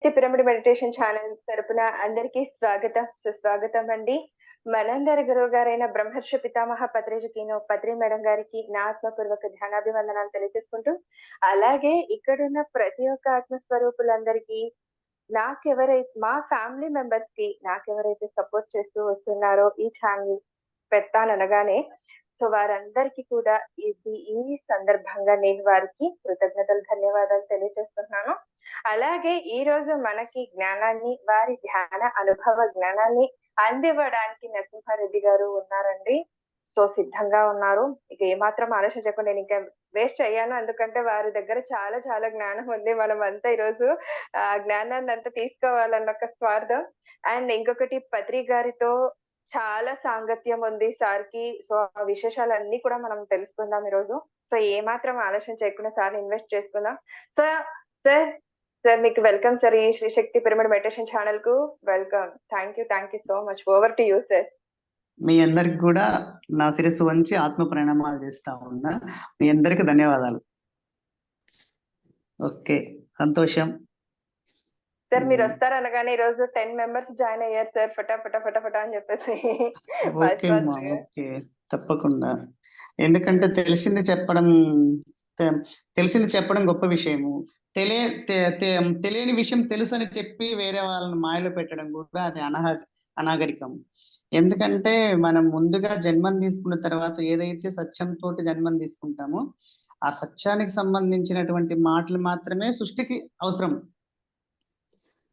Pyramid meditation channel తరపున అందరికీ స్వాగతం సుస్వాగతం అండి. మనందరి గురువు గారైన బ్రహ్మర్షి పితామహ పత్రిజకీను పత్రి మేడం గారికి నా ఆత్మపూర్వక ధ్యానాభివందనాలు తెలియజేసుకుంటూ, అలాగే ఇక్కడున్న ప్రతి ఒక్క ఆత్మస్వరూపులందరికీ మా ఫ్యామిలీ మెంబర్స్ కి నాకెవరైతే సపోర్ట్ చేస్తూ వస్తున్నారో ఈ ఛానల్ పెట్టాననగానే వారందరికీ కూడా ఈ సందర్భంగా నేను వారికి కృతజ్ఞతలు ధన్యవాదాలు తెలియజేస్తున్నాను. అలాగే ఈ రోజు మనకి జ్ఞానాన్ని, వారి ధ్యాన అనుభవ జ్ఞానాన్ని అందివ్వడానికి నరసింహారెడ్డి గారు ఉన్నారండి. సిద్ధంగా ఉన్నారు. ఇక ఏమాత్రం ఆలోచించకుండా నేను ఇంకా వేస్ట్ అయ్యాను. ఎందుకంటే వారి దగ్గర చాలా చాలా జ్ఞానం ఉంది. మనం అంతా ఈరోజు ఆ జ్ఞానాన్ని అంతా తీసుకోవాలన్న ఒక స్వార్థం. అండ్ ఇంకొకటి పత్రి గారితో చాలా సాంగత్యం ఉంది సార్‌కి. ఆ విశేషాలన్నీ కూడా మనం తెలుసుకుందాం ఈరోజు. ఏమాత్రం ఆలస్యం చేయకుండా సార్‌ని ఇన్వెస్ట్ చేసుకుందాం. సో సార్ సార్ మీకు వెల్కమ్ సార్. ఈ శ్రీ శక్తి పిరమిడ్ మెడిటేషన్ ఛానల్‌కు welcome. Thank you so much. Over to you sir. మీ అందరికి కూడా నా శిరస్సు వంచి ఆత్మ ప్రణామాలు చేస్తా ఉన్నా. మీ అందరికి ధన్యవాదాలు. ఓకే, సంతోషం సార్. మీరు వస్తారనగానే ఈ రోజు 10 మెంబర్స్ జాయిన్ అయ్యారు సార్. ఫటా అని చెప్పేసి. ఓకే, తప్పకుండా. ఎందుకంటే తెలిసింది చెప్పడం గొప్ప విషయము. తెలియని విషయం తెలుసు అని చెప్పి వేరే వాళ్ళని మాయలో పెట్టడం కూడా అది అనాగరికం. ఎందుకంటే మనం ముందుగా జన్మం తీసుకున్న తర్వాత ఏదైతే సత్యంతో జన్మం తీసుకుంటామో ఆ సత్యానికి సంబంధించినటువంటి మాటలు మాత్రమే సృష్టికి అవసరం.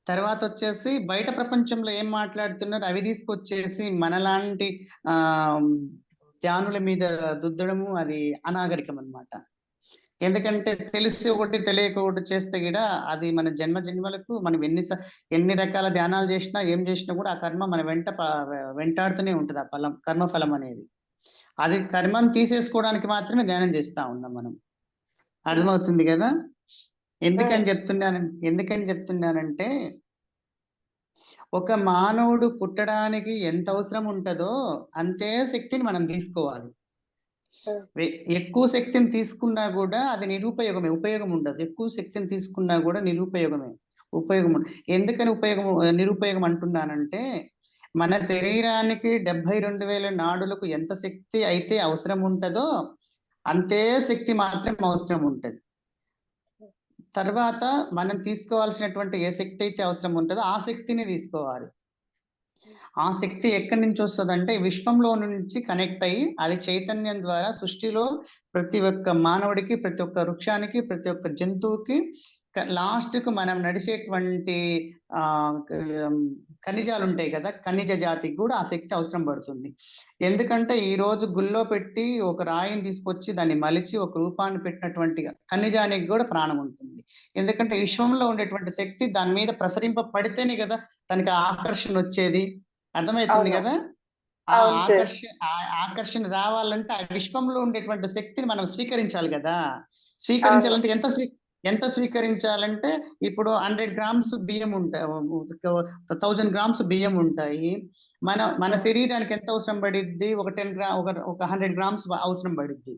తర్వాత వచ్చేసి బయట ప్రపంచంలో ఏం మాట్లాడుతున్నారు అవి తీసుకొచ్చేసి మనలాంటి ధ్యానుల మీద దుద్దడము అది అనాగరికం అన్నమాట. ఎందుకంటే తెలిసి ఒకటి తెలియక ఒకటి చేస్తే కూడా అది మన జన్మలకు మనం ఎన్ని రకాల ధ్యానాలు చేసినా ఏం చేసినా కూడా ఆ కర్మ మన వెంటాడుతూనే ఉంటుంది. ఆ కర్మఫలం అనేది అది కర్మను తీసేసుకోవడానికి మాత్రమే ధ్యానం చేస్తా ఉన్నాం మనం. అర్థమవుతుంది కదా? ఎందుకని చెప్తున్నానంటే ఒక మానవుడు పుట్టడానికి ఎంత అవసరం ఉంటుందో అంతే శక్తిని మనం తీసుకోవాలి. ఎక్కువ శక్తిని తీసుకున్నా కూడా అది నిరుపయోగమే, ఉపయోగం ఉండదు. ఎక్కువ శక్తిని తీసుకున్నా కూడా ఉపయోగం ఉండదు. ఎందుకని నిరుపయోగం అంటున్నానంటే మన శరీరానికి 72,000 నాడులకు ఎంత శక్తి అయితే అవసరం ఉంటుందో అంతే శక్తి మాత్రం అవసరం ఉంటుంది. తర్వాత మనం తీసుకోవాల్సినటువంటి ఏ శక్తి అయితే అవసరం ఉంటుందో ఆ శక్తిని తీసుకోవాలి. ఆ శక్తి ఎక్కడి నుంచి వస్తుందంటే విశ్వంలో నుంచి కనెక్ట్ అయ్యి అది చైతన్యం ద్వారా సృష్టిలో ప్రతి ఒక్క మానవుడికి, ప్రతి ఒక్క వృక్షానికి, ప్రతి ఒక్క జంతువుకి లాస్ట్కు మనం నడిచేటువంటి ఖనిజాలు ఉంటాయి కదా, ఖనిజ జాతికి కూడా ఆ శక్తి అవసరం పడుతుంది. ఎందుకంటే ఈ రోజు గుళ్ళో పెట్టి ఒక రాయిని తీసుకొచ్చి దాన్ని మలిచి ఒక రూపాన్ని పెట్టినటువంటి ఖనిజానికి కూడా ప్రాణం ఉంటుంది. ఎందుకంటే విశ్వంలో ఉండేటువంటి శక్తి దాని మీద ప్రసరింపబడితేనే కదా దానికి ఆకర్షణ వచ్చేది. అర్థమవుతుంది కదా? ఆ ఆకర్షణ రావాలంటే ఆ విశ్వంలో ఉండేటువంటి శక్తిని మనం స్వీకరించాలి కదా. స్వీకరించాలంటే ఎంత స్వీకరించాలంటే ఇప్పుడు 100 గ్రామ్స్ బియ్యం ఉంటాయి, 1000 గ్రామ్స్ బియ్యం ఉంటాయి. మన శరీరానికి ఎంత అవసరం పడిద్ది? ఒక 100 గ్రామ్స్ అవసరం పడిద్ది.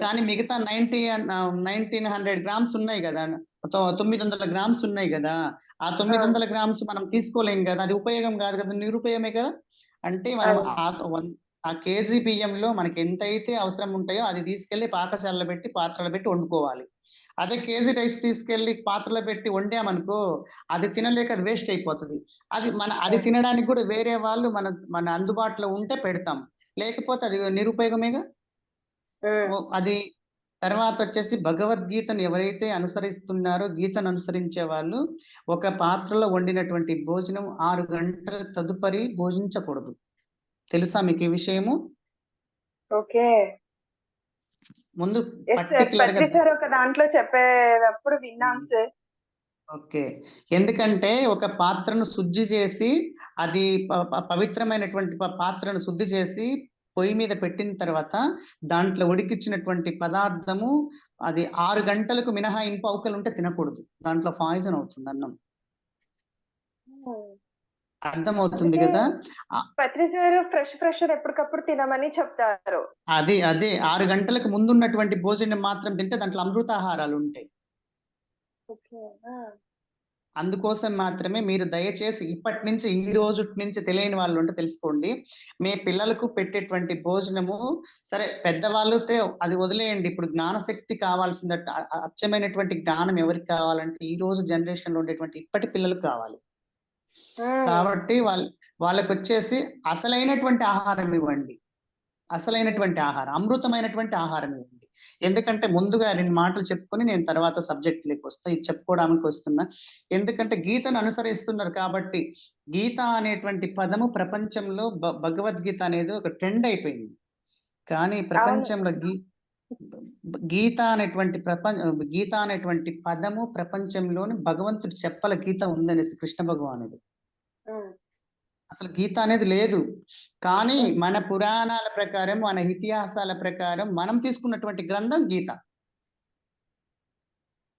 కానీ మిగతా 1900 గ్రామ్స్ ఉన్నాయి కదా, 900 గ్రామ్స్ ఉన్నాయి కదా, ఆ 900 గ్రామ్స్ మనం తీసుకోలేం కదా. అది ఉపయోగం కాదు కదా, నిరుపయోగమే కదా. అంటే మనం ఆ కేజీ బియ్యంలో మనకి ఎంతైతే అవసరం ఉంటాయో అది తీసుకెళ్లి పాకశాలలో పెట్టి పాత్రలో పెట్టి వండుకోవాలి. అదే కేజీ రైస్ తీసుకెళ్లి పాత్రలో పెట్టి వండామనుకో అది తినలేక అది వేస్ట్ అయిపోతుంది. అది తినడానికి కూడా వేరే వాళ్ళు మన అందుబాటులో ఉంటే పెడతాం, లేకపోతే అది నిరుపయోగమేగా. అది తర్వాత వచ్చేసి భగవద్గీతను ఎవరైతే అనుసరిస్తున్నారో, గీతను అనుసరించే వాళ్ళు ఒక పాత్రలో వండినటువంటి భోజనం 6 గంటల తదుపరి భోజించకూడదు. తెలుసా మీకు ఈ విషయము? ఓకే, ముందు పర్టికులర్ గా ఒక దాంట్లో చెప్పేటప్పుడు విన్నాం సార్. ఓకే, ఎందుకంటే ఒక పాత్రను శుద్ధి చేసి అది పవిత్రమైనటువంటి పాత్రను శుద్ధి చేసి పొయ్యి మీద పెట్టిన తర్వాత దాంట్లో ఉడికిచ్చినటువంటి పదార్థము అది 6 గంటలకు మినహాయింపు అవకలు ఉంటే తినకూడదు. దాంట్లో పాయిజన్ అవుతుంది అన్నం. అర్థమవుతుంది కదా? ఫ్రెష్ ఎప్పటికప్పుడు తినమని చెప్తారు. అదే 6 గంటలకు ముందున్నటువంటి భోజనం మాత్రం తింటే దాంట్లో అమృతాహారాలు ఉంటాయి. అందుకోసం మాత్రమే మీరు దయచేసి ఇప్పటి నుంచి ఈ రోజు నుంచి తెలియని వాళ్ళు ఉంటే తెలుసుకోండి. మీ పిల్లలకు పెట్టేటువంటి భోజనము సరే పెద్దవాళ్ళతో అది వదిలేయండి. ఇప్పుడు జ్ఞానశక్తి కావాల్సిందట అచ్చమైనటువంటి జ్ఞానం ఎవరికి కావాలంటే ఈ రోజు జనరేషన్ లో ఉండేటువంటి ఇప్పటి పిల్లలకు కావాలి. కాబట్టి వాళ్ళకొచ్చేసి అసలైనటువంటి ఆహారం ఇవ్వండి. అసలైనటువంటి ఆహారం, అమృతమైనటువంటి ఆహారం ఇవ్వండి. ఎందుకంటే ముందుగా 2 మాటలు చెప్పుకొని నేను తర్వాత సబ్జెక్ట్‌లోకి వస్తా. ఇది చెప్పుకోవడానికి వస్తున్నా. ఎందుకంటే గీతను అనుసరిస్తున్నారు కాబట్టి, గీత అనేటువంటి పదము ప్రపంచంలో భగవద్గీత అనేది ఒక ట్రెండ్ అయిపోయింది. కానీ ప్రపంచంలో గీత అనేటువంటి పదము ప్రపంచంలోని భగవంతుడు చెప్పల గీత ఉందనేసి కృష్ణ భగవానుడు. అసలు గీత అనేది లేదు. కానీ మన పురాణాల ప్రకారం, మన ఇతిహాసాల ప్రకారం మనం తీసుకున్నటువంటి గ్రంథం గీత.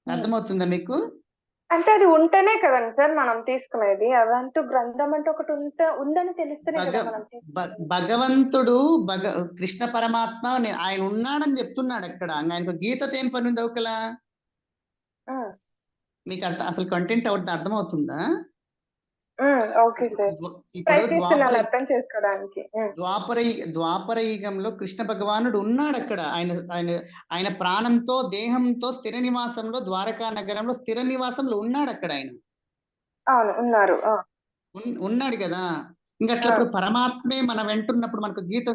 అర్థమవుతుందా మీకు? అంటే అది ఉంటేనే కదండి సార్ మనం తీసుకునేది. అదంటూ గ్రంథం అంటే ఒకటి ఉందని తెలిస్తేనే కదా మనం భగవంతుడు కృష్ణ పరమాత్మ ఆయన ఉన్నాడని చెప్తున్నాడు అక్కడ. ఆయనకు గీతతో ఏం పని ఉంది ఒకలా? మీకు అసలు కంటెంట్ అర్థమవుతుందా? ద్వాపర యుగంలో కృష్ణ భగవానుడు ఉన్నాడు అక్కడ. ఆయన ప్రాణంతో దేహంతో స్థిర నివాసంలో ద్వారకా నగరంలో స్థిర నివాసంలో ఉన్నాడు అక్కడ ఆయన. ఉన్నాడు కదా. ఇంకా అట్లప్పుడు పరమాత్మే మన వెంటున్నప్పుడు మనకు గీత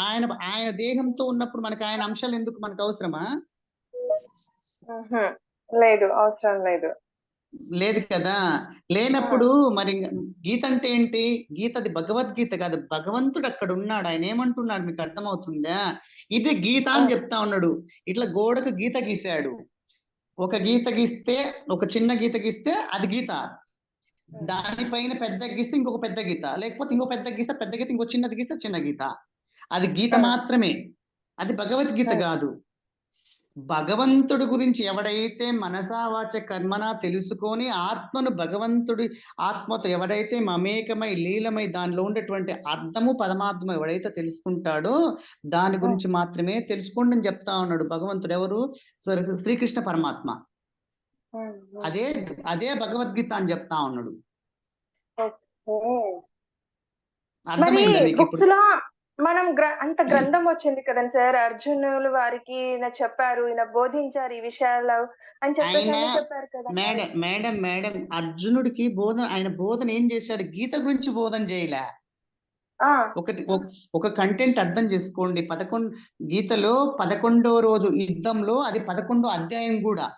ఆయన దేహంతో ఉన్నప్పుడు మనకు ఆయన అంశాలు ఎందుకు మనకు అవసరమా? లేదు, అవసరం లేదు. లేదు కదా. లేనప్పుడు మరి గీత అంటే ఏంటి? గీతది భగవద్గీత కాదు, భగవంతుడు అక్కడ ఉన్నాడు. ఆయన ఏమంటున్నాడు మీకు అర్థమవుతుందా? ఇది గీత అని చెప్తా ఉన్నాడు. ఇట్లా గోడకు గీత గీశాడు. ఒక గీత గీస్తే, ఒక చిన్న గీత గీస్తే అది గీత. దానిపైన పెద్ద గీస్తే ఇంకొక పెద్ద గీత, లేకపోతే ఇంకో పెద్ద గీస్తే పెద్ద గీత, ఇంకో చిన్నది గీస్తే చిన్న గీత. అది గీత మాత్రమే, అది భగవద్గీత కాదు. భగవంతుడి గురించి ఎవడైతే మనసా వాచ కర్మన తెలుసుకొని ఆత్మను భగవంతుడి ఆత్మతో ఎవడైతే మమేకమై లీలమై దానిలో ఉండేటువంటి అర్థము పరమాత్మ ఎవడైతే తెలుసుకుంటాడో దాని గురించి మాత్రమే తెలుసుకోండి అని చెప్తా ఉన్నాడు భగవంతుడు. ఎవరు? శ్రీకృష్ణ పరమాత్మ. అదే భగవద్గీత అని చెప్తా ఉన్నాడు. అర్థమైందా మీకు ఇప్పుడు? మనం అంత గ్రంథం వచ్చింది కదండి సార్, అర్జునులు వారికి చెప్పారు, ఈయన బోధించారు ఈ విషయాలు అని చెప్పారు కదా. మేడం అర్జునుడికి ఆయన బోధన ఏం చేశాడు? గీత గురించి బోధన చేయలే. ఒక కంటెంట్ అర్థం చేసుకోండి. గీతలో 11వ రోజు యుద్ధంలో అది 11వ అధ్యాయం కూడా.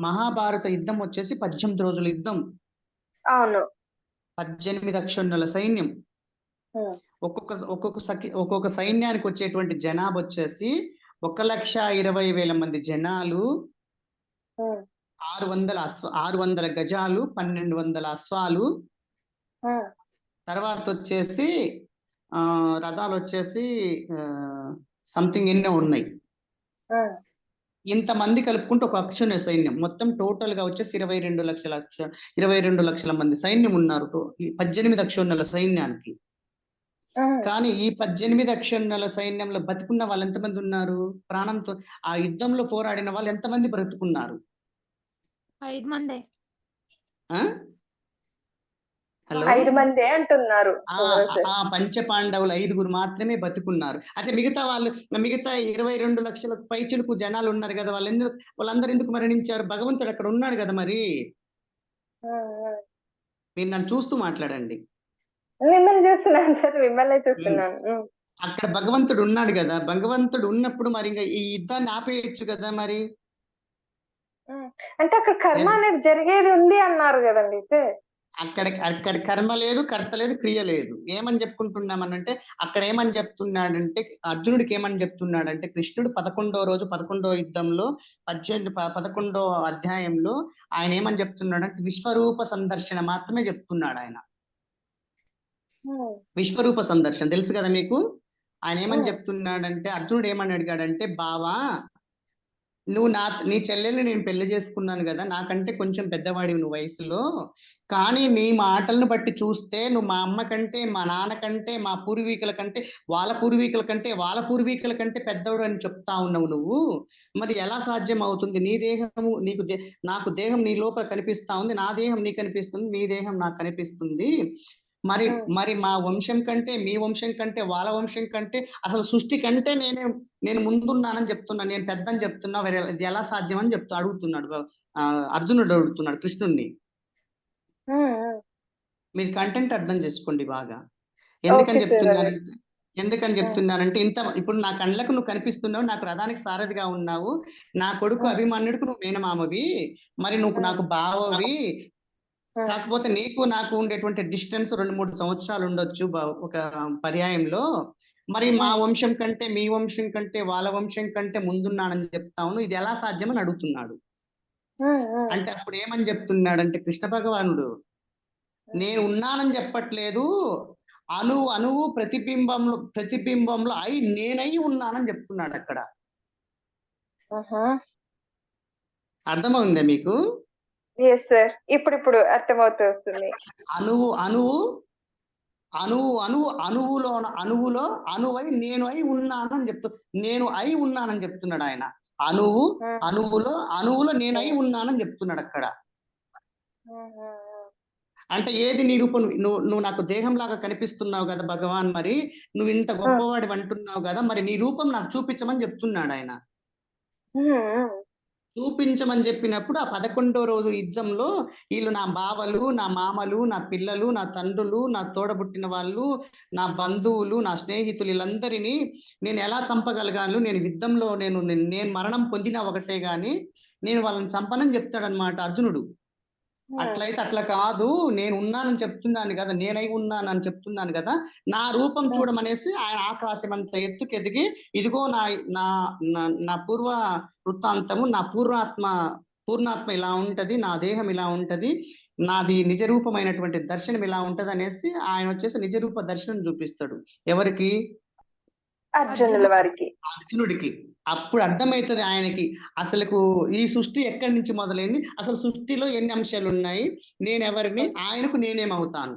మహాభారత యుద్ధం వచ్చేసి 18 రోజుల యుద్ధం. అవును. 18 అక్షోన్నల సైన్యం. ఒక్కొక్క సైన్యానికి వచ్చేటువంటి జనాభా వచ్చేసి 1,20,000 మంది జనాలు, 600 గజాలు, 1200 అశ్వాలు, తర్వాత వచ్చేసి రథాలు వచ్చేసి సంథింగ్ ఎన్నో ఉన్నాయి. ఇంతమంది కలుపుకుంటే ఒక అక్షోణ్య సైన్యం. మొత్తం టోటల్ గా వచ్చేసి 22 లక్షల మంది సైన్యం ఉన్నారు 18 అక్షోణ్యాల సైన్యానికి. కానీ ఈ 18 అక్షోణ్యాల సైన్యంలో బతుకున్న వాళ్ళు ఎంతమంది ఉన్నారు? ప్రాణంతో ఆ యుద్ధంలో పోరాడిన వాళ్ళు ఎంతమంది బ్రతుకున్నారు? 5 మందే. హలో, 5 మందే అంటున్నారు. పంచపాండవులు 5గురు మాత్రమే బతుకున్నారు. అయితే మిగతా 22 లక్షల పైచులకు జనాలు ఉన్నారు కదా, వాళ్ళందరూ ఎందుకు మరణించారు? భగవంతుడు అక్కడ ఉన్నాడు కదా. మరి మీరు నన్ను చూస్తూ మాట్లాడండి. అక్కడ భగవంతుడు ఉన్నాడు కదా. భగవంతుడు ఉన్నప్పుడు మరి ఇంకా ఈ యుద్ధాన్ని ఆపేయచ్చు కదా. మరి అంటే అక్కడ కర్మ అనేది జరిగేది ఉంది అన్నారు కదండి. అక్కడ కర్మ లేదు, కర్త లేదు, క్రియ లేదు. ఏమని చెప్పుకుంటున్నామనంటే అక్కడ ఏమని చెప్తున్నాడంటే, అర్జునుడికి ఏమని చెప్తున్నాడంటే, కృష్ణుడు 11వ రోజు 11వ యుద్ధంలో 11వ అధ్యాయంలో ఆయన ఏమని చెప్తున్నాడంటే విశ్వరూప సందర్శన మాత్రమే చెప్తున్నాడు. ఆయన విశ్వరూప సందర్శన తెలుసు కదా మీకు. ఆయన ఏమని చెప్తున్నాడంటే, అర్జునుడు ఏమని అడిగాడంటే, బావా నీ చెల్లెల్ని నేను పెళ్లి చేసుకున్నాను కదా, నాకంటే కొంచెం పెద్దవాడివి నువ్వు వయసులో. కానీ నీ మాటలను బట్టి చూస్తే నువ్వు మా అమ్మ కంటే, మా నాన్న కంటే, మా పూర్వీకుల కంటే, వాళ్ళ పూర్వీకుల కంటే పెద్దవాడు అని చెప్తా ఉన్నావు నువ్వు. మరి ఎలా సాధ్యం అవుతుంది? నీ దేహము నాకు దేహం నీ లోపల కనిపిస్తా ఉంది, నా దేహం నీకు కనిపిస్తుంది, నీ దేహం నాకు కనిపిస్తుంది. మరి మరి మా వంశం కంటే, మీ వంశం కంటే, వాళ్ళ వంశం కంటే, అసలు సృష్టి కంటే నేను ముందున్నానని చెప్తున్నా, నేను పెద్దని చెప్తున్నా. ఇది ఎలా సాధ్యం అని అడుగుతున్నాడు. అర్జునుడు అడుగుతున్నాడు కృష్ణుణ్ణి. మీరు కంటెంట్ అర్థం చేసుకోండి బాగా. ఎందుకని చెప్తున్నానంటే ఇంత ఇప్పుడు నా కళ్ళకు నువ్వు కనిపిస్తున్నావు, నాకు రథానికి సారథిగా ఉన్నావు, నా కొడుకు అభిమన్యుడికి నువ్వు మేనమామవి, మరి నువ్వు నాకు బావవి. కాకపోతే నీకు నాకు ఉండేటువంటి డిస్టెన్స్ 2-3 సంవత్సరాలు ఉండొచ్చు ఒక పర్యాయంలో. మరి మా వంశం కంటే, మీ వంశం కంటే, వాళ్ళ వంశం కంటే ముందున్నానని చెప్తాను, ఇది ఎలా సాధ్యమని అడుగుతున్నాడు. అంటే అప్పుడు ఏమని చెప్తున్నాడంటే కృష్ణ భగవానుడు, నేను ఉన్నానని చెప్పట్లేదు, అణువు ప్రతిబింబంలో నేనై ఉన్నానని చెప్తున్నాడు అక్కడ. అర్థమైందా మీకు? ఇప్పుడు అర్థమవుతుంది. అణువులో అణువై నేను అయి ఉన్నానని చెప్తున్నాడు ఆయన. అణువులో నేను అయి ఉన్నానని చెప్తున్నాడు అక్కడ. అంటే ఏది నీ రూపం? నువ్వు నాకు దేహం లాగా కనిపిస్తున్నావు కదా భగవాన్, మరి నువ్వు ఇంత గొప్పవాడి అంటున్నావు కదా, మరి నీ రూపం నాకు చూపించమని చెప్తున్నాడు ఆయన. చూపించమని చెప్పినప్పుడు ఆ 11వ రోజు యుద్ధంలో వీళ్ళు నా బావలు, నా మామలు, నా పిల్లలు, నా తండ్రులు, నా తోడబుట్టిన వాళ్ళు, నా బంధువులు, నా స్నేహితులు, వీళ్ళందరినీ నేను ఎలా చంపగలిగాను? నేను యుద్ధంలో నేను మరణం పొందిన ఒకటే గాని నేను వాళ్ళని చంపనని చెప్తాడనమాట అర్జునుడు. అట్లయితే అట్లా కాదు, నేను ఉన్నానని చెప్తున్నాను కదా, నేనై ఉన్నానని చెప్తున్నాను కదా, నా రూపం చూడమనేసి ఆయన ఆకాశం అంత ఎత్తుకు ఎదిగి, ఇదిగో నా పూర్వ వృత్తాంతము, నా పూర్ణాత్మ ఇలా ఉంటది, నా దేహం ఇలా ఉంటది, నాది నిజరూపమైనటువంటి దర్శనం ఇలా ఉంటది అనేసి ఆయన వచ్చేసి నిజరూప దర్శనం చూపిస్తాడు. ఎవరికి? అర్జునుడికి. అప్పుడు అర్థమవుతుంది ఆయనకి అసలుకు ఈ సృష్టి ఎక్కడి నుంచి మొదలైంది, అసలు సృష్టిలో ఎన్ని అంశాలు ఉన్నాయి, నేనెవరిని, ఆయనకు నేనేమవుతాను.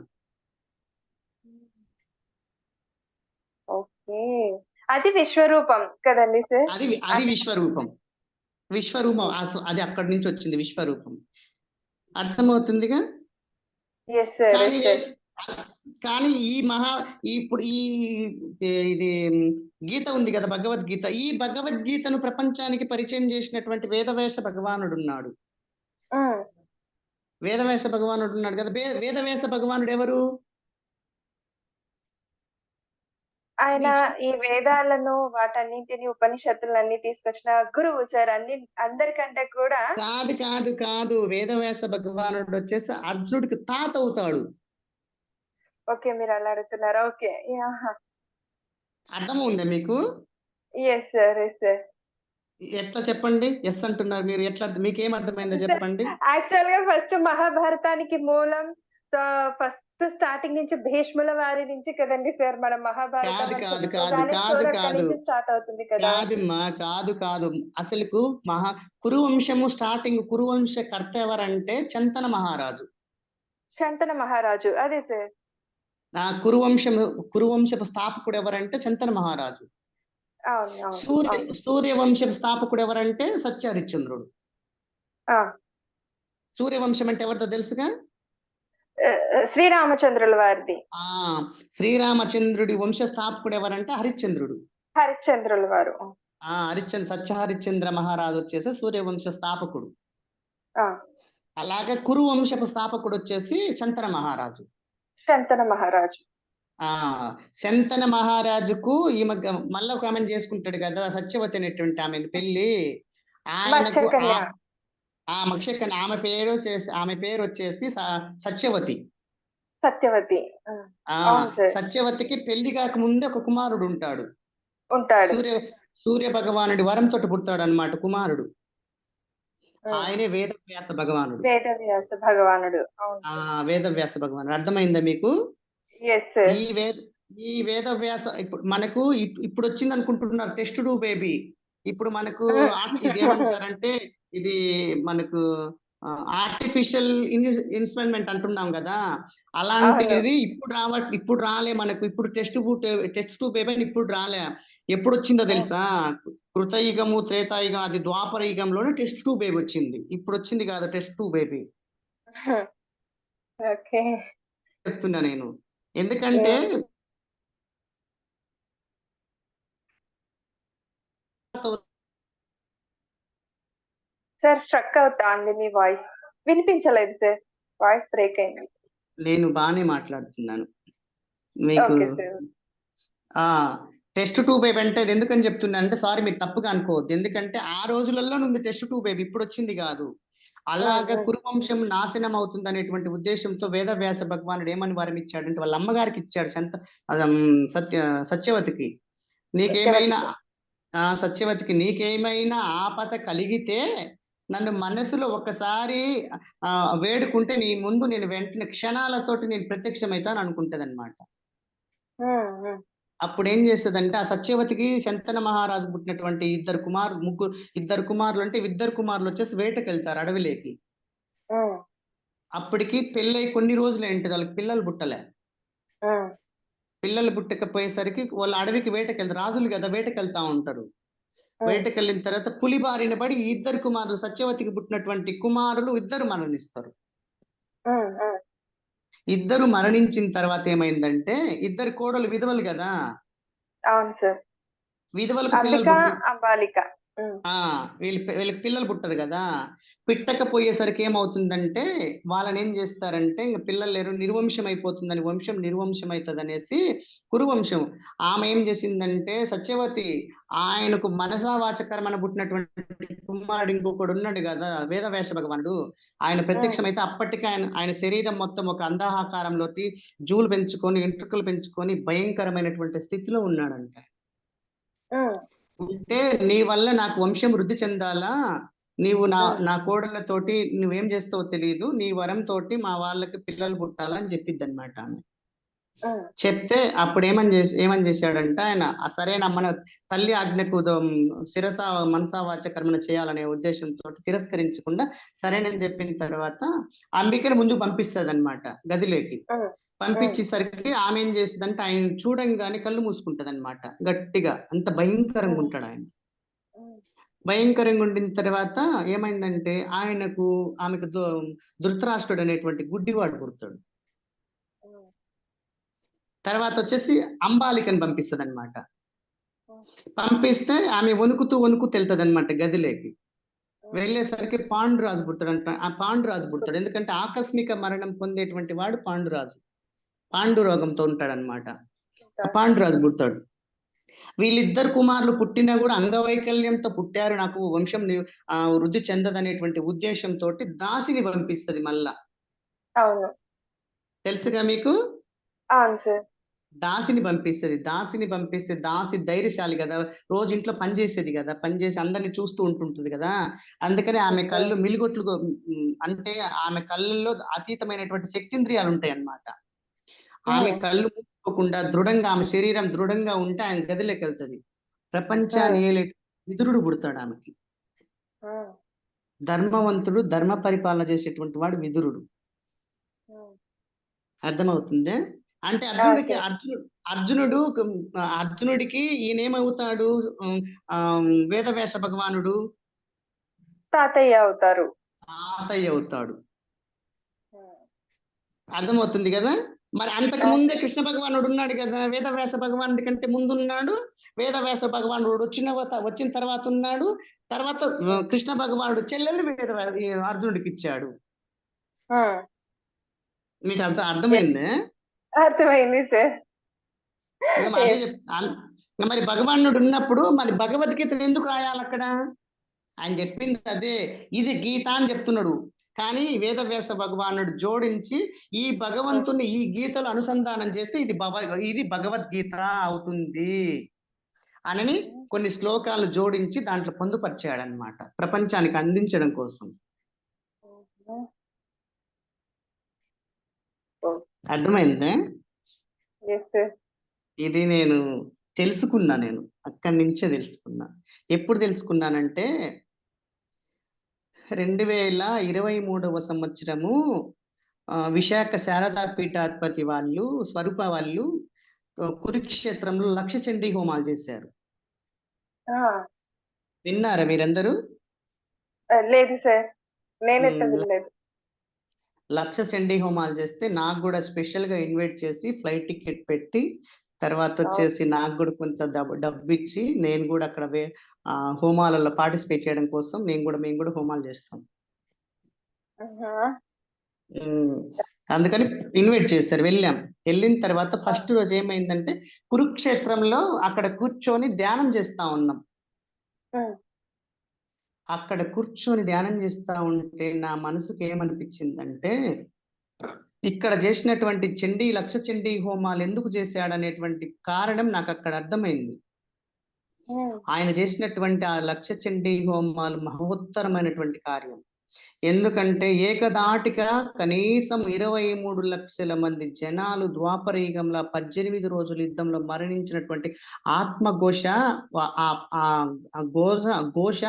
అది విశ్వరూపం కదండి సార్? అది విశ్వరూపం. అది అక్కడి నుంచి వచ్చింది విశ్వరూపం. అర్థమవుతుందిగా? కానీ ఇప్పుడు ఇది గీత ఉంది కదా, భగవద్గీత. ఈ భగవద్గీతను ప్రపంచానికి పరిచయం చేసినటువంటి వేదవ్యాస భగవానుడు ఉన్నాడు. వేదవ్యాస భగవానుడు ఉన్నాడు కదా. వేదవ్యాస భగవానుడు ఎవరు? ఆయన ఈ వేదాలను, వాటన్నింటిని, ఉపనిషత్తులన్నీ తీసుకొచ్చిన గురువు సార్. అందరికంటే కూడా కాదు. వేదవ్యాస భగవానుడు వచ్చేసి అర్జునుడికి తాత అవుతాడు. ఓకే, మీరు అలా అడుగుతున్నారా? ఓకే, అర్థం ఉందా మీకు? Yes sir. ఎట్లా చెప్పండి? ఎస్ అంటున్నారు మీరు, ఎట్లా మీకేం అర్థమైందో చెప్పండి. యాక్చువల్ గా ఫస్ట్ మహాభారతానికి మూలం ఫస్ట్ స్టార్టింగ్ నుంచి భీష్ముల వారి నుంచి కదండి సార్ మన మహాభారతం స్టార్ట్ అవుతుంది కదా. కాదు. అసలుకు కురువంశము స్టార్టింగ్, కురువంశ కర్త ఎవరంటే శంతన మహారాజు. అదే సార్. కురువంశపు స్థాపకుడు ఎవరంటే శంతన మహారాజు. సూర్యవంశపు స్థాపకుడు ఎవరంటే సత్య హరిశ్చంద్రుడు. సూర్యవంశం అంటే ఎవరితో తెలుసుగా? శ్రీరామచంద్రుల వారిది. శ్రీరామచంద్రుడి వంశ స్థాపకుడు ఎవరంటే హరిశ్చంద్రుల వారు. సత్య హరిశ్చంద్ర మహారాజు వచ్చేసి సూర్యవంశ స్థాపకుడు. అలాగే కురు వంశపు స్థాపకుడు వచ్చేసి శంతన మహారాజు. శంతన మహారాజుకు ఈమె మళ్ళీ ఒక ఆమెను చేసుకుంటాడు కదా, సత్యవతి అనేటువంటి ఆమెను పెళ్లి. ఆయనకు మక్షకన్య, ఆమె పేరు వచ్చేసి సత్యవతి. సత్యవతికి పెళ్లి కాక ముందే ఒక కుమారుడు ఉంటాడు. సూర్య భగవానుడి వరంతో పుడతాడు అన్నమాట కుమారుడు. ఆయనే వేదవ్యాస భగవానుడు. వేదవ్యాస భగవానుడు. అర్థమైందా మీకు? ఈ వేదవ్యాస ఇప్పుడు మనకు ఇప్పుడు వచ్చింది అనుకుంటున్నారు టెస్ట్ ట్యూబ్ బేబీ. ఇప్పుడు మనకు ఇది ఏమంటారంటే ఇది మనకు ఆర్టిఫిషియల్ ఇన్స్పెరిమెంట్ అంటున్నాం కదా, అవును. అలాంటిది ఇప్పుడు రాలే మనకు. ఇప్పుడు టెస్ట్ ట్యూబ్ బేబీ ఇప్పుడు రాలే. ఎప్పుడు వచ్చిందో తెలుసా? కృతయుగము, త్రేతాయుగం, అది ద్వాపర యుగంలోనే టెస్ట్ ట్యూబ్ బేబీ వచ్చింది. ఇప్పుడు వచ్చింది కాదు టెస్ట్ ట్యూబ్ బేబీ. ఓకే. చెప్తున్నా నేను. ఎందుకంటే సార్ స్ట్రక్ అవుతా ఉంది మీ వాయిస్. వినిపించలేదు సార్. వాయిస్ బ్రేక్ అయింది. నేను బాగానే మాట్లాడుతున్నాను మీకు. Okay sir. Test tube baby అంటే అది ఎందుకని చెప్తున్నా అంటే, సారీ మీరు తప్పుగా అనుకోవద్దు, ఎందుకంటే ఆ రోజులలో ఉంది టెస్ట్ ట్యూబ్ బేబీ, ఇప్పుడు వచ్చింది కాదు. అలాగా కురువంశం నాశనం అవుతుంది అనేటువంటి ఉద్దేశంతో వేదవ్యాస భగవానుడు ఏమని వరం ఇచ్చాడంటే వాళ్ళ అమ్మగారికి ఇచ్చాడు, సత్యవతికి. నీకేమైనా సత్యవతికి నీకేమైనా ఆపద కలిగితే నన్ను మనసులో ఒక్కసారి వేడుకుంటే నీ ముందు నేను వెంటనే క్షణాలతోటి నేను ప్రత్యక్షమైతాను అనుకుంటది అనమాట. అప్పుడు ఏం చేస్తుందంటే ఆ సత్యవతికి శంతన మహారాజు పుట్టినటువంటి ఇద్దరు కుమారులు అంటే ఇద్దరు కుమారులు వచ్చేసి వేటకి వెళ్తారు అడవిలోకి. అప్పటికి పెళ్ళై కొన్ని రోజులు ఏంటి వాళ్ళకి పిల్లలు పుట్టలే. పిల్లలు పుట్టకపోయేసరికి వాళ్ళు అడవికి వేటకెళ్తారు, రాజులు కదా వేటకెళ్తా ఉంటారు. వేటకెళ్ళిన తర్వాత పులి బారిన పడి ఇద్దరు కుమారులు, సత్యవతికి పుట్టినటువంటి కుమారులు ఇద్దరు మరణిస్తారు. ఇద్దరు మరణించిన తర్వాత ఏమైందంటే ఇద్దరు కోడలు విధవలు కదా. అవును సార్. విధవలకు పిల్లలు వీళ్ళకి పిల్లలు పుట్టరు కదా. పుట్టకపోయేసరికి ఏమవుతుందంటే వాళ్ళని ఏం చేస్తారంటే ఇంకా పిల్లలు లేరు, నిర్వంశం అయిపోతుందని, వంశం నిర్వంశం అవుతుంది అనేసి కురువంశం ఆమె ఏం చేసిందంటే సత్యవతి ఆయనకు మనసావాచకరమని పుట్టినటువంటి కుమారుడు ఇంకొకడు ఉన్నాడు కదా వేదవ్యాస భగవానుడు, ఆయన ప్రత్యక్షమైతే అప్పటికి ఆయన శరీరం మొత్తం ఒక అంధాకారంలోకి జూలు పెంచుకొని వెంట్రుకలు పెంచుకొని భయంకరమైనటువంటి స్థితిలో ఉన్నాడంట. ఉంటే నీ వల్ల నాకు వంశం వృద్ధి చెందాలా, నీవు నా కోడళ్ళతోటి నువ్వేం చేస్తావో తెలియదు, నీ వరం తోటి మా వాళ్ళకి పిల్లలు పుట్టాలని చెప్పిద్ది అనమాట ఆమె. చెప్తే అప్పుడు ఏమని చేశాడంటే ఆయన సరైన మన తల్లి ఆజ్ఞకు శిరస మనసావాచ కర్మణ చేయాలనే ఉద్దేశంతో తిరస్కరించకుండా సరేనని చెప్పిన తర్వాత అంబికని ముందు పంపిస్తుంది అనమాట గదిలోకి. పంపించేసరికి ఆమె ఏం చేస్తుందంటే ఆయన చూడంగానే కళ్ళు మూసుకుంటది అనమాట గట్టిగా. అంత భయంకరంగా ఉంటాడు ఆయన. భయంకరంగా ఉండిన తర్వాత ఏమైందంటే ఆమెకు ధృతరాష్ట్రుడు అనేటువంటి గుడ్డివాడు పుడతాడు. తర్వాత వచ్చేసి అంబాలికని పంపిస్తుంది అనమాట. పంపిస్తే ఆమె వణుకుతూ వెళ్తుంది అనమాట గదిలోకి. వెళ్ళేసరికి పాండురాజు పుడతాడు. ఆ పాండురాజు పుడతాడు ఎందుకంటే ఆకస్మిక మరణం పొందేటువంటి వాడు పాండురాజు. పాండు రోగంతో ఉంటాడనమాట. పాండురాజు పుడతాడు. వీళ్ళిద్దరు కుమారులు పుట్టినా కూడా అంగవైకల్యంతో పుట్టారు, నాకు వంశం వృద్ధి చెందదనేటువంటి ఉద్దేశంతో దాసిని పంపిస్తుంది మళ్ళా. అవును, తెలుసుగా మీకు. అవును సార్. దాసిని పంపిస్తే దాసి ధైర్యశాలి కదా, రోజు ఇంట్లో పనిచేసేది కదా, పనిచేసి అందరిని చూస్తూ ఉంటుంటది కదా. అందుకని ఆమె కళ్ళు మిలిగొట్లు, అంటే ఆమె కళ్ళల్లో అతీతమైనటువంటి శక్తింద్రియాలు ఉంటాయి అన్నమాట. ఆమె కళ్ళు మూసుకోకుండా దృఢంగా, ఆమె శరీరం దృఢంగా ఉంటే ఆయన గదిలోకి వెళ్తుంది. ప్రపంచాన్ని ఏలే విదురుడు పుడతాడు ఆమెకి. ధర్మవంతుడు, ధర్మ పరిపాలన చేసేటువంటి వాడు విదురుడు. అర్థమవుతుంది అంటే అర్జునుడికి ఈయనేమవుతాడు, వేదవ్యాస భగవానుడు తాతయ్య అవుతాడు. అర్థమవుతుంది కదా. మరి అంతకు ముందే కృష్ణ భగవానుడు ఉన్నాడు కదా, వేదవ్యాస భగవానుడి కంటే ముందున్నాడు. వేదవ్యాస భగవానుడు వచ్చిన తర్వాత ఉన్నాడు. తర్వాత కృష్ణ భగవానుడు చెల్లెలు అర్జునుడికి ఇచ్చాడు. మీకు అంత అర్థమైందే? అర్థమైంది సార్. మరి భగవానుడు ఉన్నప్పుడు మరి భగవద్గీతను ఎందుకు రాయాలి అక్కడ? ఆయన చెప్పింది అదే, ఇది గీత అని చెప్తున్నాడు. కానీ వేదవ్యాస భగవానుడు జోడించి ఈ భగవంతుని ఈ గీతలు అనుసంధానం చేస్తే ఇది భగవద్గీత అవుతుంది అని కొన్ని శ్లోకాలు జోడించి దాంట్లో పొందుపరిచాడనమాట, ప్రపంచానికి అందించడం కోసం. అర్థమైందే? ఇది నేను తెలుసుకున్నా నేను. అక్కడి నుంచే తెలుసుకున్నా. ఎప్పుడు తెలుసుకున్నానంటే 2023వ సంవత్సరము విశాఖ శారదా పీఠాధిపతి వాళ్ళు, స్వరూప వాళ్ళు కురుక్షేత్రంలో లక్ష చండీ హోమాలు చేశారు. ఆ! విన్నారా మీరందరూ? లేదు సార్. నేనైతే హ్మ్. వినలేదు. లక్ష చండీ హోమాలు చేస్తే నాకు కూడా స్పెషల్‌గా ఇన్వైట్ చేసి ఫ్లైట్ టికెట్ పెట్టి, తర్వాత ఓహ్! వచ్చేసి నాకు కూడా కొంత డబ్బిచ్చి నేను కూడా అక్కడ హోమాలలో పార్టిసిపేట్ చేయడం కోసం మేము కూడా హోమాలు చేస్తాం. ఆహా! హ్మ్. అందుకని ఇన్వైట్ చేశారు. వెళ్ళాం. వెళ్ళిన తర్వాత ఆ! ఫస్ట్ రోజు ఏమైందంటే కురుక్షేత్రంలో అక్కడ కూర్చొని ధ్యానం చేస్తా ఉన్నాం. హ్మ్. అక్కడ కూర్చొని ధ్యానం చేస్తా ఉంటే నా మనసుకి ఏమనిపించిందంటే, ఇక్కడ చేసినటువంటి లక్ష చండీ హోమాలు ఎందుకు చేశాడనేటువంటి కారణం నాకక్కడ అర్థమైంది. హ్మ్. ఆయన చేసినటువంటి ఆ లక్ష చండీ హోమాలు మహోత్తరమైనటువంటి కార్యం. ఎందుకంటే ఏకధాటిగా కనీసం 23,00,000 మంది జనాలు ద్వాపర యుగంలో 18 రోజుల యుద్ధంలో మరణించినటువంటి ఆత్మఘోష, ఆ ఘోష,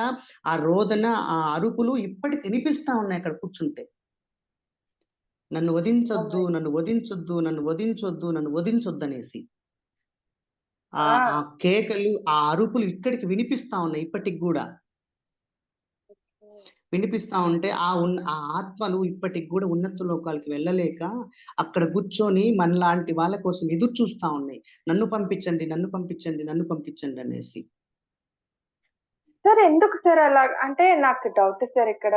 ఆ రోదన, ఆ అరుపులు ఇప్పటికి వినిపిస్తా ఉన్నాయి అక్కడ కూర్చుంటే. నన్ను ఓహ్ వధించొద్దు, మై నన్ను వధించొద్దు, నన్ను వధించొద్దు, నన్ను వధించొద్దనేసి. ఆ ఆ! ఆ కేకలు, ఆ అరుపులు ఇక్కడికి వినిపిస్తా ఉన్నాయి ఇప్పటికి గూడా. హ్మ్. వినిపిస్తా ఉంటే ఆ ఆత్మలు ఇప్పటికి గూడా ఉన్నత లోకాలకు వెళ్ళలేక అక్కడ కూర్చొని మనలాంటి వాళ్ళ కోసం ఎదురు చూస్తా ఉన్నాయి. నన్ను పంపించండి, నన్ను పంపించండి, నన్ను పంపించండి అనేసి. సార్ ఎందుకు సార్ అలా? అంటే నాకు డౌట్ సార్ ఇక్కడ.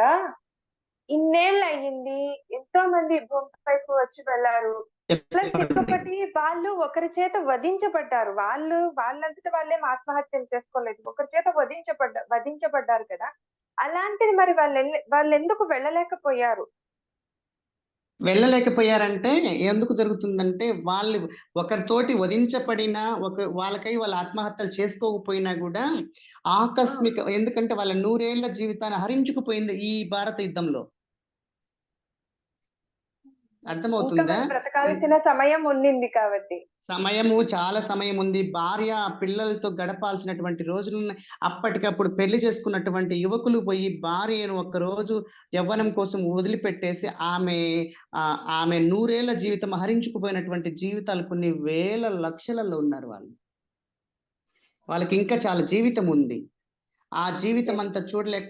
ఇన్నేళ్లయింది. ఎంతో మంది భూమి పైకి వచ్చి వెళ్లారు. ప్లస్ చెప్పండి. ఇంకొకటి వాళ్ళు ఒకరి చేత వధించబడ్డారు. వాళ్ళంతట వాళ్ళేం ఆత్మహత్యలు చేసుకోలేదు. ఒకరి చేత వధించబడ్డారు కదా! అలాంటిది మరి వాళ్ళెందుకు వెళ్ళలేకపోయారు? వెళ్ళలేకపోయారంటే ఎందుకు జరుగుతుందంటే, వాళ్ళు ఒకరితోటి వధించబడినా, వాళ్ళకై వాళ్ళు ఆత్మహత్యలు చేసుకోకపోయినా గూడా ఆ! ఎందుకంటే వాళ్ళ 100 ఏళ్ల జీవితాన్ని హరించుకుపోయింది ఈ భారత యుద్ధంలో. ఇంకా అర్థమవుతుందా? మరి ఇన్ బ్రతకాల్సిన సమయం ఉండింది కాబట్టి. చాలా సమయం ఉంది. భార్య, పిల్లలతో గడపాల్సినటువంటి రోజులున్నాయి. అప్పటికప్పుడు పెళ్లి చేసుకున్నటువంటి యువకులు పోయి భార్యను ఒక్కరోజు యవ్వనం కోసం వదిలిపెట్టేసి ఆమె 100 ఏళ్ల జీవితం హరించుకుపోయినటువంటి జీవితాలు కొన్ని వేల, లక్షలలో ఉన్నారు వాళ్ళు. వాళ్ళకింకా చాలా జీవితం ఉంది. ఆ జీవితం యెస్. అంతా చూడలేక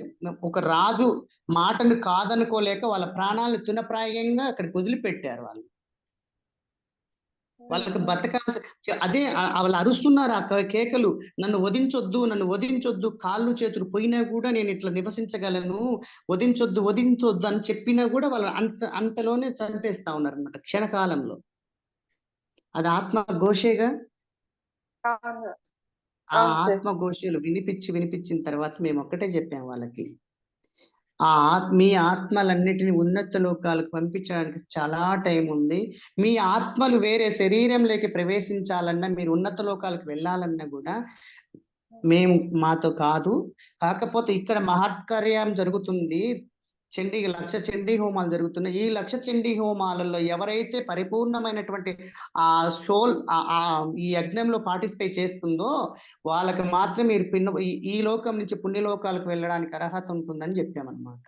ఒక రాజు మాటను కాదనుకోలేక వాళ్ళ ప్రాణాలను తునప్రాయంగా అక్కడికి వదిలిపెట్టారు వాళ్ళు. వాళ్ళకి హుహు. బతకాల్సి అదే వాళ్ళు అరుస్తున్నారు ఆ కేకలు. నన్ను వధించొద్దు, నన్ను వధించొద్దు. కాళ్ళు, చేతులు పోయినా గూడా నేనిట్లా నివసించగలను. వధించొద్దు, వధించొద్దు అని చెప్పినా గూడా వాళ్ళు అంతలోనే చంపేస్తా ఉన్నారన్నమాట క్షణకాలంలో. అది ఆత్మ ఘోషేగా. అవును. ఆ అవును సార్. ఆత్మ ఘోషలు వినిపించిన తర్వాత మేమొక్కటే జెప్పాం వాళ్ళకి. మీ ఆత్మలన్నిటిని ఉన్నత లోకాలకు పంపించడానికి చాలా టైముంది. మీ ఆత్మలు వేరే శరీరంలోకి ప్రవేశించాలన్నా, మీరు ఉన్నత లోకాలకు వెళ్ళాలన్నా గూడా, మాతో కాదు. కాకపోతే ఇక్కడ మహత్కార్యం జరుగుతుంది. లక్ష చండీ హోమాలు జరుగుతున్నాయి. ఈ లక్ష చండీ హోమాలలో ఎవరైతే పరిపూర్ణమైనటువంటి ఈ యజ్ఞంలో పార్టిసిపేట్ చేస్తుందో, వాళ్ళకి మాత్రం మీరు ఈ లోకం నుంచి పుణ్యలోకాలకు వెళ్ళడానికి అర్హత ఉంటుందని జెప్పామన్నమాట.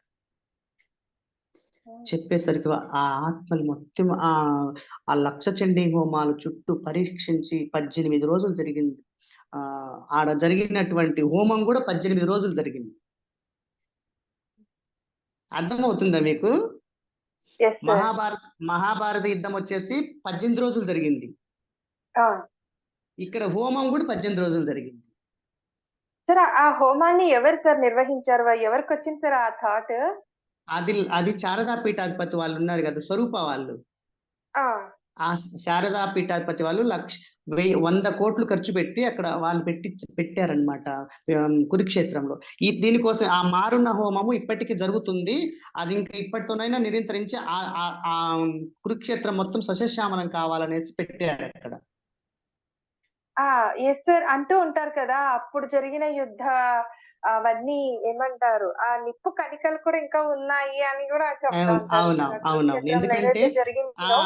హ్మ్. చెప్పేసరికి ఆ ఆత్మలు మొత్తం ఆ లక్ష చండీ హోమాలు చుట్టూ పరీక్షించి 18 రోజులు జరిగింది. ఆడ జరిగినటువంటి హోమం గూడా 18 రోజులు జరిగింది. అర్థమవుతుందా మీకు? Yes sir. మహాభారత యుద్ధం వచ్చేసి 18 రోజులు జరిగింది. ఆ! ఇక్కడ హోమం గూడా 18 రోజులు జరిగింది. సార్ ఆ హోమాన్ని ఎవరు సార్ నిర్వహించారు? ఎవరికొచ్చింది సార్ ఆ థాట్? అది శారదా పీఠాధిపతి వాళ్ళున్నారు గదా! స్వరూప వాళ్ళు. ఆ! ఆ శారదా పీఠాధిపతి వాళ్ళు 100,00,00,000 ఖర్చు పెట్టి అక్కడ వాళ్ళు పెట్టారన్నమాట. కురుక్షేత్రంలో. దీనికోసం ఆ మారుణ హోమము ఇప్పటికి జరుగుతుంది. అది ఇంకా ఇప్పటితోనైనా నిరంతరించి కురుక్షేత్రం మొత్తం సస్యశ్యామలం కావాలనేసి పెట్టారక్కడ. ఆ! Yes sir. అంటూ ఉంటారు కదా! అప్పుడు జరిగిన అవన్నీ ఏమంటారు? ఆ నిప్పు కణికలు కూడా ఇంకా ఉన్నాయి అని గూడా చెప్తా ఉంటారు సార్. ఆ అవునవును. కురుక్షేత్రంలో ఎందుకంటే ఏదైతే ఆ! జరిగిందో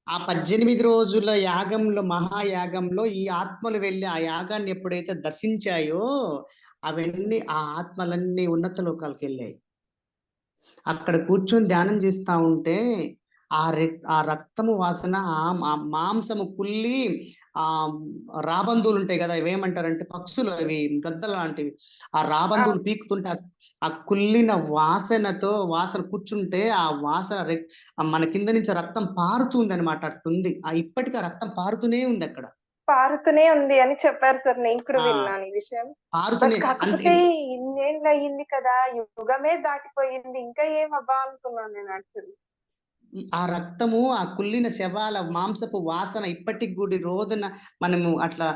ఆ 18 రోజుల యాగంలో, మహాయాగంలో ఈ ఆత్మలు వెళ్ళి ఆ యాగాన్ని ఎప్పుడైతే దర్శించాయో అవన్నీ ఆ ఆత్మలన్నీ ఉన్నత లోకాలకు వెళ్ళాయి. అక్కడ కూర్చొని ధ్యానం చేస్తా ఉంటే ఆ రక్తము వాసన, ఆ మాంసము కుళ్ళి, ఆ రాబందులు ఉంటాయి కదా, ఇవేమంటారంటే పక్షులు, అవి గద్దలు లాంటివి, ఆ రాబందులు పీకుతుంటే ఆ కుళ్ళిన వాసన కూర్చుంటే ఆ వాసన మన కింద నుంచి రక్తం పారుతుంది అనమాట. అట్టుంది. ఇప్పటికీ ఆ రక్తం పారుతూనే ఉంది అక్కడ. పారుతూనే ఉంది అని చెప్పారు సార్. నేను కూడా ఆ విన్నాను ఈ విషయం. పారుతూనే అంటే కాకపోతే ఇన్నేళ్ళు అయ్యింది కదా, యుగమే దాటిపోయింది, ఇంకా ఏం అబ్బా అనుకున్నాను నేను యాక్చువల్లీ. ఆ రక్తము, ఆ కుళ్ళిన శవాల మాంసపు వాసన ఇప్పటికి కూడా రోజున మనము అట్లా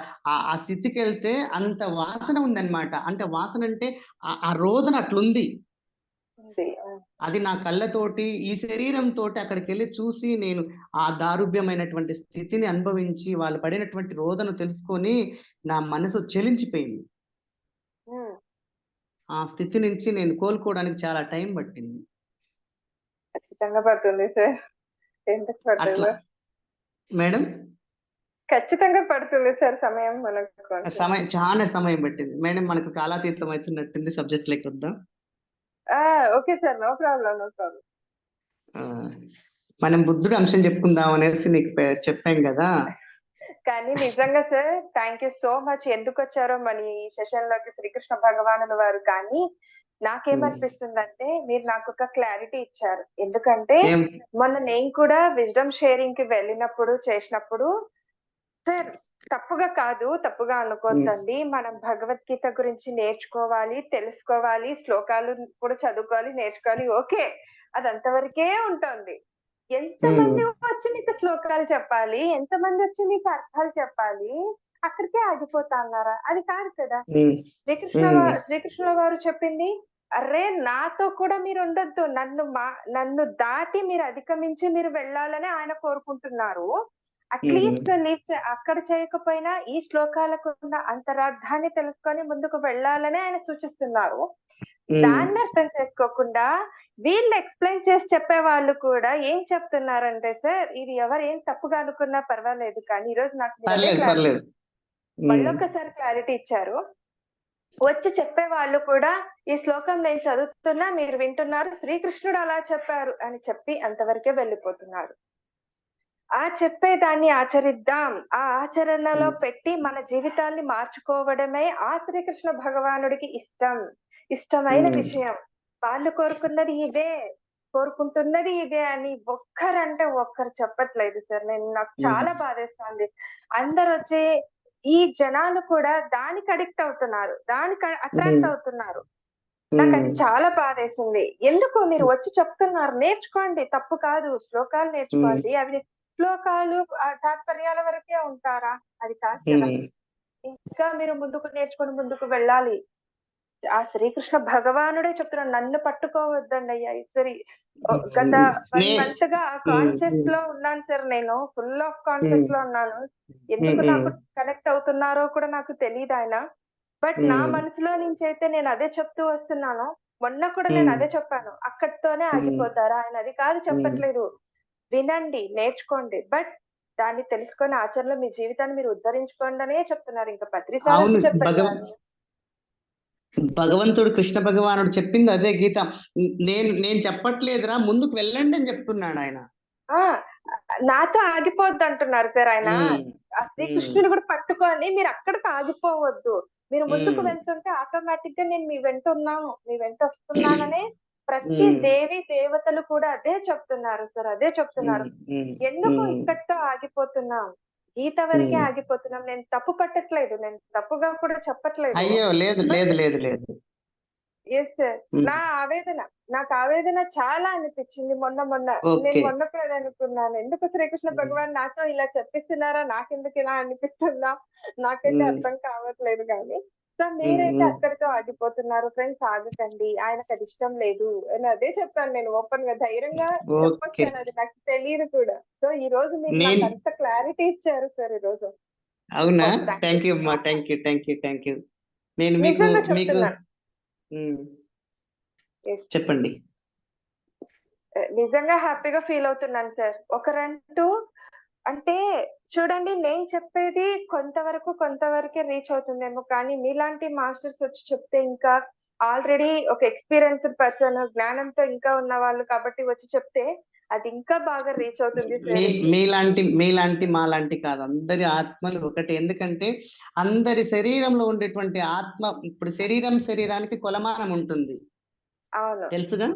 ఆ స్థితికి వెళ్తే అంత వాసన ఉందన్నమాట. అంటే వాసన అంటే ఆ రోజున అట్లుంది. అది నా కళ్ళతోటి, ఈ శరీరంతో అక్కడికి వెళ్ళి చూసి నేను ఆ దారుభ్యమైనటువంటి స్థితిని అనుభవించి వాళ్ళు పడినటువంటి రోదన తెలుసుకొని నా మనసు చెలించిపోయింది. ఆ స్థితి నుంచి నేను కోలుకోవడానికి చాలా టైం పట్టింది. ఖచ్చితంగా పడుతుంది సార్. ఎందుకు అట్లా పడుతుందో మేడం, ఖచ్చితంగా పడుతుంది సార్ సమయం మనకు. చాలా సమయం పట్టింది మేడం. మనకు కాలాతీతం అవుతున్నట్టుంది. సబ్జెక్ట్ లెక్క వద్దాం. Okay sir, no problem, no problem. మనం బుద్ధుడు అంశం చెప్పుకుందాం అనేసి నీకు చెప్పాం కదా. కానీ నిజంగా sir, thank you so much. ఎందుకు వచ్చారో మన ఈ సెషన్ లోకి శ్రీకృష్ణ భగవానుల వారు. కానీ నాకేమనిపిస్తుందంటే మీరు నాకు ఒక క్లారిటీ ఇచ్చారు. ఎందుకంటే మొన్న నేను కూడా విజ్డమ్ షేరింగ్ కి వెళ్ళినప్పుడు చేసినప్పుడు, సార్ తప్పుగా కాదు, తప్పుగా అనుకోవద్దండి, మనం భగవద్గీత గురించి నేర్చుకోవాలి, తెలుసుకోవాలి, శ్లోకాలు కూడా చదువుకోవాలి, నేర్చుకోవాలి, ఓకే, అదంతవరకే ఉంటుంది. ఎంతమంది వచ్చి నీకు శ్లోకాలు చెప్పాలి, ఎంతమంది వచ్చి నీకు అర్థాలు చెప్పాలి, అక్కడికే ఆగిపోతా అన్నారా? అది కాదు కదా. శ్రీకృష్ణ వారు చెప్పింది, అరే నాతో కూడా మీరు ఉండొద్దు, నన్ను దాటి మీరు అధిగమించి మీరు వెళ్ళాలని ఆయన కోరుకుంటున్నారు. అట్లీస్ట్ అక్కడ చేయకపోయినా ఈ శ్లోకాలకు ఉన్న అంతరార్థాన్ని తెలుసుకొని ముందుకు వెళ్ళాలని ఆయన సూచిస్తున్నారు. దాన్ని అర్థం చేసుకోకుండా వీళ్ళు ఎక్స్ప్లెయిన్ చేసి చెప్పే వాళ్ళు కూడా ఏం చెప్తున్నారంటే, సార్ ఇది ఎవరు ఏం తప్పుగా అనుకున్నా పర్వాలేదు, కానీ ఈ రోజు నాకు మళ్ళొకసారి క్లారిటీ ఇచ్చారు. వచ్చి చెప్పే వాళ్ళు కూడా ఈ శ్లోకం నేను చదువుతున్నా, మీరు వింటున్నారు, శ్రీకృష్ణుడు అలా చెప్పారు అని చెప్పి అంతవరకే వెళ్ళిపోతున్నారు. ఆ చెప్పేదాన్ని ఆచరిద్దాం, ఆ ఆచరణలో పెట్టి మన జీవితాన్ని మార్చుకోవడమే ఆ శ్రీకృష్ణ భగవానుడికి ఇష్టమైన విషయం. వాళ్ళు కోరుకున్నది ఇదే, కోరుకుంటున్నది ఇదే అని ఒక్కరంటే ఒక్కరు చెప్పట్లేదు సార్. నాకు చాలా బాధేస్తుంది. అందరు వచ్చి ఈ జనాలు కూడా దానికి అడిక్ట్ అవుతున్నారు, దానికి అట్రాక్ట్ అవుతున్నారు. నాకు అది చాలా బాధేసింది. ఎందుకు మీరు వచ్చి చెప్తున్నారు, నేర్చుకోండి, తప్పు కాదు, శ్లోకాలు నేర్చుకోండి, అవి శ్లోకాలు తాత్పర్యాల వరకే ఉంటారా? అది కాదు కదా. ఇంకా మీరు ముందుకు నేర్చుకొని ముందుకు వెళ్ళాలి. ఆ శ్రీకృష్ణ భగవానుడే చెప్తున్నాడు, నన్ను పట్టుకోవద్దండి అయ్యా. ఈశ్వరి గత 1 month గా కాన్షియస్ లో ఉన్నాను సార్. నేను ఫుల్ ఆఫ్ కాన్షియస్ లో ఉన్నాను. ఎందుకు నాకు కనెక్ట్ అవుతున్నారో కూడా నాకు తెలియదు ఆయన. బట్ నా మనసులో నుంచి అయితే నేను అదే చెప్తూ వస్తున్నాను. మొన్న కూడా నేను అదే చెప్పాను. అక్కడితోనే ఆగిపోతారా? ఆయన అది కాదు చెప్పట్లేదు. వినండి, నేర్చుకోండి, బట్ దాన్ని తెలుసుకొని ఆచరణలో మీ జీవితాన్ని మీరు ఉద్ధరించుకోండి అనే చెప్తున్నారు. ఇంకా పత్రిసారి చెప్పారు. భగవంతుడు కృష్ణ భగవానుడు చెప్పింది అదే గీత. నేను చెప్పట్లేదురా, ముందుకు వెళ్ళండి అని చెప్తున్నాడు ఆయన. నాతో ఆగిపోవద్దు అంటున్నారు సార్ ఆయన. ఆ శ్రీకృష్ణుడు కూడా పట్టుకొని మీరు అక్కడికి ఆగిపోవద్దు, మీరు ముందుకు వెళ్తుంటే ఆటోమేటిక్ గా నేను మీ వెంట ఉన్నాను, మీ వెంట వస్తున్నాననే ప్రతి దేవి దేవతలు కూడా అదే చెప్తున్నారు సార్, అదే చెప్తున్నారు. ఎందుకు ఇక్కడితో ఆగిపోతున్నాం, గీత వరకే ఆగిపోతున్నాం. నేను తప్పు పట్టట్లేదు, నేను తప్పుగా కూడా చెప్పట్లేదు. అయ్యో లేదు లేదు లేదు లేదు. Yes sir. నాకు ఆవేదన చాలా అనిపించింది. నేను మొన్న కూడా అనుకున్నాను, ఎందుకు శ్రీకృష్ణ భగవాన్ నాతో ఇలా చెప్పిస్తున్నారా, నాకెందుకు ఇలా అనిపిస్తుందా, నాకైతే అర్థం కావట్లేదు. కానీ సో మీరైతే అక్కడితో ఆగిపోతున్నారు. ఫ్రెండ్స్, ఆగకండి, ఆయనకు అది ఇష్టం లేదు అని అదే చెప్పాను నేను ఓపెన్ గా, ధైర్యంగా చెప్పొచ్చాను. అది నాకు తెలియదు కూడా. సో ఈ రోజు మీరు నాకు అంత క్లారిటీ ఇచ్చారు సార్ ఈ రోజు. అవునా? థ్యాంక్ యూ అమ్మా, thank you thank you thank you. నేను మీకు చెప్పండి. నిజంగా హ్యాపీగా ఫీల్ అవుతున్నాను సార్. ఒకరంటూ అంటే చూడండి, నేను చెప్పేది కొంతవరకే రీచ్ అవుతుందేమో, కానీ మీలాంటి మాస్టర్స్ వచ్చి చెప్తే ఇంకా ఆల్రెడీ ఒక ఎక్స్‌పీరియన్స్‌డ్ పర్సన్, జ్ఞానంతో ఇంకా ఉన్నవాళ్ళు కాబట్టి వచ్చి చెప్తే అది ఇంకా బాగా రీచ్ అవుతుంది మీ సార్‌కి. మీలాంటి మాలాంటి కాదు, అందరి ఆత్మలు ఒకటే. ఎందుకంటే అందరి శరీరంలో ఉండేటువంటి ఆత్మ, ఇప్పుడు శరీరానికి కొలమానం ఉంటుంది, అవును. తెలుసుగా.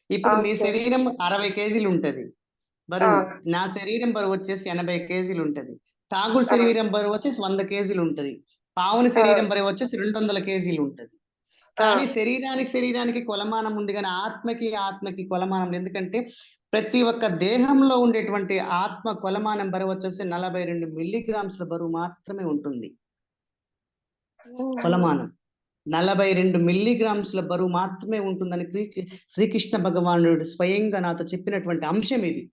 ఇప్పుడు మీ అవును సార్. శరీరం 60 కేజీలు ఉంటది బరువు. అవును. నా శరీరం బరువు వచ్చేసి 80 కేజీలు ఉంటది. ఠాగూర్ అవును. శరీరం బరువు వచ్చేసి 100 కేజీలు ఉంటది. పావుని శరీరం అవును. బరువు వచ్చేసి 200 కేజీలు ఉంటది. ఆ! కానీ శరీరానికి కొలమానం ఉంది, కానీ ఆత్మకి కొలమానం లేదు. ఎందుకంటే ప్రతి ఒక్క దేహంలో ఉండేటువంటి ఆత్మ కొలమానం బరువు వచ్చేసి 42 మిల్లీగ్రామ్స్ల బరువు మాత్రమే ఉంటుంది. హ్మ్. కొలమానం 42 మిల్లీగ్రామ్స్ల బరువు మాత్రమే ఉంటుందని శ్రీకృష్ణ భగవానుడు స్వయంగా నాతో చెప్పినటువంటి అంశం ఇది.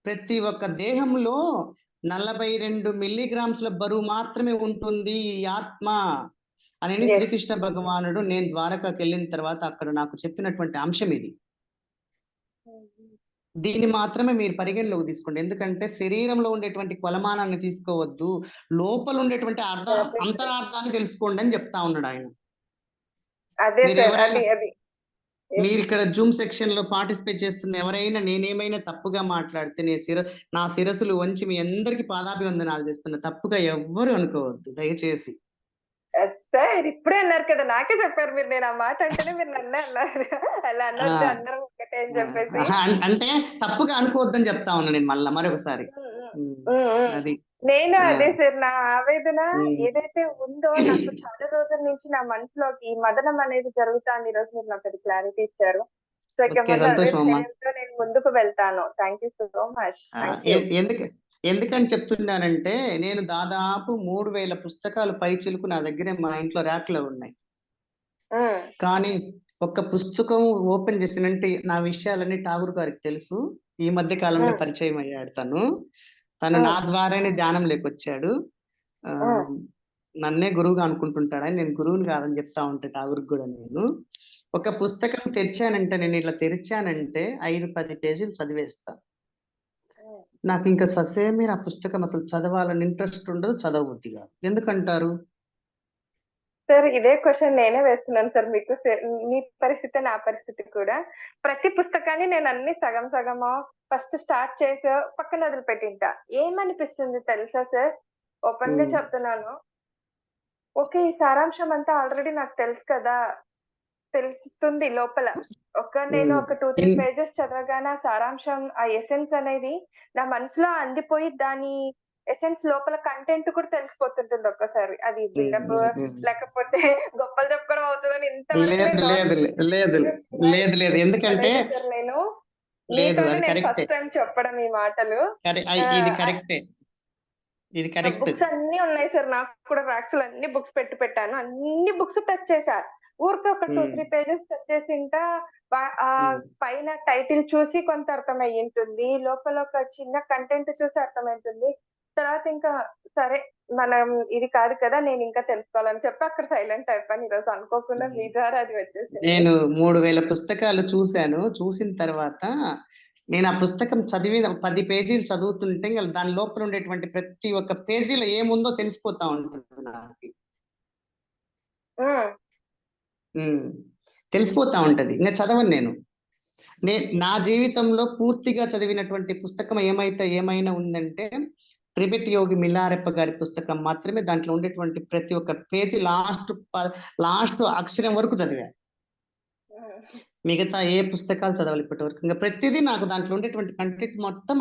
ప్రతి ఒక్క దేహంలో 42 మిల్లీగ్రామ్స్ల బరువు మాత్రమే ఉంటుంది ఈ ఆత్మ అని యెస్. శ్రీకృష్ణ భగవానుడు నేను ద్వారకాకి వెళ్ళిన తర్వాత అక్కడ నాకు చెప్పినటువంటి అంశం ఇది. దీన్ని మాత్రమే మీరు పరిగణలోకి తీసుకోండి. ఎందుకంటే శరీరంలో ఉండేటువంటి కొలమానాన్ని తీసుకోవద్దు, లోపల ఉండేటువంటి అదే సార్. అంతరార్థాన్ని తెలుసుకోండి అని చెప్తా ఉన్నాడు ఆయన. అదే మీరు సార్. ఎవరైనా అది. యెస్. మీరు ఇక్కడ జూమ్ సెక్షన్ లో పార్టిసిపేట్ చేస్తున్న ఎవరైనా నేనేమైనా తప్పుగా మాట్లాడితే నా శిరస్సులు వంచి మీ అందరికి పాదాభివందనాలు చేస్తున్నా. తప్పుగా ఎవ్వరు అనుకోవద్దు దయచేసి. సార్ ఇప్పుడే అన్నారు కదా! నాకే చెప్పారు మీరు. నేను ఆ మాట అంటేనే మీరు నన్నే అన్నారు. అలా ఆ, అనొద్దు, అందరం ఒకటే అని చెప్పేసి. అంటే తప్పుగా అనుకోవద్దని చెప్తా ఉన్నా నేను మరొకసారి. హ్మ్. హ్మ్. ఉమ్, హ్మ్. హ్మ్. అది. నేను ఆ, అదే సార్, నా ఆవేదన ఉమ్. ఏదైతే ఉందో నాకు చాలా రోజుల నుంచి నా మనసులోకి ఈ మదనం అనేది జరుగుతాంది. ఈరోజు మీరు నాకు అది క్లారిటీ ఇచ్చారు. సో ఇక ఓకే, ముందు అదే సంతోషం అమ్మా. ధ్యేయంతో నేను ముందుకు వెళ్తాను. Thank you so much. Thank you. ఎందుకని చెప్తున్నానంటే నేను దాదాపు 3000 పుస్తకాలు పైచిలుకు నా దగ్గరే మా ఇంట్లో ర్యాక్లో ఉన్నాయి. హ్మ్. కానీ ఒక్క పుస్తకం ఓపెన్ చేసినంటే నా విషయాలన్నీ ఠాగూర్ గారికి తెలుసు. ఈ మధ్య కాలంలో హ్మ్. పరిచయం అయ్యాడు తను నా హ్మ్. ద్వారానే ధ్యానంలోకి వచ్చాడు. ఆ, హ్మ్. నన్నే గురువుగా అనుకుంటుంటాడని, నేను గురువుని కాదని చెప్తా ఉంటా ఠాగూర్కి కూడా నేను. ఒక పుస్తకం తెరిచానంటే, నేను ఇట్లా తెరిచానంటే 5-10 పేజీలు చదివేస్తా. హ్మ్. నాకు ఇంకా ససేమిరా ఆ పుస్తకం అసలు చదవాలని ఇంట్రెస్ట్ ఉండదు, చదవబుద్ధి కాదు. ఎందుకంటారు? సార్ ఇదే క్వెషన్ నేనే వేస్తున్నాను సార్ మీకు. మీ పరిస్థితే నా పరిస్థితి కూడా. ప్రతి పుస్తకాన్ని నేను అన్ని సగం సగమో ఫస్ట్ స్టార్ట్ చేసో పక్కన వదిలిపెట్టింటా. ఏమనిపిస్తుంది తెలుసా సార్? ఓపెన్‌గా ఉమ్, చెప్తున్నాను. ఓకే. ఈ సారాంశం అంతా ఆల్రెడీ నాకు తెలుసు కదా! తెలుస్తుంది లోపల. నేను ఉమ్. ఒక 2, 3 ఇన్- పేజెస్ చదవగానే ఆ సారాంశం, ఆ ఎసెన్స్ అనేది నా మనసులో అందిపోయి దాని ఎసెన్స్ లోపల కంటెంట్ కూడా తెలిసిపోతుంటుంది ఒక్కసారి. అది ఉమ్, బిల్డప్ ఉమ్, ఉమ్. లేకపోతే గొప్పలు చెప్పుకోవడం అవుతదని ఇంతవరకు లేదు నేను లేదు నోట్స్ లే- లేదు లేదు లేదు ఎందుకంటే చెప్పలేదు సార్ నేను. లేదు, మీతోనే అది నేను కరెక్టే. ఫస్ట్ టైమ్ చెప్పడం ఈ మాటలు. ఇది ఆహ్, కరెక్టే, ఇది కరెక్ట్. బుక్స్ అన్నీ ఉన్నాయి సార్. నాకు కూడా రాక్స్‌లో అన్ని బుక్స్ పెట్టాను. అన్ని బుక్స్ టచ్ చేశా. ఊరికే ఒక 2, 3 పేజెస్ టచ్ చేసింటా పైన టైటిల్ చూసి కొంత అర్థమయ్యుంటుంది. లోపల ఒక చిన్న కంటెంట్ చూసి అర్థమైతుంది. తర్వాత ఇంకా సరే, మనం ఇది కాదు కదా! నేనింకా తెలుసుకోవాలని చెప్పి అక్కడ సైలెంట్ అయిపోయాను. ఈరోజు అనుకోకుండా మీ ద్వారా అది వచ్చేసింది. నేను 3000 పుస్తకాలు చూశాను. చూసిన తర్వాత నేను ఆ పుస్తకం చదివిన 10 పేజీలు చదువుతుంటే ఇంక దాని లోపల ఉండేటువంటి ప్రతి ఒక్క పేజీలో ఏముందో తెలిసిపోతా ఉంటుంది నాకు. హ్మ్. ఉమ్. తెలిసిపోతా ఉంటది. ఇంకా చదవను నేను. నా జీవితంలో పూర్తిగా చదివినటువంటి పుస్తకం ఏమైనా ఉందంటే త్రిబెట్ యోగి మిల్లారెప్ప గారి పుస్తకం మాత్రమే. దాంట్లో ఉండేటువంటి ప్రతి ఒక్క పేజీ లాస్ట్ అక్షరం వరకు చదివా. హ్మ్. మిగతా ఏ పుస్తకాలు చదవాలి ఇప్పటి వరకు. ఇంకా ప్రతిదీ నాకు దాంట్లో ఉండేటువంటి కంటెంట్ మొత్తం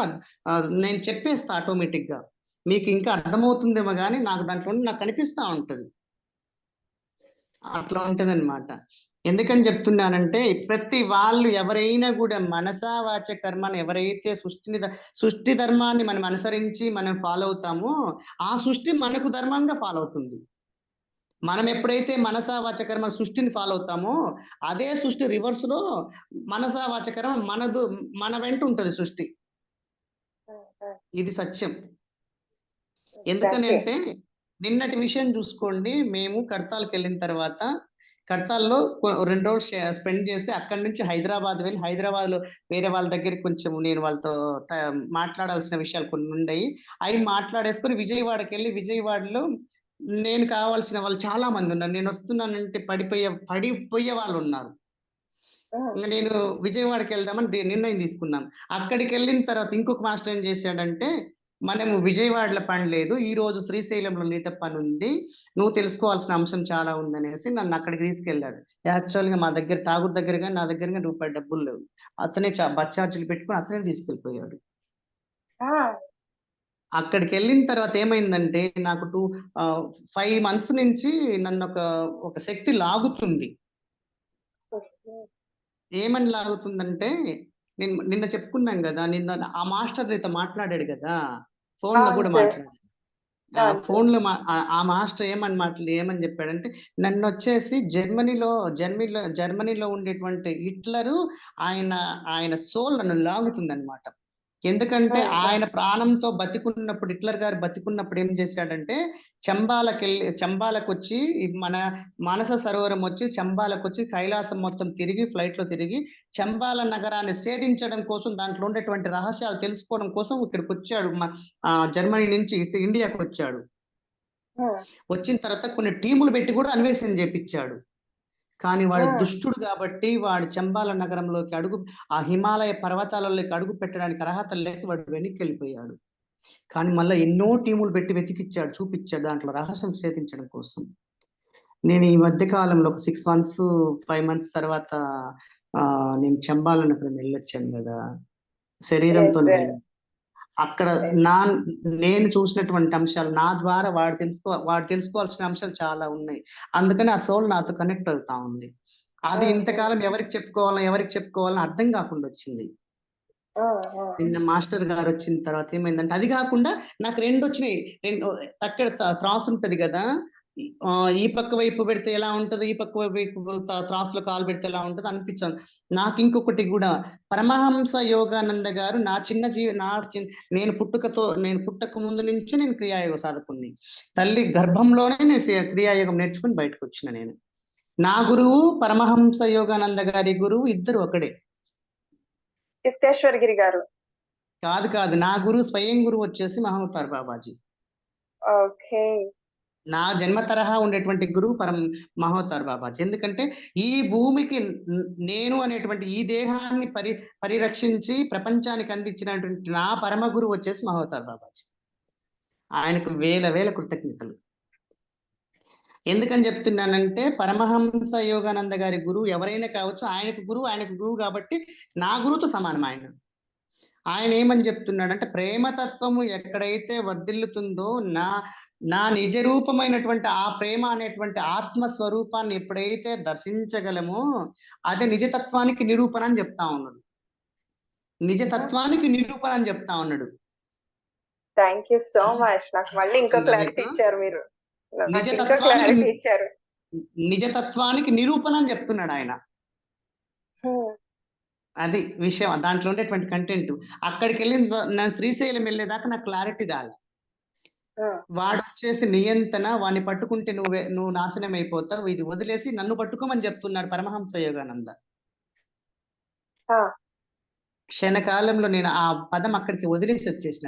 నేను చెప్పేస్తా ఆటోమేటిక్ గా. మీకు ఇంకా అర్థమవుతుందేమో కానీ నాకు దాంట్లో నాకు కనిపిస్తా ఉంటది. అట్లా ఉంటదన్నమాట. ఎందుకని చెప్తున్నానంటే ప్రతి వాళ్ళు ఎవరైనా కూడా మనసా వాచ కర్మని ఎవరైతే సృష్టి ధర్మాన్ని మనం అనుసరించి మనం ఫాలో అవుతామో ఆ సృష్టి మనకు ధర్మంగా ఫాలో అవుతుంది. మనం ఎప్పుడైతే మనసా వాచ కర్మ సృష్టిని ఫాలో అవుతామో అదే సృష్టి రివర్స్ లో మనసా వాచ కర్మ మన వెంట ఉంటది సృష్టి. హ్మ్. హ్మ్. ఇది సత్యం. ఎందుకని ఎగ్జాక్ట్‌లీ. అంటే నిన్నటి విషయం చూసుకోండి. మేము కడతాలకు వెళ్ళిన తర్వాత కడతాల్లో 2 రోజులు స్పెండ్ చేసి అక్కడి నుంచి హైదరాబాద్ వెళ్ళి హైదరాబాద్లో వేరే వాళ్ళ దగ్గరికి కొంచెం నేను వాళ్ళతో మాట్లాడాల్సిన విషయాలు కొన్ని ఉండయి. అవి మాట్లాడేసుకొని విజయవాడకి వెళ్ళి విజయవాడలో నేను కావాల్సిన వాళ్ళు చాలా మంది ఉన్నారు. నేను వస్తున్నానంటే పడిపోయే వాళ్ళు ఉన్నారు. ఇంక నేను విజయవాడకి వెళ్దామని నిర్ణయం తీసుకున్నాం. అక్కడికి వెళ్ళిన తర్వాత ఇంకొక మాస్టర్ ఏం చేశాడంటే, మనము విజయవాడలో పని లేదు, ఈ రోజు శ్రీశైలంలో నీతో పని ఉంది, నువ్వు తెలుసుకోవాల్సిన అంశం చాలా ఉందనేసి నన్ను అక్కడికి తీసుకెళ్ళాడు. యాక్చువల్గా మా దగ్గర ఠాగూర్ దగ్గర కానీ నా దగ్గర కానీ రూపాయి డబ్బులు లేవు. అతనే బస్ ఛార్జీలు పెట్టుకుని అతనే తీసుకెళ్ళిపోయాడు. అక్కడికి వెళ్ళిన తర్వాత ఏమైందంటే నాకు 5 months నుంచి నన్ను ఒక శక్తి లాగుతుంది. ఏమని లాగుతుందంటే, నిన్న చెప్పుకున్నాం కదా, నిన్న ఆ మాస్టర్ నీతో మాట్లాడాడు కదా, ఫోన్ లో కూడా మాట్లాడాడు. ఫోన్ లో ఆ మాస్టర్ ఏమని చెప్పాడంటే, నన్ను వచ్చేసి జర్మనీలో ఉండేటువంటి హిట్లరు ఆయన సోల్ నన్ను లాగుతుంది అనమాట. ఎందుకంటే ఆయన ప్రాణంతో బతికున్నప్పుడు, హిట్లర్ గారు బతికున్నప్పుడు ఏం చేశాడంటే, చంబాలకు వచ్చి మన మానస సరోవరం వచ్చి చంబాలకు వచ్చి కైలాసం మొత్తం తిరిగి ఫ్లైట్ లో తిరిగి చంబాల నగరాన్ని ఛేదించడం కోసం, దాంట్లో ఉండేటువంటి రహస్యాలు తెలుసుకోవడం కోసం ఇక్కడికి వచ్చాడు. జర్మనీ నుంచి ఇటు ఇండియాకి వచ్చాడు. వచ్చిన తర్వాత కొన్ని టీములు పెట్టి కూడా అన్వేషణ చేపించాడు. కానీ వాడు దుష్టుడు కాబట్టి వాడు చంబాల నగరంలోకి ఆ హిమాలయ పర్వతాలలోకి అడుగు పెట్టడానికి అర్హత లేక వాడు వెనక్కి వెళ్ళిపోయాడు. కానీ మళ్ళీ ఎన్నో టీములు పెట్టి వెతికిచ్చాడు, చూపించాడు దాంట్లో రహస్యం ఛేదించడం కోసం. నేను ఈ మధ్య కాలంలో ఒక 6 months 5 months తర్వాత నేను చంబాల నగరం వెళ్ళొచ్చాను కదా, శరీరంతో వెళ్ళాను. అక్కడ నేను చూసినటువంటి అంశాలు నా ద్వారా వాడు తెలుసుకోవాల్సిన అంశాలు చాలా ఉన్నాయి. అందుకని ఆ సోల్ నాతో కనెక్ట్ అవుతా ఉంది. అది ఇంతకాలం ఎవరికి చెప్పుకోవాలని అర్థం కాకుండా వచ్చింది. నిన్న మాస్టర్ గారు వచ్చిన తర్వాత ఏమైందంటే, అది కాకుండా నాకు 2 వచ్చినాయి. అక్కడ త్రాసు ఉంటది కదా, ఈ పక్క వైపు పెడితే ఎలా ఉంటది, ఈ పక్క వైపు త్రాసులో కాలు పెడితే ఎలా ఉంటది అనిపించాను. నాకు ఇంకొకటి కూడా, పరమహంస యోగానంద గారు నేను పుట్టక ముందు నుంచి నేను క్రియాయోగ సాధకుని. తల్లి గర్భంలోనే నేను క్రియాయోగం నేర్చుకుని బయటకు వచ్చిన నేను. నా గురువు పరమహంస యోగానంద గారి గురువు ఇద్దరు ఒకడే. చిత్తేశ్వరగిరి గారు కాదు, నా గురువు స్వయం గురువు వచ్చేసి మహమ్మతార్ బాబాజీ. ఓకే. నా జన్మ తరహా ఉండేటువంటి గురువు మహోతార్ బాబాజీ. ఎందుకంటే ఈ భూమికి నేను అనేటువంటి ఈ దేహాన్ని పరిరక్షించి ప్రపంచానికి అందించినటువంటి నా పరమ గురువు వచ్చేసి మహోతార్ బాబాజీ. ఆయనకు వేల కృతజ్ఞతలు. ఎందుకని చెప్తున్నానంటే, పరమహంస యోగానంద గారి గురువు ఎవరైనా కావచ్చు, ఆయనకు గురువు కాబట్టి నా గురువుతో సమానం ఆయన. ఆయన ఏమని చెప్తున్నాడంటే, ప్రేమతత్వము ఎక్కడైతే వర్ధిల్లుతుందో నా నిజ రూపమైనటువంటి ఆ ప్రేమ అనేటువంటి ఆత్మస్వరూపాన్ని ఎప్పుడైతే దర్శించగలమో అదే నిజతత్వానికి నిరూపణ అని చెప్తా ఉన్నాడు. నిజతత్వానికి నిరూపణ అని చెప్తా ఉన్నాడు. Thank you so much. నాకు మళ్ళీ ఇంకో క్లారిటీ ఇచ్చారు మీరు. నిజతత్వానికి నిరూపణ అని చెప్తున్నాడు ఆయన. అది విషయం, దాంట్లో ఉండేటువంటి కంటెంట్. అక్కడికి వెళ్ళి నేను శ్రీశైలం వెళ్ళేదాకా నాకు క్లారిటీ రాలే. వాడు వచ్చేసి నియంత్రణ, వాడిని పట్టుకుంటే నువ్వు నాశనం అయిపోతావు, ఇది వదిలేసి నన్ను పట్టుకోమని చెప్తున్నాడు పరమహంస యోగానంద. క్షణకాలంలో నేను ఆ పదం అక్కడికి వదిలేసి వచ్చేసిన.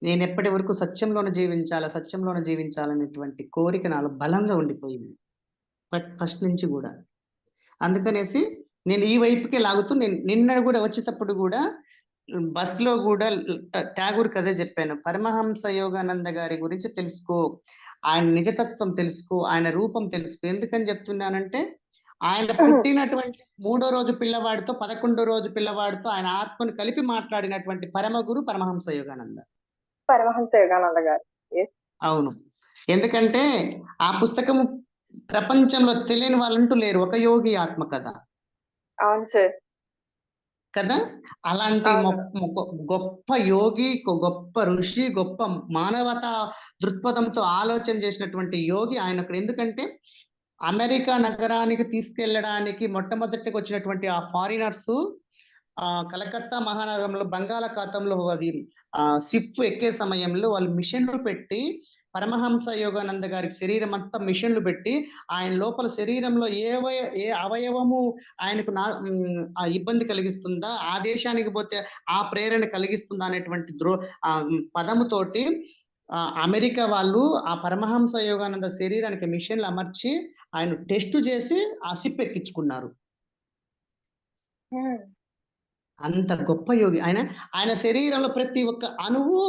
నేను ఎప్పటి వరకు సత్యంలోనే జీవించాలనేటువంటి కోరిక నాలో బలంగా ఉండిపోయింది ఫస్ట్ నుంచి కూడా. అందుకనేసి నేను ఈ వైపుకే లాగుతూ, నేను నిన్న కూడా వచ్చేటప్పుడు కూడా బస్సులో కూడా ఠాగూర్ కదే చెప్పాను, పరమహంస యోగానంద గారి గురించి తెలుసుకో, ఆయన నిజతత్వం తెలుసుకో, ఆయన రూపం తెలుసుకో. ఎందుకని చెప్తున్నానంటే, ఆయన పుట్టినటువంటి 3వ రోజు పిల్లవాడితో 11వ రోజు పిల్లవాడితో ఆయన ఆత్మను కలిపి మాట్లాడినటువంటి పరమ గురు పరమహంస యోగానంద గారు. అవును. ఎందుకంటే ఆ పుస్తకము ప్రపంచంలో తెలియని వాళ్ళంటూ లేరు. ఒక యోగి ఆత్మ కథ. అవును సార్ కదా. అలాంటి గొప్ప యోగి, గొప్ప ఋషి, గొప్ప మానవతా దృక్పథంతో ఆలోచన చేసినటువంటి యోగి ఆయన. ఎందుకంటే అమెరికా నగరానికి తీసుకెళ్ళడానికి మొట్టమొదటిగా వచ్చినటువంటి ఆ ఫారినర్స్ కలకత్తా మహానగరంలో బంగాళాఖాతంలో అది షిప్ ఎక్కే సమయంలో వాళ్ళు మిషన్లు పెట్టి పరమహంస యోగానంద గారికి శరీరం అంతా మిషన్లు పెట్టి ఆయన లోపల శరీరంలో ఏ అవయవము ఆయనకు ఆ ఇబ్బంది కలిగిస్తుందా, ఆ దేశానికి పోతే ఆ ప్రేరణ కలిగిస్తుందా అనేటువంటి పదముతోటి అమెరికా వాళ్ళు ఆ పరమహంస యోగానంద శరీరానికి మిషన్లు అమర్చి ఆయన టెస్ట్ చేసి ఆ సిప్ ఎక్కించుకున్నారు. అంత గొప్ప యోగి ఆయన. ఆయన శరీరంలో ప్రతి ఒక్క అణువు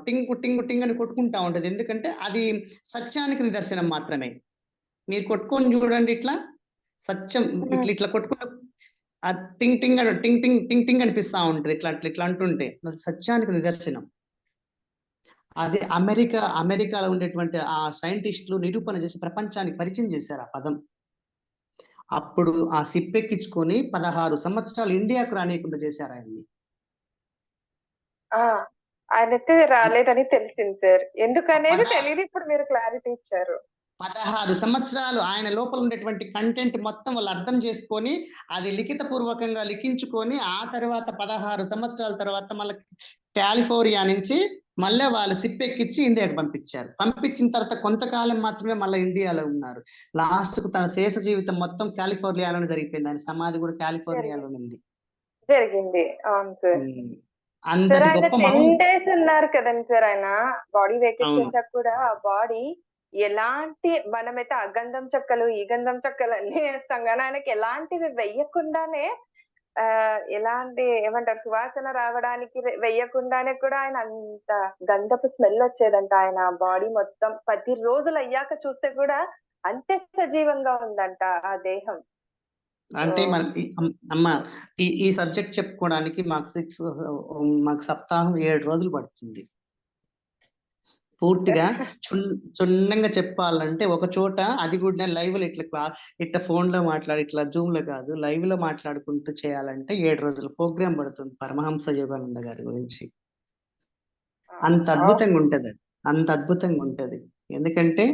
టింగు టింగు టింగ్ అని కొట్టుకుంటా ఉంటది. ఎందుకంటే అది సత్యానికి నిదర్శనం మాత్రమే. మీరు కొట్టుకొని చూడండి, ఇట్లా సత్యం ఇట్లా ఇట్లా కొట్టుకున్న ఆ టింగ్ టింగ్ అని టింగ్ టింగ్ టింగ్ టింగ్ అనిపిస్తా ఉంటది. ఇట్లా ఇట్లా అంటుంటే అది సత్యానికి నిదర్శనం. అది అమెరికాలో ఉండేటువంటి ఆ సైంటిస్టులు నిరూపణ చేసి ప్రపంచానికి పరిచయం చేశారు ఆ పదం. అప్పుడు ఆ సిప్ ఎక్కించుకొని 16 సంవత్సరాలు ఇండియాకు రానియకుండా చేశారు ఆయన్ని. ఆయనైతే రాలేదని తెలిసింది సార్. ఎందుకనేది తెలియదు, ఇప్పుడు మీరు క్లారిటీ ఇచ్చారు. 16 సంవత్సరాలు ఆయన లోపల ఉండేటువంటి కంటెంట్ మొత్తం వాళ్ళు అర్థం చేసుకొని అది లిఖిత పూర్వకంగా లిఖించుకొని ఆ తర్వాత 16 సంవత్సరాల తర్వాత మళ్ళీ కాలిఫోర్నియా నుంచి మళ్ళీ వాళ్ళు సిప్ ఎక్కించి ఇండియాకి పంపించారు. పంపించిన తర్వాత కొంతకాలం మాత్రమే మళ్ళీ ఇండియాలో ఉన్నారు. లాస్ట్ కు తన శేష జీవితం మొత్తం కాలిఫోర్నియాలోనే జరిగిపోయింది. ఆయన సమాధి కూడా కాలిఫోర్నియాలో ఉంది. జరిగింది. అవును సార్. అంతటి గొప్ప 10 days ఉన్నారు కదండి సార్ ఆయన. బాడీ వేకెట్ చేశాక కూడా ఆ బాడీ ఎలాంటి, మనమైతే ఆ గంధం చెక్కలు ఈ గంధం చెక్కలు అన్ని వేస్తాం కానీ ఆయనకి ఎలాంటివి వెయ్యకుండానే ఎలాంటి ఏమంటారు సువాసన రావడానికి వెయ్యకుండానే కూడా ఆయన అంత గంధపు స్మెల్ వచ్చేదంట. ఆయన బాడీ మొత్తం 10 రోజులు అయ్యాక చూస్తే కూడా అంతే సజీవంగా ఉందంట ఆ దేహం. అంటే మనకి అమ్మ ఈ సబ్జెక్ట్ చెప్పుకోవడానికి మాకు సప్తాహం 7 రోజులు పడుతుంది. పూర్తిగా క్షుణ్ణంగా చెప్పాలంటే ఒక చోట, అది కూడా లైవ్ లో ఇట్లా ఫోన్ లో మాట్లాడి ఇట్లా జూమ్ లో కాదు, లైవ్ లో మాట్లాడుకుంటూ చేయాలంటే 7 రోజుల ప్రోగ్రాం పడుతుంది పరమహంస యోగానంద గారి గురించి. అంత అద్భుతంగా ఉంటది, అంత అద్భుతంగా ఉంటది. ఎందుకంటే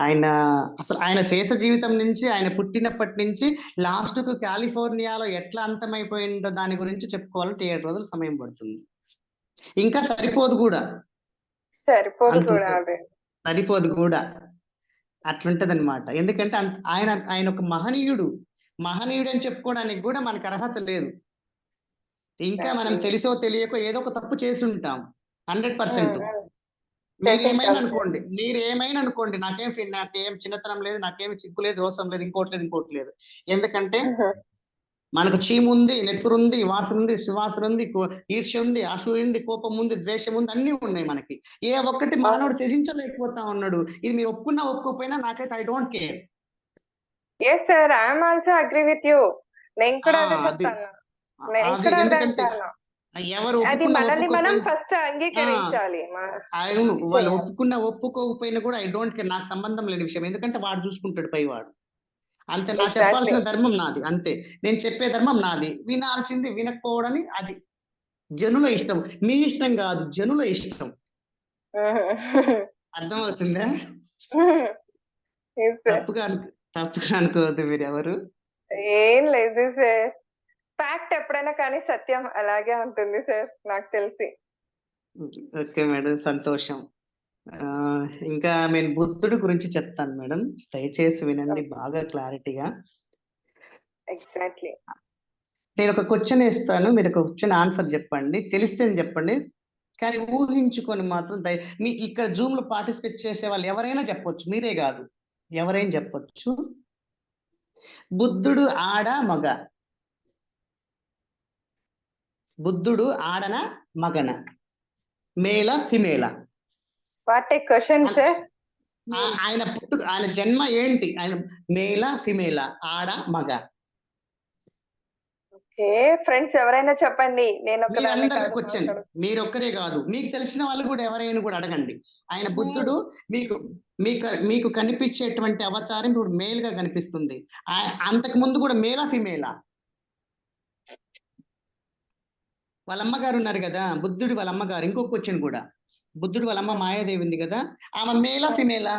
ఆయన శేష జీవితం నుంచి, ఆయన పుట్టినప్పటి నుంచి లాస్ట్ కు కాలిఫోర్నియాలో ఎట్లా అంతమైపోయిందో దాని గురించి చెప్పుకోవాలంటే 7 రోజులు సమయం పడుతుంది. ఇంకా సరిపోదు కూడా, సరిపోదు కూడా. అట్లుంటదన్నమాట. ఎందుకంటే ఆయన ఒక మహనీయుడు అని చెప్పుకోవడానికి కూడా మనకు అర్హత లేదు. ఇంకా మనం తెలుసో తెలియకో ఏదో ఒక తప్పు చేసి ఉంటాం 100%. మీరేమైనా అనుకోండి, నాకేం చిన్నతనం లేదు, నాకేమి చిక్కు లేదు, రోసం లేదు, ఇంకోటి లేదు. ఎందుకంటే మనకు చీము ఉంది, నెత్తురు ఉంది, వాసన ఉంది, సువాసన ఉంది, ఈర్ష్య ఉంది, అసూయ ఉంది, కోపం ఉంది, ద్వేషం ఉంది, అన్ని ఉన్నాయి మనకి. ఏ ఒక్కటి మానవుడు త్యజించలేకపోతా ఉన్నాడు. ఇది మీరు ఒప్పుకోకపోయినా నాకైతే I don't care. yes sir, I am also agree with you. నేను కూడా అదే చెప్తాను. ఎందుకంటే ఎవరు మనం ఫస్ట్ అంగీకరించాలి. వాళ్ళు ఒప్పుకోకపోయినా కూడా ఐ డోంట్ కేర్, నాకు సంబంధం లేని విషయం. ఎందుకంటే వాడు చూసుకుంటాడు పైవాడు. అంతే. నా చెప్పాల్సిన ధర్మం నాది, అంతే. నేను చెప్పే ధర్మం నాది. వినాల్సింది వినకపోవడని అది జనుల ఇష్టం, మీ ఇష్టం కాదు, జనుల ఇష్టం. అర్థమవుతుందా? తప్పుగా అనుకోవద్దు మీరు ఎవరు. ఏం లేదు సార్, ఫ్యాక్ట్ ఎప్పుడైనా కానీ సత్యం అలాగే ఉంటుంది సార్, నాకు తెలిసి. ఓకే మేడం, సంతోషం. ఇంకా నేను బుద్ధుడు గురించి చెప్తాను మేడం, దయచేసి వినండి బాగా క్లారిటీగా. ఎగ్జాక్ట్లీ. నేను ఒక క్వశ్చన్ ఇస్తాను, మీరు ఒక క్వశ్చన్ ఆన్సర్ చెప్పండి, తెలిస్తే చెప్పండి. కానీ ఊహించుకొని మాత్రం మీ ఇక్కడ జూమ్ లో పార్టిసిపేట్ చేసే వాళ్ళు ఎవరైనా చెప్పొచ్చు, మీరే కాదు, ఎవరైనా చెప్పొచ్చు. బుద్ధుడు ఆడ మగ? బుద్ధుడు ఆడన మగన? మేల ఫిమేలా? What a question sir. ఆయన జన్మ ఏంటి? ఆయన మేల ఫిమేలా, ఆడ మగ? ఓకే ఫ్రెండ్స్, ఎవరైనా చెప్పండి. క్వశ్చన్ మీరు ఒక్కరే కాదు, మీకు తెలిసిన వాళ్ళు కూడా ఎవరైనా కూడా అడగండి. ఆయన బుద్ధుడు మీకు కనిపించేటువంటి అవతారం ఇప్పుడు మేల్ గా కనిపిస్తుంది. అంతకు ముందు కూడా మేలా ఫిమేలా? వాళ్ళ అమ్మగారు ఉన్నారు కదా, బుద్ధుడు వాళ్ళ అమ్మగారు. ఇంకొక క్వశ్చన్ కూడా, బుద్ధుడు వాళ్ళ అమ్మ మాయాదేవి ఉంది కదా, ఆమె మేలా ఫిమేలా?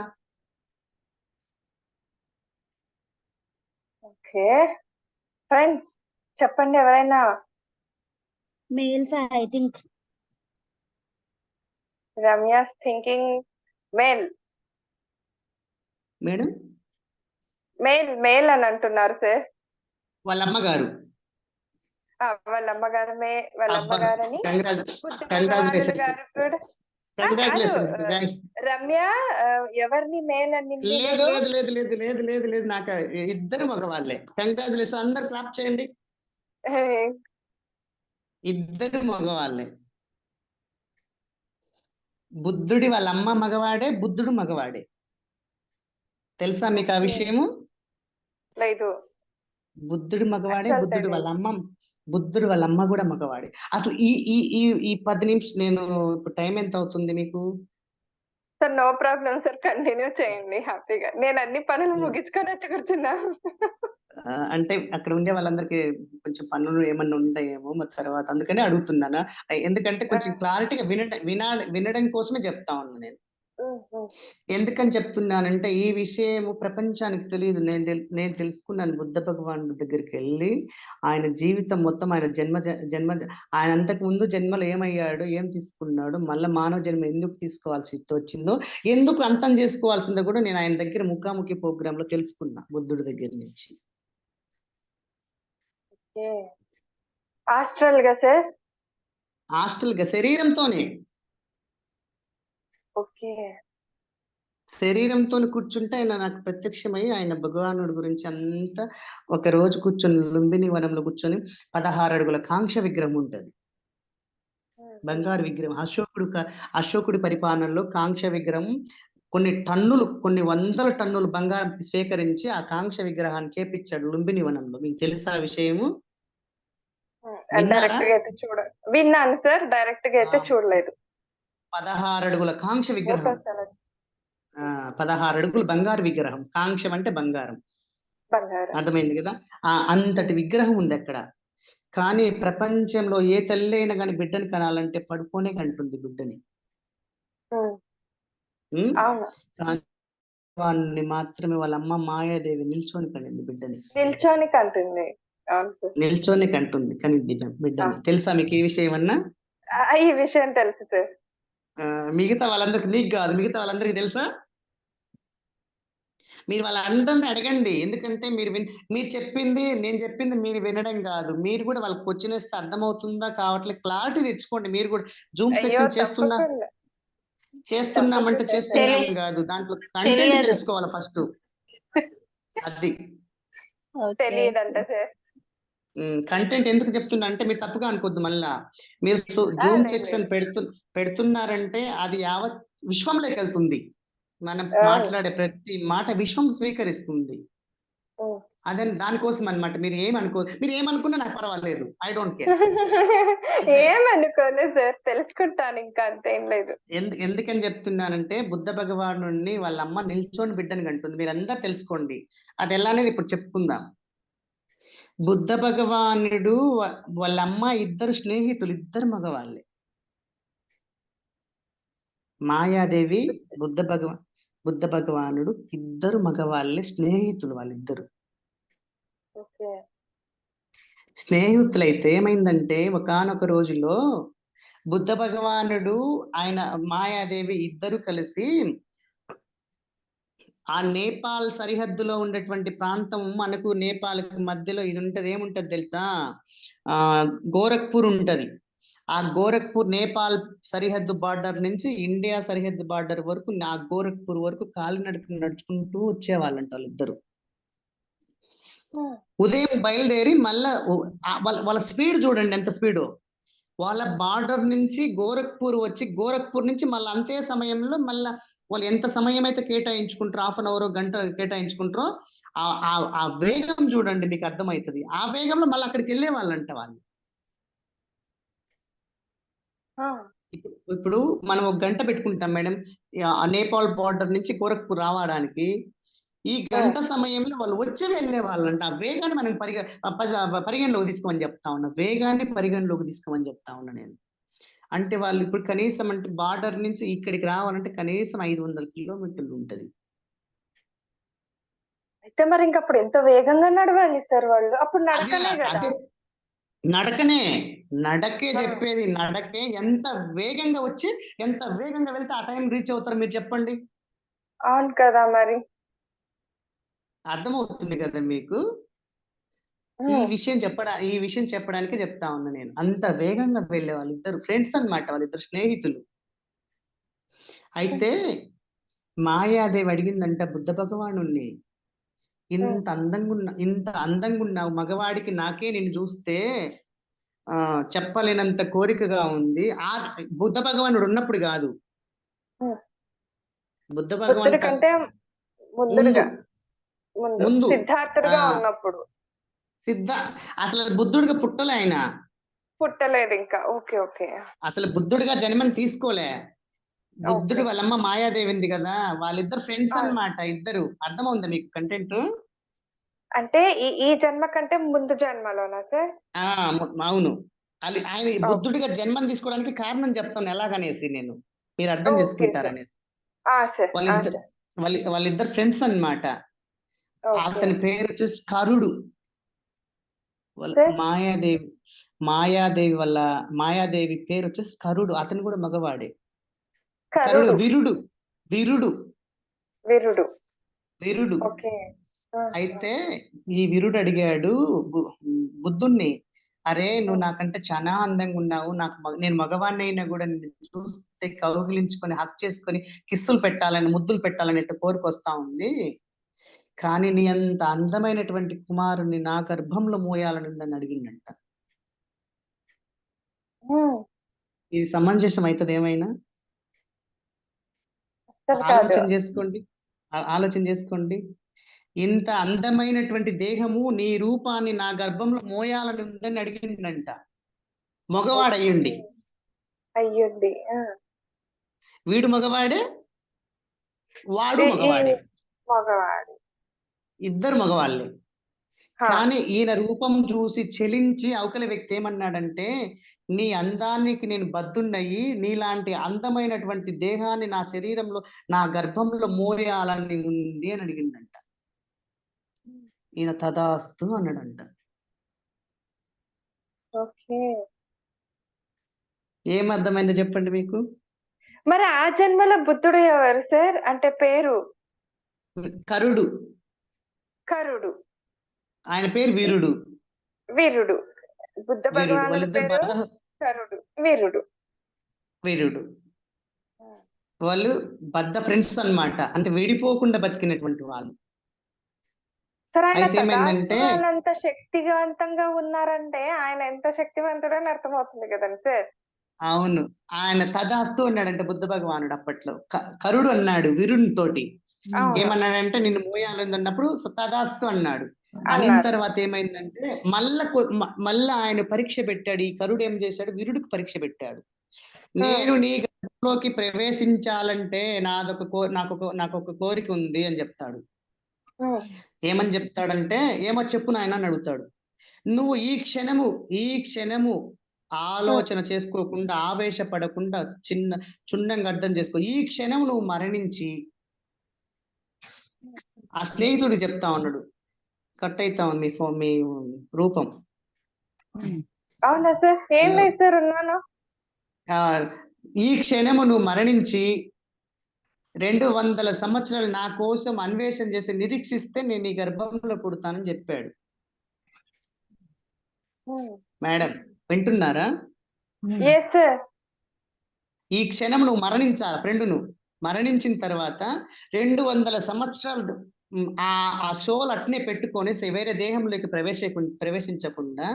ఓకే ఫ్రెండ్స్ చెప్పండి ఎవరైనా. Males I think. Ramya's thinking male madam male అని అంటున్నారు సార్. వాళ్ళ అమ్మగారు. వాళ్ళ అమ్మగారని బుద్ధ భగవానుడు కంగ్రాచులేషన్స్ గారు కూడా. కాదు, కంగ్రాచులేషన్స్. రమ్య ఎవరిని మేల్ అని లేదు లేదు లేదు లేదు లేదు లేదు లేదు నాకు ఇద్దరు మగవాళ్ళే. కంగ్రాచులేషన్, అందరు క్లాప్ చేయండి. ఇద్దరు మగవాళ్ళే. బుద్ధుడి వాళ్ళ అమ్మ మగవాడే, బుద్ధుడు మగవాడే. తెలుసా మీకు ఆ విషయము? లేదు. బుద్ధుడు మగవాడే, అస్సలు బుద్ధుడు వాళ్ళ తెలీదు. అమ్మ బుద్ధుడు వాళ్ళ అమ్మ కూడా మగవాడే. అసలు ఈ ఈ ఈ ఈ 10 నిమిషం నేను ఇప్పుడు టైం ఎంత అవుతుంది మీకు? Sir no problem sir, continue చేయండి హ్యాపీగా. నేను అన్ని పనులు ముగించుకొని కూర్చున్నా. అంటే అక్కడ ఉండే వాళ్ళందరికీ కొంచెం పనులు ఏమన్నా ఉంటాయేమో మరి తర్వాత, అందుకనే అడుగుతున్నాను. ఎందుకంటే కొంచెం క్లారిటీగా వినడం కోసమే చెప్తా ఉన్నా నేను. ఎందుకని చెప్తున్నానంటే ఈ విషయం ప్రపంచానికి తెలియదు. నేను తెలుసుకున్నాను బుద్ధ భగవానుడి దగ్గరికి వెళ్ళి. ఆయన జీవితం మొత్తం, ఆయన జన్మ ఆయన అంతకు ముందు జన్మలో ఏమయ్యాడు, ఏం తీసుకున్నాడు, మళ్ళీ మానవ జన్మ ఎందుకు తీసుకోవాల్సి వచ్చిందో, ఎందుకు అంతం చేసుకోవాల్సిందో కూడా నేను ఆయన దగ్గర ముఖాముఖి ప్రోగ్రామ్ లో తెలుసుకున్నా, బుద్ధుడి దగ్గర నుంచి. హాస్టల్ గా సార్? హాస్టల్ గా, శరీరంతోనే. ఓకే. శరీరంతో కూర్చుంటే ఆయన నాకు ప్రత్యక్షమై ఆయన భగవానుడి గురించి అంతా. ఒక రోజు కూర్చొని లుంబిని వనంలో కూర్చొని 16 అడుగుల కాంక్ష విగ్రహం ఉంటది, బంగారు విగ్రహం. అశోకుడి పరిపాలనలో కాంక్ష విగ్రహం కొన్ని వందల టన్నులు బంగారం స్వీకరించి ఆ కాంక్ష విగ్రహాన్ని చేపించాడు లుంబిని వనంలో. మీకు తెలుసా ఆ విషయము? డైరెక్ట్ గా అయితే విన్నాను సార్, డైరెక్ట్ గా అయితే చూడలేదు. 16 అడుగుల కాంక్ష విగ్రహం, 16 అడుగులు బంగారు విగ్రహం. కాంక్షం అంటే బంగారం, అర్థమైంది కదా? అంతటి విగ్రహం ఉంది అక్కడ. కానీ ప్రపంచంలో ఏ తల్లి అయినా కానీ బిడ్డని కనాలంటే పడుకోనే కంటుంది బిడ్డని. కానీ మాత్రమే వాళ్ళ అమ్మ మాయాదేవి నిల్చొని కనింది బిడ్డని. నిల్చొని కంటుంది కనిద్ది బిడ్డని. తెలుసా మీకు ఈ విషయం అన్నా? ఈ విషయం తెలుసు సార్. మిగతా వాళ్ళందరికి, నీకు కాదు, మిగతా వాళ్ళందరికీ తెలుసా? మీరు వాళ్ళందరినీ అడగండి. ఎందుకంటే మీరు చెప్పింది, నేను చెప్పింది మీరు వినడం కాదు. మీరు కూడా వాళ్ళకి క్వశ్చన్ వేస్తే అర్థమవుతుందా కావట్లేదు, క్లారిటీ తెచ్చుకోండి. మీరు కూడా జూమ్ సెక్షన్ చేస్తున్నామంటే చేస్తున్నాం కాదు, దాంట్లో కంటెంట్ తెలుసుకోవాలి ఫస్ట్. అది తెలియదంట సార్. కంటెంట్ ఎందుకు చెప్తున్నా అంటే మీరు తప్పుగా అనుకోద్దు. మళ్ళా మీరు జూమ్ సెక్షన్ పెడుతున్నారంటే అది యావత్ విశ్వంలోకి వెళ్తుంది. మనం మాట్లాడే ప్రతి మాట విశ్వం స్వీకరిస్తుంది. అదే దానికోసం అన్నమాట. మీరు ఏమనుకున్నా నాకు పర్వాలేదు, ఐ డోంట్ కేర్. ఏమనుకోను సార్, తెలుసుకుంటాను, ఇంకా అంతేం లేదు. ఎందుకని చెప్తున్నానంటే బుద్ధ భగవానుడిని వాళ్ళ అమ్మ నిల్చొని బిడ్డని కంటుంది. మీరు అందరు తెలుసుకోండి. అది ఎలా అనేది ఇప్పుడు చెప్పుకుందాం. బుద్ధ భగవానుడు వాళ్ళ అమ్మ ఇద్దరు స్నేహితులు, ఇద్దరు మగవాళ్ళే. మాయాదేవి, బుద్ధ భగవానుడు ఇద్దరు మగవాళ్ళే, స్నేహితులు వాళ్ళిద్దరు. స్నేహితులైతే ఏమైందంటే ఒకానొక రోజులో బుద్ధ భగవానుడు ఆయన మాయాదేవి ఇద్దరు కలిసి ఆ నేపాల్ సరిహద్దులో ఉండేటువంటి ప్రాంతం, మనకు నేపాల్కి మధ్యలో ఇది ఉంటది, ఏముంటది తెలుసా? గోరఖ్పూర్ ఉంటది. ఆ గోరఖ్పూర్ నేపాల్ సరిహద్దు బార్డర్ నుంచి ఇండియా సరిహద్దు బార్డర్ వరకు, ఆ గోరఖ్పూర్ వరకు నడుచుకుంటూ వచ్చేవాళ్ళంట వాళ్ళిద్దరు. ఉదయం బయలుదేరి మళ్ళా వాళ్ళ స్పీడ్ చూడండి ఎంత స్పీడో. వాళ్ళ బార్డర్ నుంచి గోరఖ్పూర్ వచ్చి, గోరఖ్పూర్ నుంచి మళ్ళీ అంతే సమయంలో మళ్ళా వాళ్ళు ఎంత సమయం అయితే కేటాయించుకుంటారో, 1/2 అవర్ గంట కేటాయించుకుంటారో, ఆ వేగం చూడండి, మీకు అర్థమవుతుంది. ఆ వేగంలో మళ్ళీ అక్కడికి వెళ్ళే వాళ్ళంట వాళ్ళు. ఇప్పుడు మనం 1 గంట పెట్టుకుంటాం మేడం నేపాల్ బార్డర్ నుంచి గోరఖ్పూర్ రావడానికి. ఈ గంట సమయంలో వాళ్ళు వచ్చి వెళ్ళే వాళ్ళంట. ఆ వేగాన్ని మనం పరిగణలోకి తీసుకోమని చెప్తా ఉన్నా. వేగాన్ని పరిగణలోకి తీసుకోమని చెప్తా ఉన్నా నేను. అంటే వాళ్ళు ఇప్పుడు కనీసం అంటే బార్డర్ నుంచి ఇక్కడికి రావాలంటే కనీసం 500 కిలోమీటర్లు ఉంటది. అయితే మరి ఇంకప్పుడు ఎంత వేగంగా నడవాలి సార్ వాళ్ళు? అప్పుడు నడకనే కదా. నడకనే నడకే ఆ, చెప్పేది. నడకే ఎంత వేగంగా వచ్చి ఎంత వేగంగా వెళ్తే ఆ టైం రీచ్ అవుతారు మీరు చెప్పండి. అవును కదా మరి. అర్థమవుతుంది కదా మీకు. ఉమ్, ఈ విషయం చెప్పడానికి చెప్తా ఉన్నా నేను. అంత వేగంగా వెళ్ళే వాళ్ళిద్దరు ఫ్రెండ్స్ అన్నమాట, వాళ్ళిద్దరు స్నేహితులు. అయితే మాయాదేవి అడిగిందంట బుద్ధ భగవానుణ్ణి, ఉమ్, ఇంత అందంగా ఉన్నావు, మగవాడికి నాకే నిన్ను చూస్తే చెప్పలేనంత కోరికగా ఉంది. ఆ బుద్ధ భగవానుడు ఉన్నప్పుడు కాదు, ఉమ్. బుద్ధ బుద్ధుడి భగవాన్ కంటే ముందు ముందుగా ముందు ముందు ఆ సిద్ధార్థుడుగా ఉన్నప్పుడు. సిద్ధ అసలు బుద్ధుడిగా పుట్టలే ఆయన. పుట్టలేదు ఇంకా. Okay okay. అసలు బుద్ధుడిగా జన్మని తీసుకోలే. ఓకే. బుద్ధుడు వాళ్ళమ్మ మాయాదేవి ఉంది కదా, వాళ్ళిద్దరు ఫ్రెండ్స్ ఆ, అన్నమాట. ఇద్దరు అర్థమవుందా మీకు కంటెంట్? అంటే ఈ ఈ జన్మ కంటే ముందు జన్మలోనా సార్? అవును. ఆయన ఓకే. బుద్ధుడిగా జన్మని తీసుకోవడానికి కారణం చెప్తాను ఎలాగనేసి, నేను మీరు అర్థం ఓకే సార్. చేసుకుంటారనేసి. సార్. వాళ్ళిద్దరు సార్. వాళ్ళిద్దరు ఫ్రెండ్స్ అన్నమాట. ఓకే అతని పేరు వచ్చేసి కరుడు. వాళ్ళ సార్. మాయాదేవి పేరు వచ్చేసి కరుడు. అతను కూడా మగవాడే. కరుడు కరుడు. వీరుడు వీరుడు. వీరుడు. ఓకే. అయితే ఈ వీరుడు అడిగాడు బుద్ధుణ్ణి, అరే నువ్వు ఉమ్, నాకంటే చాలా అందంగా ఉన్నావు, నేను మగవాణ్ణి అయినా కూడా నిన్ను చూస్తే కౌగిలించుకొని హక్ చేసుకొని కిస్సులు పెట్టాలని ముద్దులు పెట్టాలని కోరిక వస్తా ఉంది. కానీ నీ అంత అందమైనటువంటి కుమారుణ్ణి నా గర్భంలో మోయాలని ఉందని అడిగిందంట. ఉమ్. ఇది సమంజసం అవుతుంది ఏమైనా? అసలు కాదు. ఆలోచన చేసుకోండి. ఆలోచన చేసుకోండి. ఇంత అందమైనటువంటి దేహము నీ రూపాన్ని నా గర్భంలో మోయాలని ఉందని అడిగిందంట, మగవాడయ్యుండి. అయ్యుండి. వీడు మగవాడే, వాడు ఈ ఈ మగవాడే, మగవాడు. ఇద్దరు మగవాళ్ళే. హా. కానీ ఈయన రూపం చూసి చెలించి అవతల వ్యక్తి ఏమన్నాడంటే, నీ అందానికి నేను బద్దున్నయ్యి నీలాంటి అందమైనటువంటి దేహాన్ని నా శరీరంలో నా గర్భంలో మోయాలని ఉంది అని అడిగిందంట. ఈయన తదాస్తు అన్నాడంట. ఓకే. ఏమర్థమైందో చెప్పండి మీకు. మరి ఆ జన్మలో బుద్ధుడు ఎవరు సార్? అంటే పేరు కరుడు, కరుడు. ఆయన పేరు వీరుడు. వీరుడు. బుద్ధ భగవానుడి వాళ్ళిద్దరు పేరు కరుడు. వీరుడు. వీరుడు. వాళ్ళు బద్ద ఫ్రెండ్స్ అన్నమాట, అంటే విడిపోకుండా బతికినటువంటి వాళ్ళు. సార్ ఆయన అయితే ఏమైందంటే, తదాస్తునంత శక్తివంతంగా ఉన్నారంటే ఆయన ఎంత శక్తివంతుడని అర్థమవుతుంది కదండి సార్. అవును, ఆయన తదాస్తు అన్నాడంటే బుద్ధ భగవానుడు అప్పట్లో. కరుడు అన్నాడు వీరుని తోటి. అవును. ఏమన్నాడంటే నిన్ను మోయాలని అన్నప్పుడు తదాస్తు అన్నాడు. అనిన అన్నారు. తర్వాత ఏమైందంటే మళ్ళా ఆయన పరీక్ష పెట్టాడు. ఈ కరుడు ఏం చేశాడు, వీరుడికి పరీక్ష పెట్టాడు. నేను నీ గర్భంలోకి ప్రవేశించాలంటే నాకొక కోరిక ఉంది అని చెప్తాడు. ఏమని చెప్తాడంటే, ఏమో చెప్పు నాయన అని అడుగుతాడు. నువ్వు ఈ క్షణము ఆలోచన చేసుకోకుండా, ఆవేశపడకుండా, క్షుణ్ణంగా అర్థం చేసుకో. ఈ క్షణం నువ్వు మరణించి, ఆ స్నేహితుడు చెప్తా ఉన్నాడు, కట్ అయితా ఉంది మీ రూపం. అవునా సార్? ఏం హలో. లేదు సార్, ఉన్నాను. ఈ క్షణము నువ్వు మరణించి 200 సంవత్సరాలు నా కోసం అన్వేషణ చేసి నిరీక్షిస్తే నేను ఈ గర్భంలో పుడతానని చెప్పాడు. మేడం వింటున్నారా? Yes sir. ఈ క్షణం నువ్వు మరణించాలి, ఫ్రెండ్. మరణించిన తర్వాత 200 సంవత్సరాలు ఆ సోల్ అట్నే పెట్టుకొని వేరే దేహంలోకి ప్రవేశించకుండా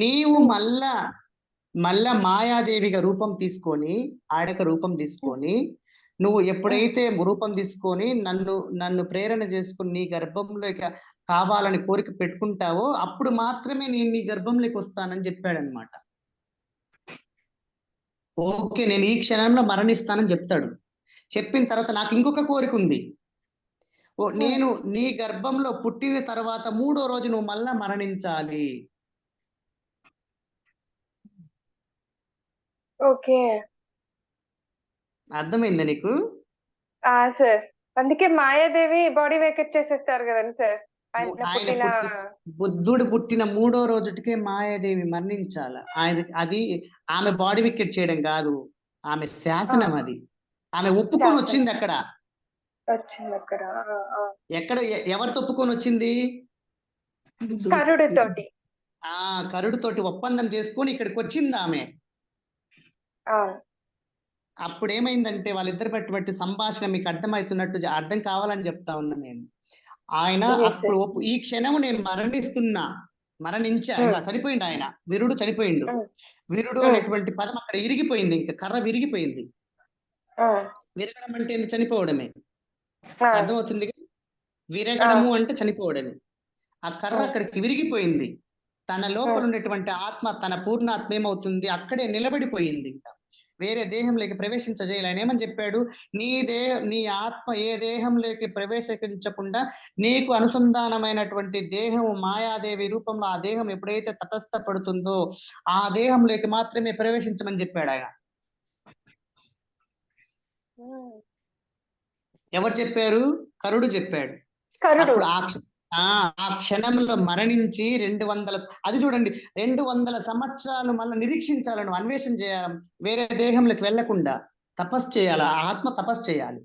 నీవు మళ్ళా మాయాదేవిగా రూపం తీసుకొని, ఆడక రూపం తీసుకొని, నువ్వు ఎప్పుడైతే రూపం తీసుకొని నన్ను ప్రేరణ చేసుకుని నీ గర్భంలోకి కావాలని కోరిక పెట్టుకుంటావో అప్పుడు మాత్రమే నేను నీ గర్భంలోకి వస్తానని చెప్పాడనమాట. ఓకే, నేను ఈ క్షణంలో మరణిస్తానని చెప్తాడు. చెప్పిన తర్వాత నాకు ఇంకొక కోరిక ఉంది. నేను నీ గర్భంలో పుట్టిన తర్వాత 3వ రోజు నువ్వు మళ్ళా మరణించాలి. ఓకే. అర్థమైందా నీకు? సార్ అందుకే మాయాదేవి బాడీ వేకెట్ చేసేస్తారు కదండి సార్. ఆయన ఆయన పుట్టిన బుద్ధుడు పుట్టిన 3వ రోజుటికే మాయాదేవి మరణించాల. అది ఆమె బాడీ వికెట్ చేయడం కాదు, ఆమె శాసనం అది. ఆమె ఒప్పుకొని శాసనం వచ్చింది అక్కడ. వచ్చింది అక్కడ. ఎక్కడ ఎవరితో ఒప్పుకొని వచ్చింది? కరుడుతోటి. కరుడుతోటి ఒప్పందం చేసుకొని ఇక్కడికి వచ్చింది ఆమె. అవును. అప్పుడు ఏమైందంటే వాళ్ళిద్దరు బట్టి సంభాషణ మీకు అర్థమవుతున్నట్టు అర్థం కావాలని చెప్తా ఉన్నా నేను. ఆయన అప్పుడు ఈ క్షణం నేను మరణించా, ఇంకా చనిపోయిండు ఆయన. వీరుడు చనిపోయిండు. వీరుడు అనేటువంటి పదం అక్కడ ఇరిగిపోయింది, ఇంకా కర్ర విరిగిపోయింది. విరగడం అంటే ఏంది? చనిపోవడమే. అర్థమవుతుంది. విరగడము అంటే చనిపోవడమే. ఆ కర్ర అక్కడికి విరిగిపోయింది. తన లోపల ఉన్నటువంటి ఆత్మ, తన పూర్ణాత్మ ఏమవుతుంది? అక్కడే నిలబడిపోయింది. ఇంకా వేరే దేహంలోకి ప్రవేశించజేయాలి. ఆయన ఏమని చెప్పాడు? నీ ఆత్మ ఏ దేహంలోకి ప్రవేశించకుండా నీకు అనుసంధానమైనటువంటి దేహము మాయాదేవి రూపంలో ఆ దేహం ఎప్పుడైతే తటస్థపడుతుందో ఆ దేహంలోకి మాత్రమే ప్రవేశించమని చెప్పాడు ఆయన. ఎవరు చెప్పారు? కరుడు చెప్పాడు. అప్పుడు ఆ క్షణంలో మరణించి 200 అది చూడండి, 200 సంవత్సరాలు మళ్ళీ నిరీక్షించాలను, అన్వేషణ చేయాలి, వేరే దేహంలోకి వెళ్లకుండా తపస్సు చేయాలి, ఆత్మ తపస్సు చేయాలి.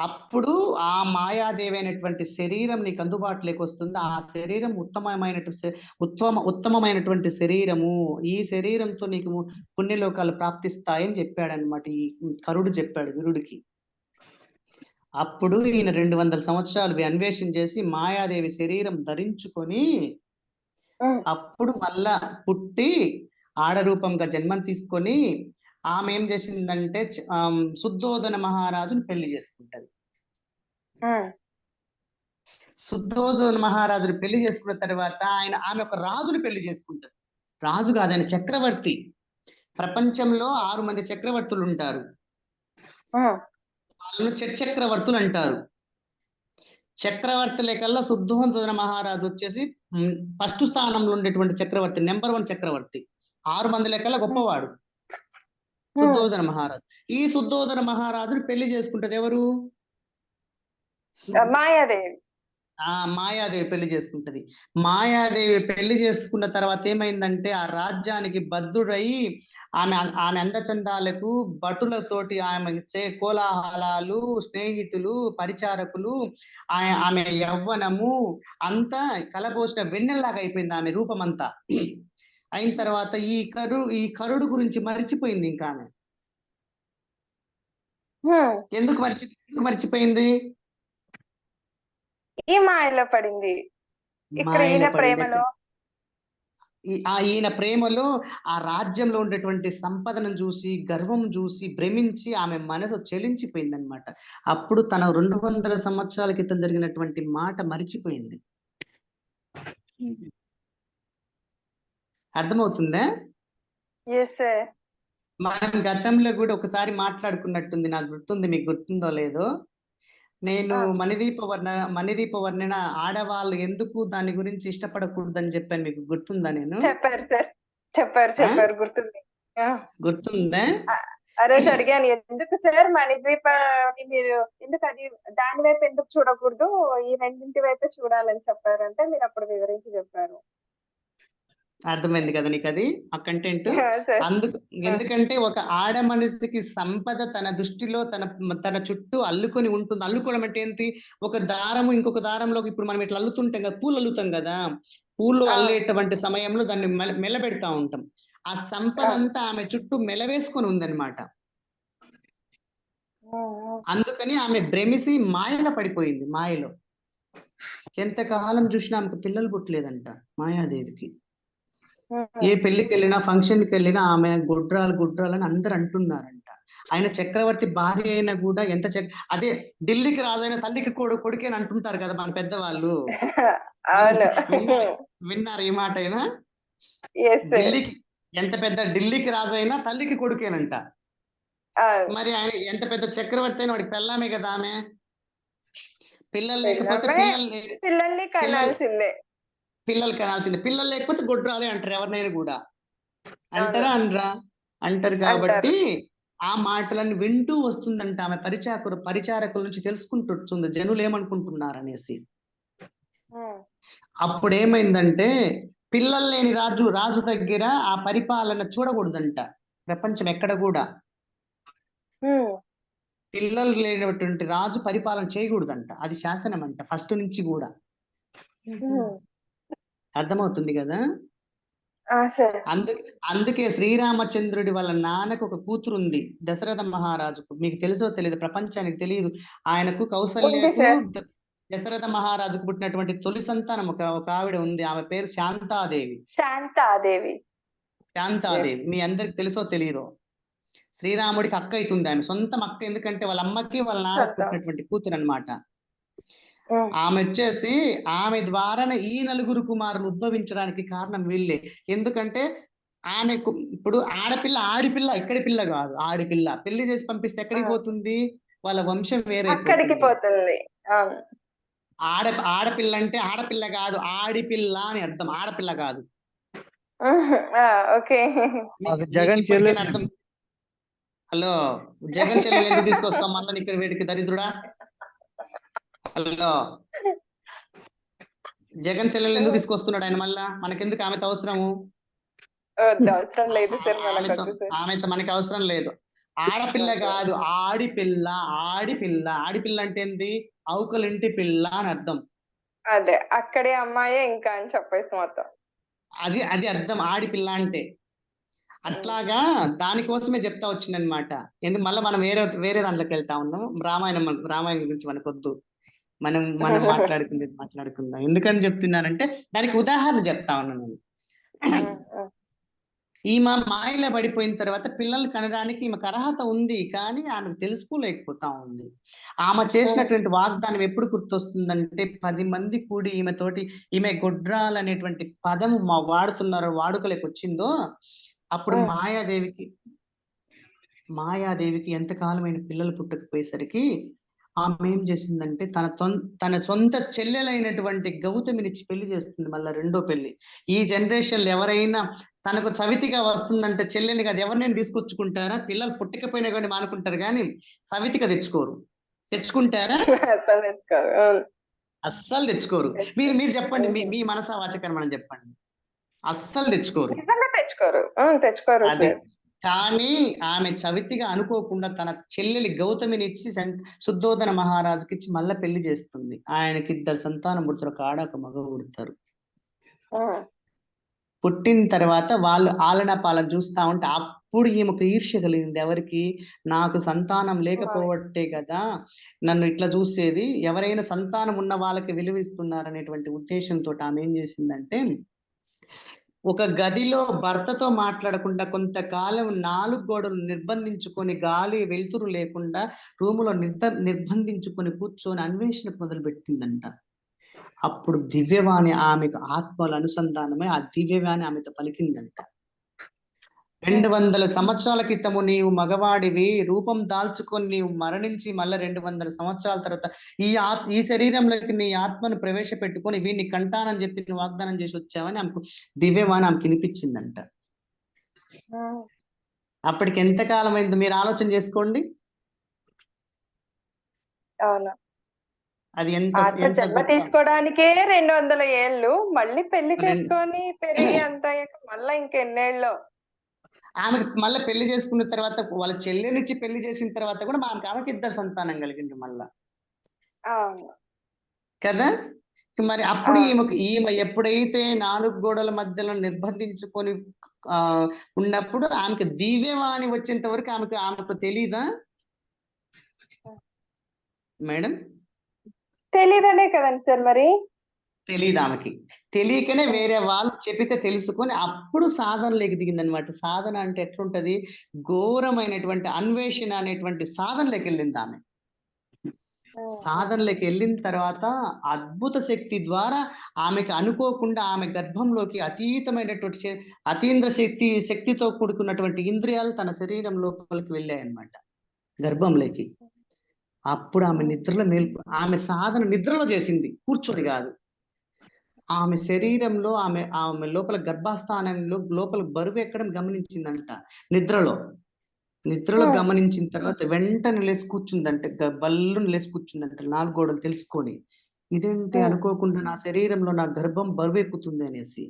అప్పుడు ఆ మాయాదేవి అయినటువంటి శరీరం నీకు అందుబాటులోకి వస్తుంది. ఆ శరీరం ఉత్తమమైనటువంటి శరీరము. ఈ శరీరంతో నీకు పుణ్యలోకాలు ప్రాప్తిస్తాయని చెప్పాడనమాట. ఈ కరుడు చెప్పాడు వీరుడికి. అప్పుడు ఈయన 200 సంవత్సరాలు అన్వేషణ చేసి మాయాదేవి శరీరం ధరించుకొని అప్పుడు మళ్ళా పుట్టి ఆడరూపంగా జన్మం తీసుకొని ఆమె ఏం చేసిందంటే శుద్ధోదన మహారాజును పెళ్లి చేసుకుంటది. శుద్ధోదన మహారాజును పెళ్లి చేసుకున్న తర్వాత ఆమె ఒక రాజుని పెళ్లి చేసుకుంటది. రాజు కాదు, ఆయన చక్రవర్తి. ప్రపంచంలో 6 మంది చక్రవర్తులు ఉంటారు. వాళ్ళను చక్రవర్తులు అంటారు. చక్రవర్తులే కల్లా శుద్ధోదన మహారాజు వచ్చేసి ఫస్ట్ స్థానంలో ఉండేటువంటి చక్రవర్తి, నెంబర్ 1 చక్రవర్తి. 6 మంది లెక్కల గొప్పవాడు శుద్ధోదన మహారాజు. ఈ శుద్ధోదన మహారాజుని పెళ్లి చేసుకుంటది ఎవరు? మాయాదేవి. మాయాదేవి పెళ్లి చేసుకుంటది. మాయాదేవి పెళ్లి చేసుకున్న తర్వాత ఏమైందంటే ఆ రాజ్యానికి బద్ధుడై ఆమె అందచందాలకు భటులతోటి ఆమె కోలాహలాలు, స్నేహితులు, పరిచారకులు, ఆమె యవ్వనము అంతా కలబోసిన వెన్నెల్లాగా అయిపోయింది ఆమె రూపం అంతా. అయిన తర్వాత ఈ కరుడు గురించి మర్చిపోయింది. ఇంకా ఆమె ఎందుకు మర్చిపోయింది? ఈ మాయలో పడింది. ఇక్కడ ఈయన ప్రేమలో ఆ రాజ్యంలో ఉండేటువంటి సంపదను చూసి, గర్వం చూసి భ్రమించి ఆమె మనసు చెలించిపోయింది అనమాట. అప్పుడు తన 200 సంవత్సరాల క్రితం జరిగినటువంటి మాట మరిచిపోయింది. అర్థమవుతుందా? మనం గతంలో కూడా ఒకసారి మాట్లాడుకున్నట్టుంది, నాకు గుర్తుంది, మీకు గుర్తుందో లేదో. నేను మణిదీప వర్ణన ఆడవాళ్ళు ఎందుకు దాని గురించి ఇష్టపడకూడదని చెప్పాను, మీకు గుర్తుందా? నేను చెప్పారు గుర్తుంది. గుర్తుందా? ఆ రోజు అడిగాను, ఎందుకు సార్ మణిద్వీపాన్ని మీరు ఎందుకు అది దాని వైపు ఎందుకు చూడకూడదు, ఈ రెండింటి వైపే చూడాలని చెప్పారంటే మీరు అప్పుడు వివరించి చెప్పారు. అర్థమైంది కదా నీకు అది ఆ కంటెంట్? ఎందుకంటే ఒక ఆడ మనిషికి సంపద తన దృష్టిలో తన చుట్టూ అల్లుకొని ఉంటుంది. అల్లుకోవడం అంటే ఏంటి? ఒక దారము ఇంకొక దారంలోకి, ఇప్పుడు మనం ఇట్లా అల్లుతుంటాం కదా, పూలు అల్లుతాం కదా, పూలు అల్లేటువంటి సమయంలో దాన్ని మెల్లబెడతా ఉంటాం. ఆ సంపద అంతా ఆమె చుట్టూ మెలవేసుకొని ఉందన్నమాట. అందుకని ఆమె భ్రమిసి మాయలో పడిపోయింది. మాయలో ఎంతకాలం చూసినా ఆమెకు పిల్లలు పుట్టలేదంట మాయాదేవికి. ఏ పెళ్లికి వెళ్ళినా, ఫంక్షన్కి వెళ్ళినా ఆమె గుడ్రాలని అందరు అంటున్నారంట. ఆయన చక్రవర్తి భార్య అయినా కూడా అదే ఢిల్లీకి రాజైన తల్లికి కొడుకేని అంటుంటారు కదా మన పెద్దవాళ్ళు. విన్నారు ఈ మాట అయినా? ఢిల్లీకి రాజైనా తల్లికి కొడుకేనంట. మరి ఆయన ఎంత పెద్ద చక్రవర్తి అయినా వాడికి పెళ్ళామే కదా ఆమె. పిల్లలు లేకపోతే పిల్లల్ని కనాల్సిందే. పిల్లలు లేకపోతే గొడ్రాలే అంటారు ఎవరినైనా కూడా. అంటారా? అనరా? అంటారు. కాబట్టి ఆ మాటలను వింటూ వస్తుందంట. ఆమె పరిచారకుల నుంచి తెలుసుకుంటూ వస్తుంది జనులు ఏమనుకుంటున్నారు అనేసి. ఉమ్, అప్పుడు ఏమైందంటే పిల్లలు లేని రాజు దగ్గర ఆ పరిపాలన చూడకూడదంట. ప్రపంచం ఎక్కడ కూడా ఉమ్, పిల్లలు లేనటువంటి రాజు పరిపాలన చేయకూడదంట. అది శాసనం అంట ఫస్ట్ నుంచి కూడా. ఉమ్. అర్థమవుతుంది కదా. సార్. అందుకే శ్రీరామచంద్రుడి వాళ్ళ నాన్నకు ఒక కూతురు ఉంది, దశరథ మహారాజుకు. మీకు తెలుసో తెలియదు, ప్రపంచానికి తెలియదు. ఆయనకు ఉంది కౌసల్యకు సార్. దశరథ మహారాజుకు పుట్టినటువంటి తొలి సంతానం ఒక ఆవిడ ఉంది. ఆమె పేరు శాంతాదేవి. శాంతాదేవి. శాంతాదేవి మీ అందరికి తెలుసో తెలియదో. శ్రీరాముడికి అక్క అవుతుంది ఆమె, సొంతం అక్క. ఎందుకంటే వాళ్ళ అమ్మకి వాళ్ళ నాన్నకు సొంతం. పుట్టినటువంటి కూతురు అనమాట. ఉమ్, ఆమె వచ్చేసి ఆమె ద్వారానే ఈ నలుగురు కుమారులు ఉద్భవించడానికి కారణం వీళ్ళే. ఎందుకంటే ఆమెకు ఇప్పుడు ఆడిపిల్ల ఇక్కడి పిల్ల కాదు, ఆడిపిల్ల. పెళ్లి చేసి పంపిస్తే ఎక్కడికి పోతుంది? వాళ్ళ వంశం అక్కడికి వేరైపోతుంది. పోతుంది. అవును. ఆడపిల్ల అంటే ఆడపిల్ల కాదు, ఆడిపిల్ల అని అర్థం, ఆడపిల్ల కాదు. ఓకే. మీకు ఇప్పటికైనా అర్థం. హలో, జగన్ చెల్లెలు ఎందుకు తీసుకొస్తాం మళ్ళీ ఇక్కడ వీడికి దరిద్రుడా? హలో, జగన్ చెల్లెలు ఎందుకు తీసుకొస్తున్నాడు ఆయన మళ్ళా? మనకెందుకు ఆమెతో అవసరము? అవసరం లేదు సార్, ఆమెతో మనకి అవసరం లేదు. ఆడపిల్ల కాదు, ఆడిపిల్ల. ఆడిపిల్ల అంటే ఏంది? అవుకలింటి పిల్ల అని అర్థం. అదే అక్కడే అమ్మాయే ఇంకా అని చెప్పేసి మొత్తం. అది అర్థం ఆడిపిల్ల అంటే. అట్లాగా దానికోసమే చెప్తా వచ్చిందనమాట. ఎందుకు మళ్ళీ మనం వేరే దాంట్లోకి వెళ్తా ఉన్నాం. రామాయణం గురించి మనకొద్దు. మనం మాట్లాడుకుందాం. ఎందుకని చెప్తున్నానంటే దానికి ఉదాహరణ చెప్తా ఉన్నాను. ఈమె మాయలో పడిపోయిన తర్వాత పిల్లలు కనడానికి ఈమెకు అర్హత ఉంది, కానీ ఆమెకు తెలుసుకోలేకపోతా ఉంది. ఆమె చేసినటువంటి వాగ్దానం ఎప్పుడు గుర్తొస్తుందంటే 10 మంది కూడి ఈమె గొడ్రాలు అనేటువంటి పదం వాడుకలోకి వచ్చిందో అప్పుడు మాయాదేవికి ఎంతకాలమైన పిల్లలు పుట్టకపోయేసరికి ఆమె ఏం చేసిందంటే తన సొంత చెల్లెలైనటువంటి గౌతమినిచ్చి పెళ్లి చేస్తుంది. మళ్ళీ రెండో పెళ్లి. ఈ జనరేషన్ ఎవరైనా తనకు చవితిగా వస్తుందంటే చెల్లెని కాదు ఎవరినైనా తీసుకొచ్చుకుంటారా? పిల్లలు పుట్టకపోయినా కానీ మానుకుంటారు, కానీ సవితిగా తెచ్చుకుంటారా? అస్సలు తెచ్చుకోరు. మీరు చెప్పండి, మీ మనసా వాచకర్మని చెప్పండి. అస్సలు తెచ్చుకోరు. తెచ్చుకోరు. అది కానీ ఆమె చవితిగా అనుకోకుండా తన చెల్లెలి గౌతమినిచ్చి శుద్ధోదన మహారాజుకి ఇచ్చి మళ్ళీ పెళ్లి చేస్తుంది. ఆయనకి 2 సంతానం పుడతారు, ఒక ఆడ ఒక మగ పుడతారు. పుట్టిన తర్వాత వాళ్ళు ఆలన పాలన చూస్తా ఉంటే అప్పుడు ఈమెకు ఈర్ష్య కలిగింది. ఎవరికి? నాకు సంతానం లేకపోవట్టే కదా నన్ను ఇట్లా చూసేది, ఎవరైనా సంతానం ఉన్న వాళ్ళకి విలువిస్తున్నారనేటువంటి ఉద్దేశంతో ఆమె ఏం చేసిందంటే ఒక గదిలో భర్తతో మాట్లాడకుండా కొంతకాలం 4 గోడలు నిర్బంధించుకొని, గాలి వెలుతురు లేకుండా రూములో నిర్బంధించుకొని కూర్చొని అన్వేషణ మొదలు పెట్టిందంట. అప్పుడు దివ్యవాణి ఆమెకు ఆత్మల అనుసంధానమై ఆ దివ్యవాణి ఆమెతో పలికిందంట. 200 సంవత్సరాల క్రితము నీవు మగవాడివి, రూపం దాల్చుకొని నీవు మరణించి మళ్ళీ 200 సంవత్సరాల తర్వాత ఈ శరీరంలోకి నీ ఆత్మను ప్రవేశపెట్టుకొని వీడిని కంటానని చెప్పి నువ్వు వాగ్దానం చేసి వచ్చావని ఆమెకు దివ్యవాణి ఆమెకు వినిపించిందంట. అప్పటికి ఎంతకాలం అయింది మీరు ఆలోచన చేసుకోండి. అవును. అది ఎంత జన్మ తీసుకోవడానికే 200 ఏళ్ళు, మళ్ళీ పెళ్లి చేసుకొని పెరిగి అంత మళ్ళా ఇంకెన్నేళ్ళు. ఆమెకు మళ్ళీ పెళ్లి చేసుకున్న తర్వాత వాళ్ళ చెల్లెనిచ్చి పెళ్లి చేసిన తర్వాత కూడా ఆమెకి 2 సంతానం కలిగింది మళ్ళా కదా. మరి అప్పుడు ఈమె ఎప్పుడైతే 4 గోడల మధ్యలో నిర్బంధించుకొని ఉన్నప్పుడు ఆమెకు దివ్యవాణి వచ్చేంత వరకు ఆమెకు తెలీదా మేడం? తెలీదనే కదండి సార్. మరి తెలీదు ఆమెకి. తెలియకనే వేరే వాళ్ళు చెప్పితే తెలుసుకొని అప్పుడు సాధనలోకి దిగిందనమాట. సాధన అంటే ఎట్లుంటది? ఘోరమైనటువంటి అన్వేషణ అనేటువంటి సాధనలోకి వెళ్ళింది ఆమె. సాధనలోకి వెళ్ళిన తర్వాత అద్భుత శక్తి ద్వారా ఆమెకు అనుకోకుండా ఆమె గర్భంలోకి అతీతమైనటువంటి అతీంద్ర శక్తితో కూడుకున్నటువంటి ఇంద్రియాలు తన శరీరం లోపలికి వెళ్ళాయన్నమాట, గర్భంలోకి. అప్పుడు ఆమె ఆమె సాధన నిద్రలో చేసింది, కూర్చొని కాదు. ఆమె శరీరంలో ఆమె లోపల గర్భస్థానంలో లోపల బరువు ఎక్కడం గమనించిందంట నిద్రలో. నిద్రలో ఉమ్, గమనించిన తర్వాత వెంటనే లేచి కూర్చుందంటే బల్లును లేచి కూర్చుందంటే నాలుగు గోడలు తెలుసుకొని ఇదేంటి ఉమ్. అనుకోకుండా నా శరీరంలో నా గర్భం బరువెక్కుతుంది అనేసి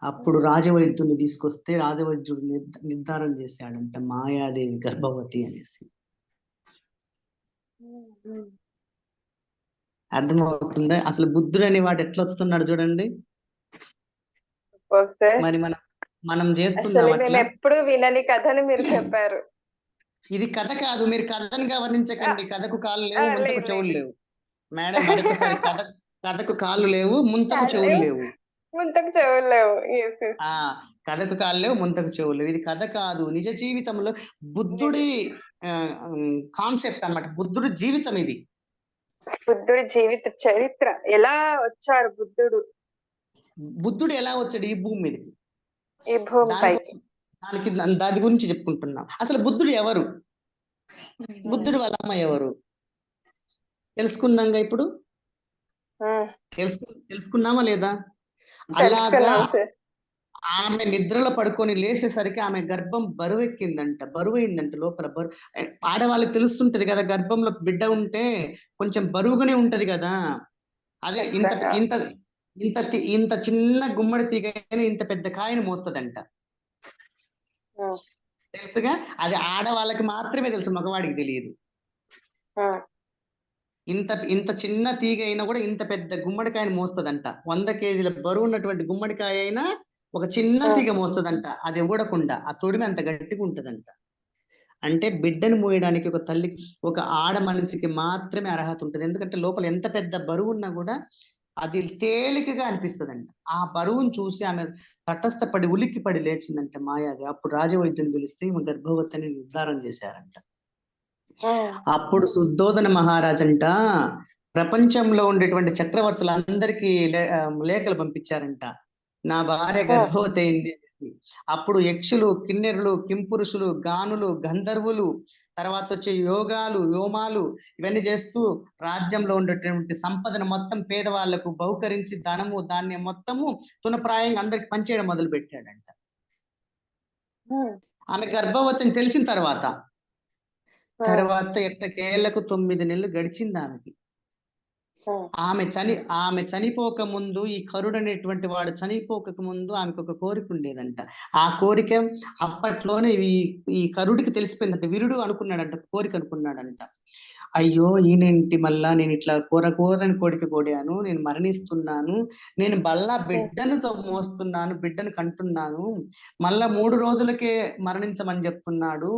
అప్పుడు రాజవైద్యుని తీసుకొస్తే రాజవైద్యుడు నిర్ధారణ చేశాడంట మాయాదేవి గర్భవతి అనేసి. ఉమ్. అర్థమవుతుందా? అసలు బుద్ధుడు అనేవాడు ఎట్లా వస్తున్నాడు చూడండి. Okay sir. మరి మనం చేస్తున్నాం అసలు మేము అట్లా. ఎప్పుడు వినని కథను మీరు చెప్పారు. ఇది కథ కాదు, మీరు కథను ఆ, గమనించకండి. కథకు కాళ్ళు ఆ, లేవు, ముంతకు లేదు చెవులు లేదు. లేవు. మేడం మరొకసారి కథకు కాళ్ళు లేవు, ముంతకు కాదు, చెవులు లేవు. ముంతకు చెవులు లేవు. Yes, yes. ఆ కథకు కాళ్ళు లేవు, ముంతకు చెవులు లేవు. ఇది కథ కాదు, నిజ జీవితంలో బుద్ధుడి కాన్సెప్ట్ అన్నమాట. బుద్ధుడి జీవితం ఇది. బుద్ధుడి జీవిత చరిత్ర. ఎలా వచ్చారు బుద్ధుడు ఎలా వచ్చాడు ఈ భూమి మీదకి, ఈ భూమిపై? దాని గురించి చెప్పుకుంటున్నాం. అసలు బుద్ధుడు ఎవరు, బుద్ధుడు వాళ్ళ అమ్మ ఎవరు తెలుసుకున్నాగా ఇప్పుడు. తెలుసుకున్నామా లేదా? అలాగా తెలుసుకున్నాం సార్. ఆమె నిద్రలో పడుకొని లేచేసరికి ఆమె గర్భం బరువెక్కిందంట, బరువైందంట. లోపల ఆడవాళ్ళకి తెలుస్తుంటది కదా, గర్భంలో బిడ్డ ఉంటే కొంచెం బరువుగానే ఉంటది కదా. అదే ఇంత ఇంత ఇంత ఇంత చిన్న గుమ్మడి తీగైనా ఇంత పెద్ద కాయను మోస్తదంట. తెలుసుగా, అది ఆడవాళ్ళకి మాత్రమే తెలుసు, మగవాడికి తెలియదు. ఇంత చిన్న తీగ అయినా కూడా ఇంత పెద్ద గుమ్మడికాయను మోస్తదంట. 100 కేజీల బరువు ఉన్నటువంటి గుమ్మడికాయ అయినా ఒక చిన్న తీగ మోస్తదంట. అది ఊడకుండా ఆ తొడిమి అంత గట్టిగా ఉంటదంట. అంటే బిడ్డను మోయడానికి ఒక తల్లికి, ఒక ఆడ మనిషికి మాత్రమే అర్హత ఉంటుంది. ఎందుకంటే లోపల ఎంత పెద్ద బరువు ఉన్నా కూడా అది తేలికగా అనిపిస్తుందంట. ఆ బరువును చూసి ఆమె తటస్థపడి ఉలిక్కిపడి లేచిందంట మాయాది. అప్పుడు రాజవైద్యుని పిలిస్తే ఈమె గర్భవతిని నిర్ధారణ చేశారంట. అప్పుడు శుద్ధోదన మహారాజ్ అంట ప్రపంచంలో ఉండేటువంటి చక్రవర్తులందరికీ లేఖలు పంపించారంట, నా భార్య గర్భవతి అయింది. అప్పుడు యక్షులు, కిన్నెరులు, కింపురుషులు, గానులు, గంధర్వులు, తర్వాత వచ్చే యోగాలు, యోమాలు ఇవన్నీ చేస్తూ రాజ్యంలో ఉండేటువంటి సంపదను మొత్తం పేదవాళ్లకు బహుకరించి ధనము ధాన్యం మొత్తము తునప్రాయంగా అందరికి పంచేయడం మొదలు పెట్టాడంట. ఆమె గర్భవతిని తెలిసిన తర్వాత ఎట్టకేళ్లకు 9 నెలలు గడిచింది ఆమెకి. ఆమె చనిపోక ముందు, ఈ కరుడు అనేటువంటి వాడు చనిపోక ముందు ఆమెకు ఒక కోరిక ఉండేదంట. ఆ కోరిక అప్పట్లోనే ఈ కరుడికి తెలిసిపోయిందంట. వీరుడు అనుకున్నాడంట, కోరిక అనుకున్నాడంట, అయ్యో ఈయనేంటి మళ్ళా నేను ఇట్లా కోరని కోరిక కోడాను, నేను మరణిస్తున్నాను, నేను బల్లా బిడ్డను మోస్తున్నాను, బిడ్డను కంటున్నాను, మళ్ళా 3 రోజులకే మరణించమని చెప్తున్నాడు,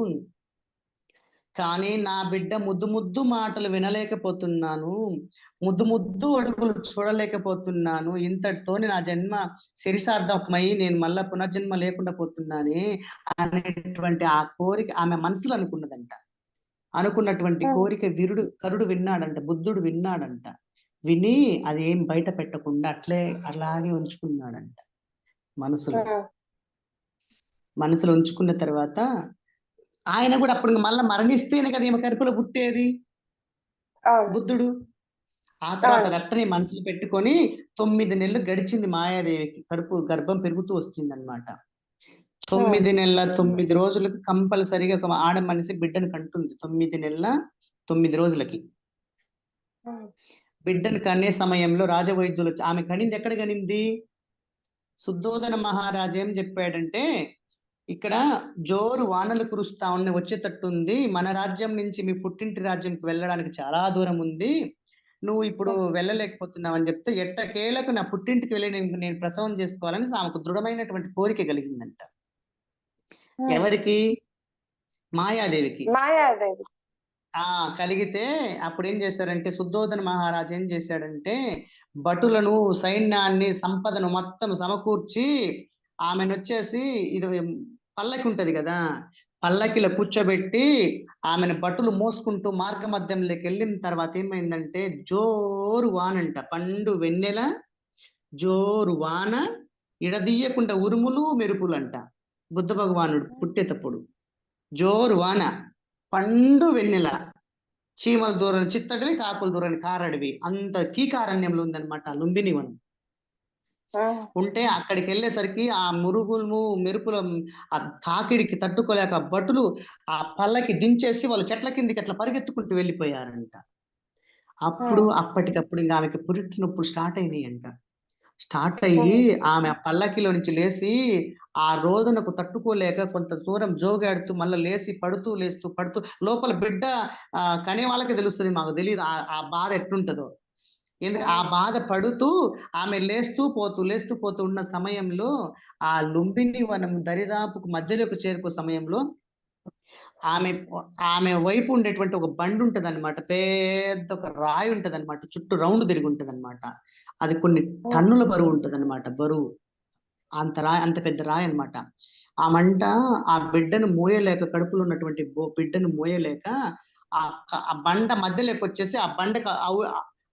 కానీ నా బిడ్డ ముద్దు మాటలు వినలేకపోతున్నాను, ముద్దు అడుగులు చూడలేకపోతున్నాను, ఇంతటితోని నా జన్మ శిరిసార్థమై నేను మళ్ళా పునర్జన్మ లేకుండా పోతున్నానే అనేటువంటి ఆ కోరిక ఆమె మనసులో అనుకున్నదంట. అనుకున్నటువంటి కోరిక కరుడు విన్నాడంట, బుద్ధుడు విన్నాడంట. విని అదేం బయట పెట్టకుండా అలాగే ఉంచుకున్నాడంట మనసులో ఉంచుకున్న తర్వాత ఆయన కూడా అప్పుడు మళ్ళీ మరణిస్తేనే కదా ఈమె కడుపులో పుట్టేది బుద్ధుడు. ఆ తర్వాత అట్టనే మనసులో పెట్టుకొని 9 నెలలు గడిచింది మాయాదేవికి. గర్భం పెరుగుతూ వచ్చింది అనమాట. 9 నెలల 9 రోజులకు కంపల్సరిగా ఒక ఆడ మనిషి బిడ్డను కంటుంది. 9 నెలల 9 రోజులకి బిడ్డను కనే సమయంలో రాజవైద్యులు ఆమె కనింది. ఎక్కడ కనింది? శుద్ధోదన మహారాజు ఏం చెప్పాడంటే, ఇక్కడ జోరు వానలు కురుస్తా ఉన్నాయి, వచ్చేటట్టుంది, మన రాజ్యం నుంచి మీ పుట్టింటి రాజ్యంకి వెళ్ళడానికి చాలా దూరం ఉంది, నువ్వు ఇప్పుడు వెళ్ళలేకపోతున్నావు అని చెప్తే, ఎట్టకేలకు నా పుట్టింటికి వెళ్ళి నేను ప్రసవం చేసుకోవాలని ఆమెకు దృఢమైనటువంటి కోరిక కలిగిందంట. ఎవరికి? మాయాదేవికి. కలిగితే అప్పుడు ఏం చేశారంటే, శుద్ధోదన మహారాజు ఏం చేశాడంటే, భటులను, సైన్యాన్ని, సంపదను మొత్తం సమకూర్చి ఆమెను వచ్చేసి ఇది పల్లకి ఉంటది కదా, పల్లకిలో కూర్చోబెట్టి ఆమెను భటులు మోసుకుంటూ మార్గ మధ్యంలోకి వెళ్ళిన తర్వాత ఏమైందంటే, జోరు వానంట, పండు వెన్నెల జోరు వాన, ఇడదీయకుండా ఉరుములు మెరుపులు అంట. బుద్ధ భగవానుడు పుట్టేటప్పుడు జోరు వాన, పండు వెన్నెల, చీమల దూరం చిత్తడివి, కాకుల దూరం కారడివి, అంత కీకారణ్యంలో ఉందన్నమాట లుంబిని వనం. ఉంటే అక్కడికి వెళ్ళేసరికి ఆ మురుగులు మెరుపుల ఆ తాకిడికి తట్టుకోలేక భటులు ఆ పల్లకి దించేసి వాళ్ళు చెట్ల కిందికి అట్లా పరిగెత్తుకుంటూ వెళ్ళిపోయారంట. అప్పటికప్పుడు ఇంకా ఆమెకి పురిటి నొప్పులు స్టార్ట్ అయినాయంట. స్టార్ట్ అయ్యి ఆమె ఆ పల్లకిలో నుంచి లేచి ఆ రోదనకు తట్టుకోలేక కొంత దూరం జోగాడుతూ మళ్ళీ లేచి పడుతూ లేస్తూ పడుతూ లోపల బిడ్డ కనే వాళ్ళకి తెలుస్తుంది, మాకు తెలియదు ఆ బాధ ఎట్లుంటుందో. ఎందుకు ఆ బాధ పడుతూ ఆమె లేస్తూ పోతూ ఉన్న సమయంలో ఆ లుంబిని వనం దరిదాపుకు మధ్యలోకి చేరుకో సమయంలో ఆమె ఆమె వైపు ఉండేటువంటి ఒక బండి ఉంటది అనమాట. పెద్ద ఒక రాయి ఉంటది అనమాట, చుట్టూ రౌండ్ తిరిగి ఉంటది అనమాట. అది కొన్ని టన్నుల బరువు ఉంటది అనమాట. బరువు అంత పెద్ద రాయి అనమాట. ఆ మంట ఆ బిడ్డను మోయలేక, కడుపులో ఉన్నటువంటి బిడ్డను మోయలేక ఆ బండ మధ్యలోకి వచ్చేసి ఆ బండకు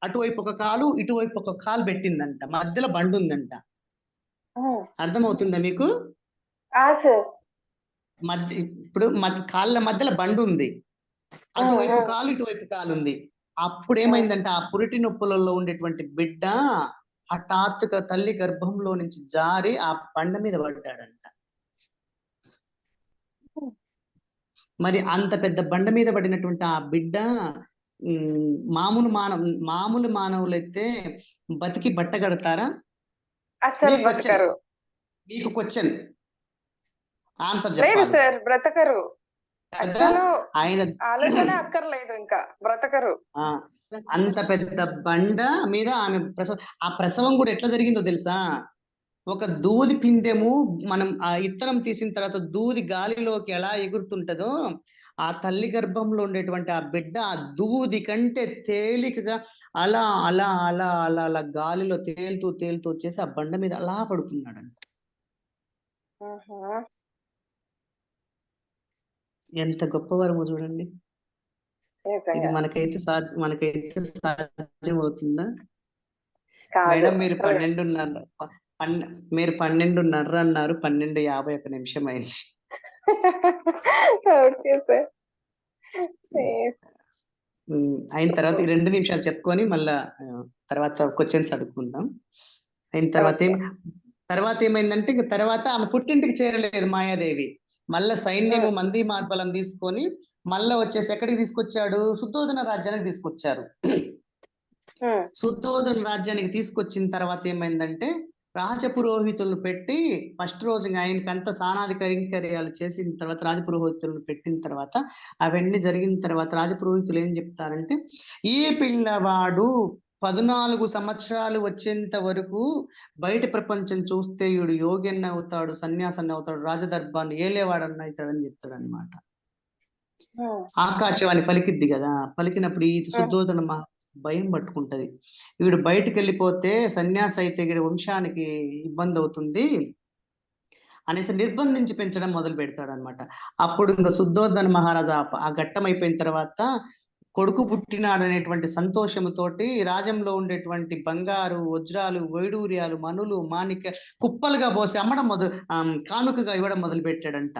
అటువైపు ఒక కాలు ఇటువైపు ఒక కాలు పెట్టిందంట. మధ్యలో బండి ఉందంట. అర్థమవుతుందా మీకు? ఇప్పుడు కాళ్ళ మధ్యలో బండి ఉంది, అటువైపు కాలు ఇటువైపు కాలు ఉంది. అప్పుడు ఏమైందంటే ఆ పురిటి నొప్పులలో ఉండేటువంటి బిడ్డ హఠాత్తుగా తల్లి గర్భంలో నుంచి జారి ఆ బండ మీద పడ్డాడంట. మరి అంత పెద్ద బండ మీద పడినటువంటి ఆ బిడ్డ మామూలు మానవులైతే బతికి బట్ట కడతారా? మీకు క్వశ్చన్ ఆన్సర్ చెప్పాలి. సార్ బ్రతకరు. ఆయన ఆలోచన అక్కర్లేదు, ఇంకా బ్రతకరు. అంత పెద్ద బండ మీద ఆమె ఆ ప్రసవం కూడా ఎట్లా జరిగిందో తెలుసా? ఒక దూది పిందెము మనం ఆ ఇత్తనం తీసిన తర్వాత దూది గాలిలోకి ఎలా ఎగురుతుంటదో ఆ తల్లి గర్భంలో ఉండేటువంటి ఆ బిడ్డ ఆ దూది కంటే తేలికగా అలా అలా అలా అలా అలా గాలిలో తేలుతూ వచ్చేసి ఆ బండ మీద అలా పడుతున్నాడంట. ఎంత గొప్పవరమో చూడండి. ఇది మనకైతే సాధ్యం అవుతుందా? మేడం మీరు 12:30 అన్నారు, 12:51 అయింది. అయిన తర్వాత ఈ 2 నిమిషాలు చెప్పుకొని మళ్ళా తర్వాత క్వశ్చన్స్ అడుగుకుందాం. అయిన తర్వాత ఏమైందంటే ఇంక తర్వాత ఆమె పుట్టింటికి చేరలేదు మాయాదేవి. మళ్ళా సైన్యము మంది మార్బలం తీసుకొని మళ్ళా వచ్చేసి ఎక్కడికి తీసుకొచ్చాడు? శుద్ధోదన రాజ్యానికి తీసుకొచ్చారు. శుద్ధోదన రాజ్యానికి తీసుకొచ్చిన తర్వాత ఏమైందంటే రాజపురోహితులను పెట్టి ఫస్ట్ రోజు ఆయనకంత సానాది కైంకర్యాలు చేసిన తర్వాత రాజపురోహితులను పెట్టిన తర్వాత అవన్నీ జరిగిన తర్వాత రాజపురోహితులు ఏం చెప్తారంటే, ఈ పిల్లవాడు 14 సంవత్సరాలు వచ్చేంత వరకు బయట ప్రపంచం చూస్తే వీడు యోగిన్న అవుతాడు, సన్యాసన్న అవుతాడు, రాజదర్బాన్ని ఏలేవాడన్న అవుతాడని చెప్తాడు అనమాట. ఆకాశవాణి పలికిద్ది కదా, పలికినప్పుడు ఈ శుద్ధోదన భయం పట్టుకుంటది. వీడు బయటకు వెళ్ళిపోతే సన్యాసి అయితే వీడి వంశానికి ఇబ్బంది అవుతుంది అనేసి నిర్బంధించి పెంచడం మొదలు పెడతాడు అనమాట. అప్పుడు ఇంకా శుద్ధోదన మహారాజా ఆ ఘట్టం అయిపోయిన తర్వాత కొడుకు పుట్టినాడు అనేటువంటి సంతోషముతోటి రాజ్యంలో ఉండేటువంటి బంగారు, వజ్రాలు, వైడూర్యాలు, మనులు, మాణిక్య కుప్పలుగా పోసి అమ్మడం కానుకగా ఇవ్వడం మొదలు పెట్టాడంట.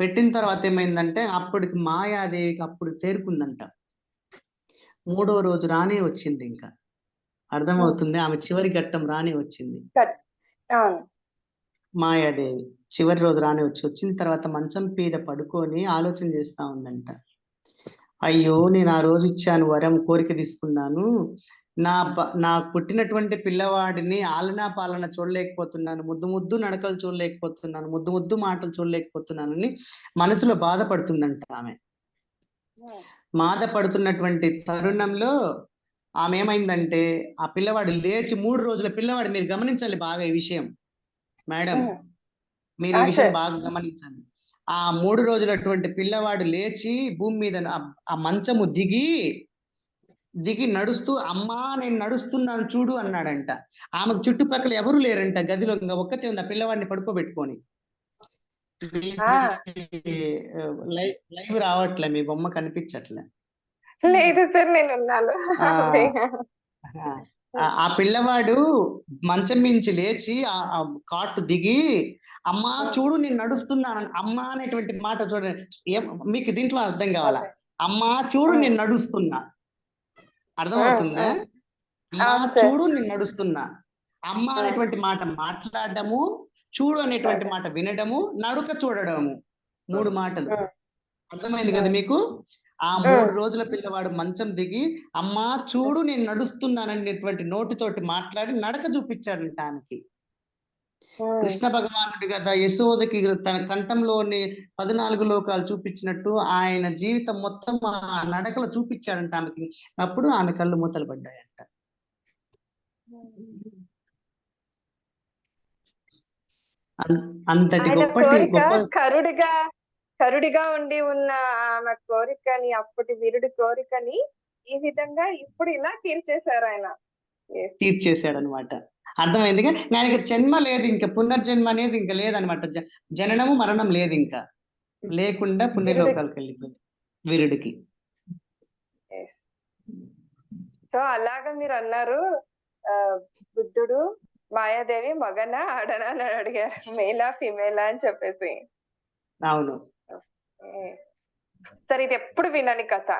పెట్టిన తర్వాత ఏమైందంటే అప్పటికి మాయాదేవికి అప్పుడు తేరుకుందంట. 3వ రోజు రానే వచ్చింది. ఇంకా అర్థమవుతుంది, ఆమె చివరి ఘట్టం రానే వచ్చింది. మాయాదేవి చివరి రోజు రానే వచ్చిన తర్వాత మంచం మీద పడుకొని ఆలోచన చేస్తా ఉందంట. అయ్యో నేను ఆ రోజు ఇచ్చాను వరం, కోరిక తీసుకున్నాను, నా పుట్టినటువంటి పిల్లవాడిని ఆలనా పాలన చూడలేకపోతున్నాను, ముద్దు నడకలు చూడలేకపోతున్నాను, ముద్దు మాటలు చూడలేకపోతున్నానని మనసులో బాధపడుతుందంట. ఆమె బాధపడుతున్నటువంటి తరుణంలో ఆమె ఏమైందంటే ఆ పిల్లవాడు లేచి 3 రోజుల పిల్లవాడు, మీరు గమనించాలి బాగా ఈ విషయం మేడం, మీరు ఈ విషయం బాగా గమనించండి. ఆ 3 రోజులటువంటి పిల్లవాడు లేచి భూమి మీద ఆ మంచము దిగి నడుస్తూ అమ్మా నేను నడుస్తున్నాను చూడు అన్నాడంట. ఆమెకు చుట్టుపక్కల ఎవరు లేరంట, గదిలో ఒక్కతే ఉంది ఆ పిల్లవాడిని పడుకోబెట్టుకొని. లైవ్ రావట్లే, మీ బొమ్మ కనిపించట్లే. లేదు సార్, నేను ఉన్నాను. ఆ పిల్లవాడు మంచం మించి లేచి ఆ కాటు దిగి అమ్మా చూడు నేను నడుస్తున్నాను, అమ్మా అనేటువంటి మాట చూడండి, మీకు దీంట్లో అర్థం కావాలా? అమ్మా చూడు నేను నడుస్తున్నా, అర్థమవుతుందా? అమ్మా చూడు నేను నడుస్తున్నా అమ్మ అనేటువంటి మాట మాట్లాడడము, చూడు అనేటువంటి మాట వినడము, నడుక చూడడము, 3 మాటలు. అర్థమైంది కదా మీకు? ఆ 3 రోజుల పిల్లవాడు మంచం దిగి అమ్మా చూడు నేను నడుస్తున్నాననేటువంటి నోటితోటి మాట్లాడి నడక చూపించాడంట ఆమెకి. కృష్ణ భగవానుడు కదా యశోదకి తన కంఠంలోని 14 లోకాలు చూపించినట్టు ఆయన జీవితం మొత్తం ఆ నడకలు చూపించాడంట ఆమెకి. అప్పుడు ఆమె కళ్ళు మూతలు పడ్డాయంట. అంతటి ఆయన గొప్పటి కోరిక గొప్ప కరుడిగా ఉండి ఉన్న ఆమె కోరికని, అప్పటి వీరుడి కోరికని ఈ విధంగా ఇప్పుడు ఇలా తీర్చేశారు ఆయన. తీర్చేశాడు అనమాట. అర్థమైందిగా? ఆయనకి జన్మ లేదు, ఇంకా పునర్జన్మ అనేది ఇంకా లేదనమాట. జననము మరణం లేదు, ఇంకా లేకుండా పుణ్యలోకాలకు వెళ్ళిపోయింది వీరుడికి. సో అలాగా మీరు అన్నారు, బుద్ధుడు మాయాదేవి మగనా ఆడనా అని అడిగారు, మేలా ఫిమేలా అని చెప్పేసి. అవును. సరే, ఇది ఎప్పుడు వినని కథ,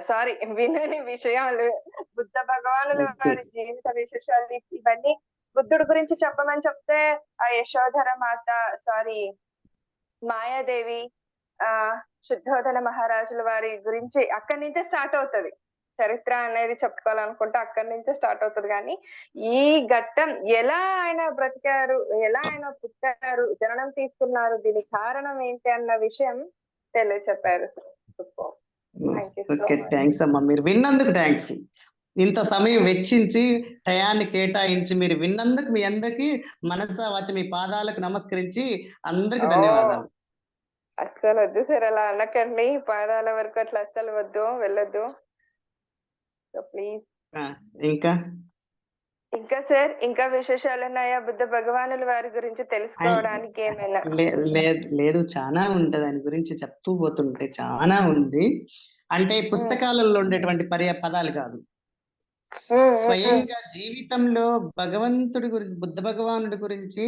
సారీ వినని విషయాలు, బుద్ధ భగవానుల వారి జీవిత విశేషాలు ఇవన్నీ. బుద్ధుడు గురించి చెప్పమని చెప్తే ఆ యశోధర మాత, సారీ మాయాదేవి, శుద్ధోధన మహారాజుల వారి గురించి అక్కడి నుంచే స్టార్ట్ అవుతది చరిత్ర అనేది. చెప్పుకోవాలనుకుంటే అక్కడి నుంచే స్టార్ట్ అవుతుంది. కానీ ఈ ఘట్టం ఎలా ఆయన బ్రతికారు, ఎలా ఆయన పుట్టారు, జననం తీసుకున్నారు, దీనికి కారణం ఏంటి అన్న విషయం తెలియచెప్పారు. ఓకే, థ్యాంక్స్ అమ్మా. మీరు విన్నందుకు థ్యాంక్స్. ఇంత సమయం వెచ్చించి టయాన్ని కేటాయించి మీరు విన్నందుకు మీ అందరికి మనసా వాచ మీ పాదాలకు నమస్కరించి అందరికి ధన్యవాదాలు. అస్సలు వద్దు సార్, అలా అనకండి. పాదాల వరకు అట్లా అస్సలు వద్దు, వెళ్ళొద్దు ప్లీజ్. ఇంకా సార్, ఇంకా విశేషాలు ఉన్నాయా బుద్ధ భగవానుల వారి గురించి తెలుసుకోవడానికి ఏమైనా? లేదు, చాలా ఉంటది దాని గురించి చెప్తూ పోతుంటే చాలా ఉంది. అంటే పుస్తకాలలో ఉండేటువంటి పదాలు కాదు, స్వయంగా జీవితంలో భగవంతుడి గురించి, బుద్ధ భగవానుడి గురించి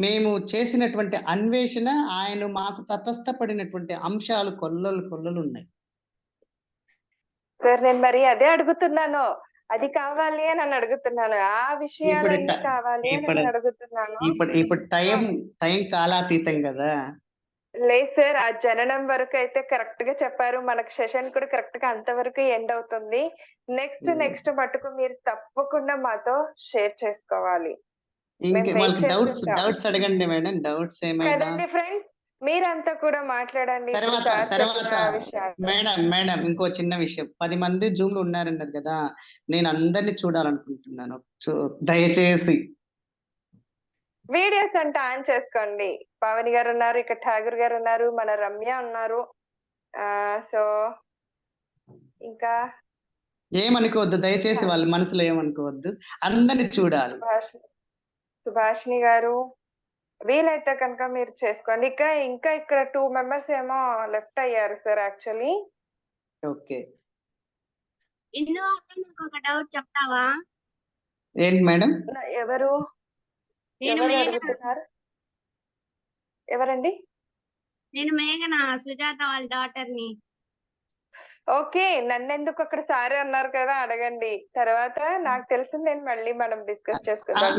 మేము చేసినటువంటి అన్వేషణ, ఆయన మాకు తటస్థపడినటువంటి అంశాలు కొల్లలు ఉన్నాయి సార్. నేను మరి అదే అడుగుతున్నాను, అది కావాలి అని అడుగుతున్నాను, ఆ విషయాలన్నీ కావాలి అని అడుగుతున్నాను. ఇప్పుడు టైం కాలాతీతం కదా. లేదు సార్, ఆ జననం వరకు అయితే కరెక్ట్ గా చెప్పారు. మనకు సెషన్ కూడా కరెక్ట్ గా అంతవరకు ఎండ్ అవుతుంది. నెక్స్ట్ మటుకు మీరు తప్పకుండా మాతో షేర్ చేసుకోవాలి. డౌట్స్ అడగండి మేడం, డౌట్స్ ఏమైనా ఫ్రెండ్స్. మీరంతా కూడా మాట్లాడండి. మేడం ఇంకో చిన్న విషయం, 10 మంది జూమ్ లో ఉన్నారన్నారు కదా, నేను అందరినీ చూడాలనుకుంటున్నాను. దయచేసి వీడియోస్ అంటే ఆన్ చేసుకోండి. పావని గారు ఉన్నారు, ఇక్కడ ఠాగూర్ గారు ఉన్నారు, మన రమ్య ఉన్నారు. సో ఇంకా ఏమనుకోవద్దు దయచేసి, వాళ్ళ మనసులో ఏమనుకోవద్దు, అందరిని చూడాలి. సుభాషిణి గారు, వీలైతే కనుక మీరు చేసుకోండి. ఇంకా ఇక్కడ 2 మెంబర్స్ ఏమో లెఫ్ట్ అయ్యారు సార్ యాక్చువల్లీ. ఓకే, ఒక డౌట్ చెప్తావా? ఏంటి మేడం? ఎవరు అడుగుతున్నారు? ఎవరండి? నేను మేఘన, సుజాత వాళ్ళ డాటర్ ని. ఓకే, నన్నెందుకు అక్కడ సారీ అన్నారు కదా, అడగండి. తర్వాత నాకు తెలిసింది నేను మళ్ళీ మనం డిస్కస్ చేసుకుందాం.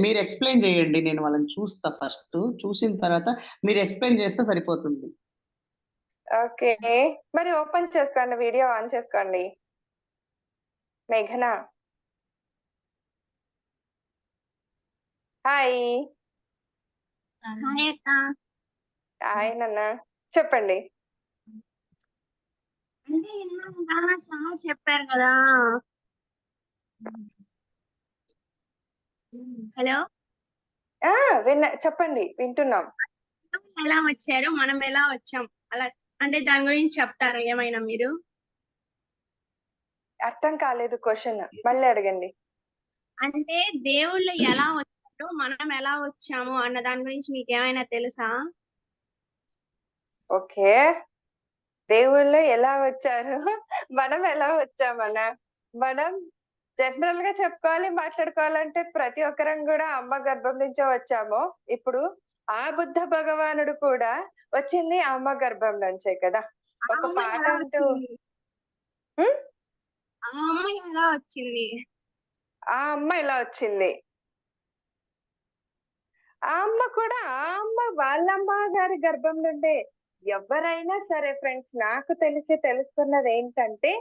మీరు ఎక్స్ప్లెయిన్ చేయండి, నేను వాళ్ళని చూస్తా. ఫస్ట్ చూసిన తర్వాత మీరు ఎక్స్ప్లెయిన్ చేస్తే సరిపోతుంది. ఓకే, మరి ఓపెన్ చేసుకోండి, వీడియో ఆన్ చేసుకోండి. మేఘన, హాయ్. హాయ్ నాన్న, చెప్పండి. అంటే ఇందాక సార్ చెప్పారు కదా. హలో, చెప్పండి, వింటున్నాం. ఎలా వచ్చారు, మనం ఎలా వచ్చాం, అలా అంటే దాని గురించి చెప్తారు ఏమైనా మీరు? అర్థం కాలేదు క్వశ్చన్, మళ్ళీ అడగండి. అంటే దేవుళ్ళు ఎలా వచ్చారు, మనం ఎలా వచ్చాము అన్న దాని గురించి మీకు ఏమైనా తెలుసా? ఓకే, దేవుళ్ళు ఎలా వచ్చారు, మనం ఎలా వచ్చామన్నా, మనం జనరల్ గా చెప్పుకోవాలి, మాట్లాడుకోవాలంటే ప్రతి ఒక్కరం కూడా అమ్మ గర్భం నుంచే వచ్చాము. ఇప్పుడు ఆ బుద్ధ భగవానుడు కూడా వచ్చింది అమ్మ గర్భం నుంచే కదా. ఒక పాట అంటూ, ఆ అమ్మ ఎలా వచ్చింది? ఆ అమ్మ ఎలా వచ్చింది ఆ అమ్మ వాళ్ళమ్మ గారి గర్భం నుండే. ఎవరైనా సరే ఫ్రెండ్స్, నాకు తెలుసుకున్నది ఏంటంటే,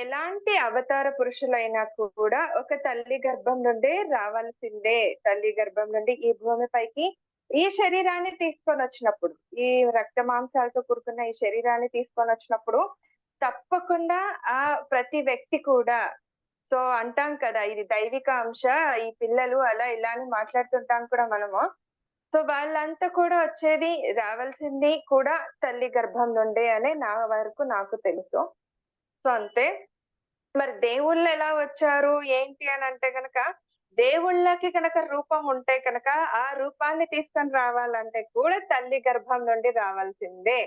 ఎలాంటి అవతార పురుషులైనా కూడా ఒక తల్లి గర్భం నుండే రావాల్సిందే. తల్లి గర్భం నుండి ఈ భూమిపైకి ఈ శరీరాన్ని తీసుకొని వచ్చినప్పుడు, ఈ రక్త మాంసాలతో కూడుకున్న ఈ శరీరాన్ని తీసుకొని వచ్చినప్పుడు తప్పకుండా ఆ ప్రతి వ్యక్తి కూడా, సో అంటాం కదా ఇది దైవిక అంశ, ఈ పిల్లలు అలా ఇలా అని మాట్లాడుతుంటాం కూడా మనము. సో వాళ్ళంతా కూడా వచ్చేది, రావాల్సింది కూడా తల్లి గర్భం నుండే అని నా వరకు నాకు తెలుసు. సో అంతే. మరి దేవుళ్ళు ఎలా వచ్చారు ఏంటి అని అంటే గనక, దేవుళ్ళకి కనుక రూపం ఉంటే కనుక ఆ రూపాన్ని తీసుకొని రావాలంటే కూడా తల్లి గర్భం నుండి రావాల్సిందే.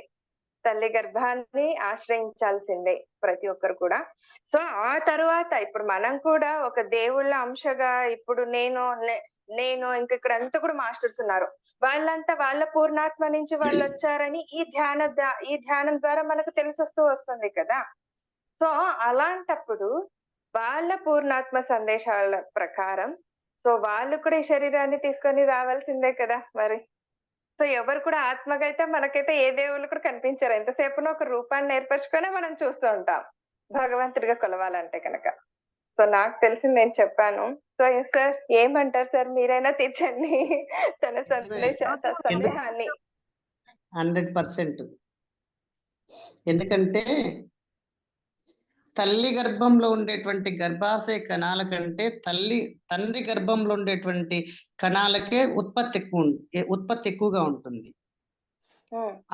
తల్లి గర్భాన్ని ఆశ్రయించాల్సిందే ప్రతి ఒక్కరు కూడా. సో ఆ తరువాత ఇప్పుడు మనం కూడా ఒక దేవుళ్ళ అంశగా, ఇప్పుడు నేను ఇంక ఇక్కడ అంతా కూడా మాస్టర్స్ ఉన్నారు, వాళ్ళంతా వాళ్ళ పూర్ణాత్మ నుంచి వాళ్ళు వచ్చారని ఈ ధ్యానం ద్వారా మనకు తెలిసొస్తూ వస్తుంది కదా. సో అలాంటప్పుడు వాళ్ళ పూర్ణాత్మ సందేశాల ప్రకారం సో వాళ్ళు కూడా ఈ శరీరాన్ని తీసుకొని రావాల్సిందే కదా మరి. సో ఎవరు కూడా ఆత్మగా అయితే మనకైతే ఏ దేవుళ్ళు కూడా కనిపించారు. ఎంతసేపునో ఒక రూపాన్ని ఏర్పరచుకొని మనం చూస్తూ ఉంటాం భగవంతుడిగా కొలవాలంటే కనుక. సో నాకు తెలిసింది నేను చెప్పాను. సో సార్ ఏమంటారు సార్, మీరైనా తీర్చండి తన సందేహాన్ని. 100%. ఎందుకంటే తల్లి గర్భంలో ఉండేటువంటి గర్భాశయ కణాల కంటే తండ్రి గర్భంలో ఉండేటువంటి కణాలకే ఉత్పత్తి ఎక్కువగా ఉంటుంది.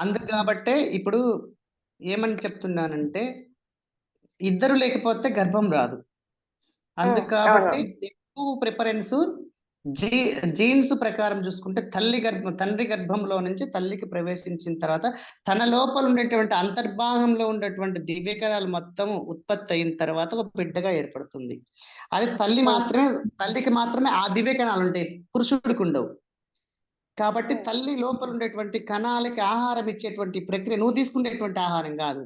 అందుకు కాబట్టే ఇప్పుడు ఏమని చెప్తున్నానంటే, ఇద్దరు లేకపోతే గర్భం రాదు. అందుకు కాబట్టి ఎక్కువ ప్రిఫరెన్స్ జీన్స్ ప్రకారం చూసుకుంటే తండ్రి గర్భంలో నుంచి తల్లికి ప్రవేశించిన తర్వాత తన లోపల ఉండేటువంటి అంతర్భాగంలో ఉండేటువంటి దివ్యకణాలు మొత్తం ఉత్పత్తి అయిన తర్వాత ఒక బిడ్డగా ఏర్పడుతుంది. అది తల్లికి మాత్రమే ఆ దివ్యకణాలు ఉంటాయి, పురుషుడికి ఉండవు. కాబట్టి తల్లి లోపల ఉండేటువంటి కణాలకి ఆహారం ఇచ్చేటువంటి ప్రక్రియ నువ్వు తీసుకునేటువంటి ఆహారం కాదు.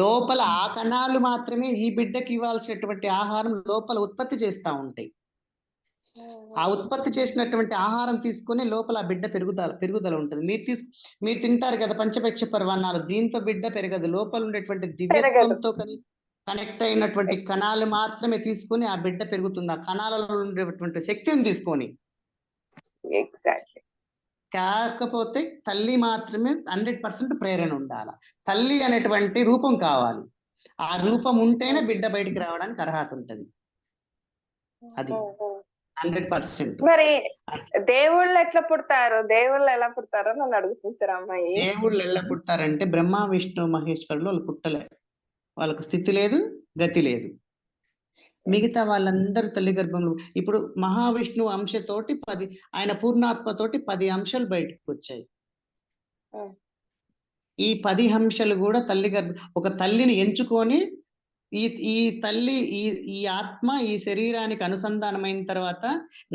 లోపల ఆ కణాలు మాత్రమే ఈ బిడ్డకి ఇవ్వాల్సినటువంటి ఆహారం లోపల ఉత్పత్తి చేస్తూ ఉంటాయి. ఆ ఉత్పత్తి చేసినటువంటి ఆహారం తీసుకొని లోపల ఆ బిడ్డ పెరుగుదల ఉంటుంది. మీరు తింటారు కదా పంచభక్ష పర్వాణాలు, దీంతో బిడ్డ పెరగదు. లోపల ఉండేటువంటి దివ్యత్వంతో కనెక్ట్ అయినటువంటి కణాలు మాత్రమే తీసుకొని ఆ బిడ్డ పెరుగుతుంది, ఆ కణాలలో ఉండేటువంటి శక్తిని తీసుకొని. కాకపోతే తల్లి మాత్రమే 100% ప్రేరణ ఉండాలి. తల్లి అనేటువంటి రూపం కావాలి. ఆ రూపం ఉంటేనే బిడ్డ బయటికి రావడానికి అర్హత ఉంటది. అది 100%. మరి దేవుళ్ళు ఎట్లా పుడతారు, దేవుళ్ళు ఎలా పుడతారో నన్ను అడుగుతుంది సార్ అమ్మాయి. దేవుళ్ళు ఎలా పుడతారంటే బ్రహ్మ విష్ణు మహేశ్వరులు వాళ్ళు పుట్టలే. వాళ్ళకు స్థితి లేదు, గతి లేదు. మిగతా వాళ్ళందరూ తల్లి గర్భంలో. ఇప్పుడు మహావిష్ణువు అంశతోటి ఆయన పూర్ణాత్మతోటి 10 అంశాలు బయటకు వచ్చాయి. ఈ 10 అంశాలు కూడా ఒక తల్లిని ఎంచుకొని ఈ తల్లి ఈ ఆత్మ ఈ శరీరానికి అనుసంధానమైన తర్వాత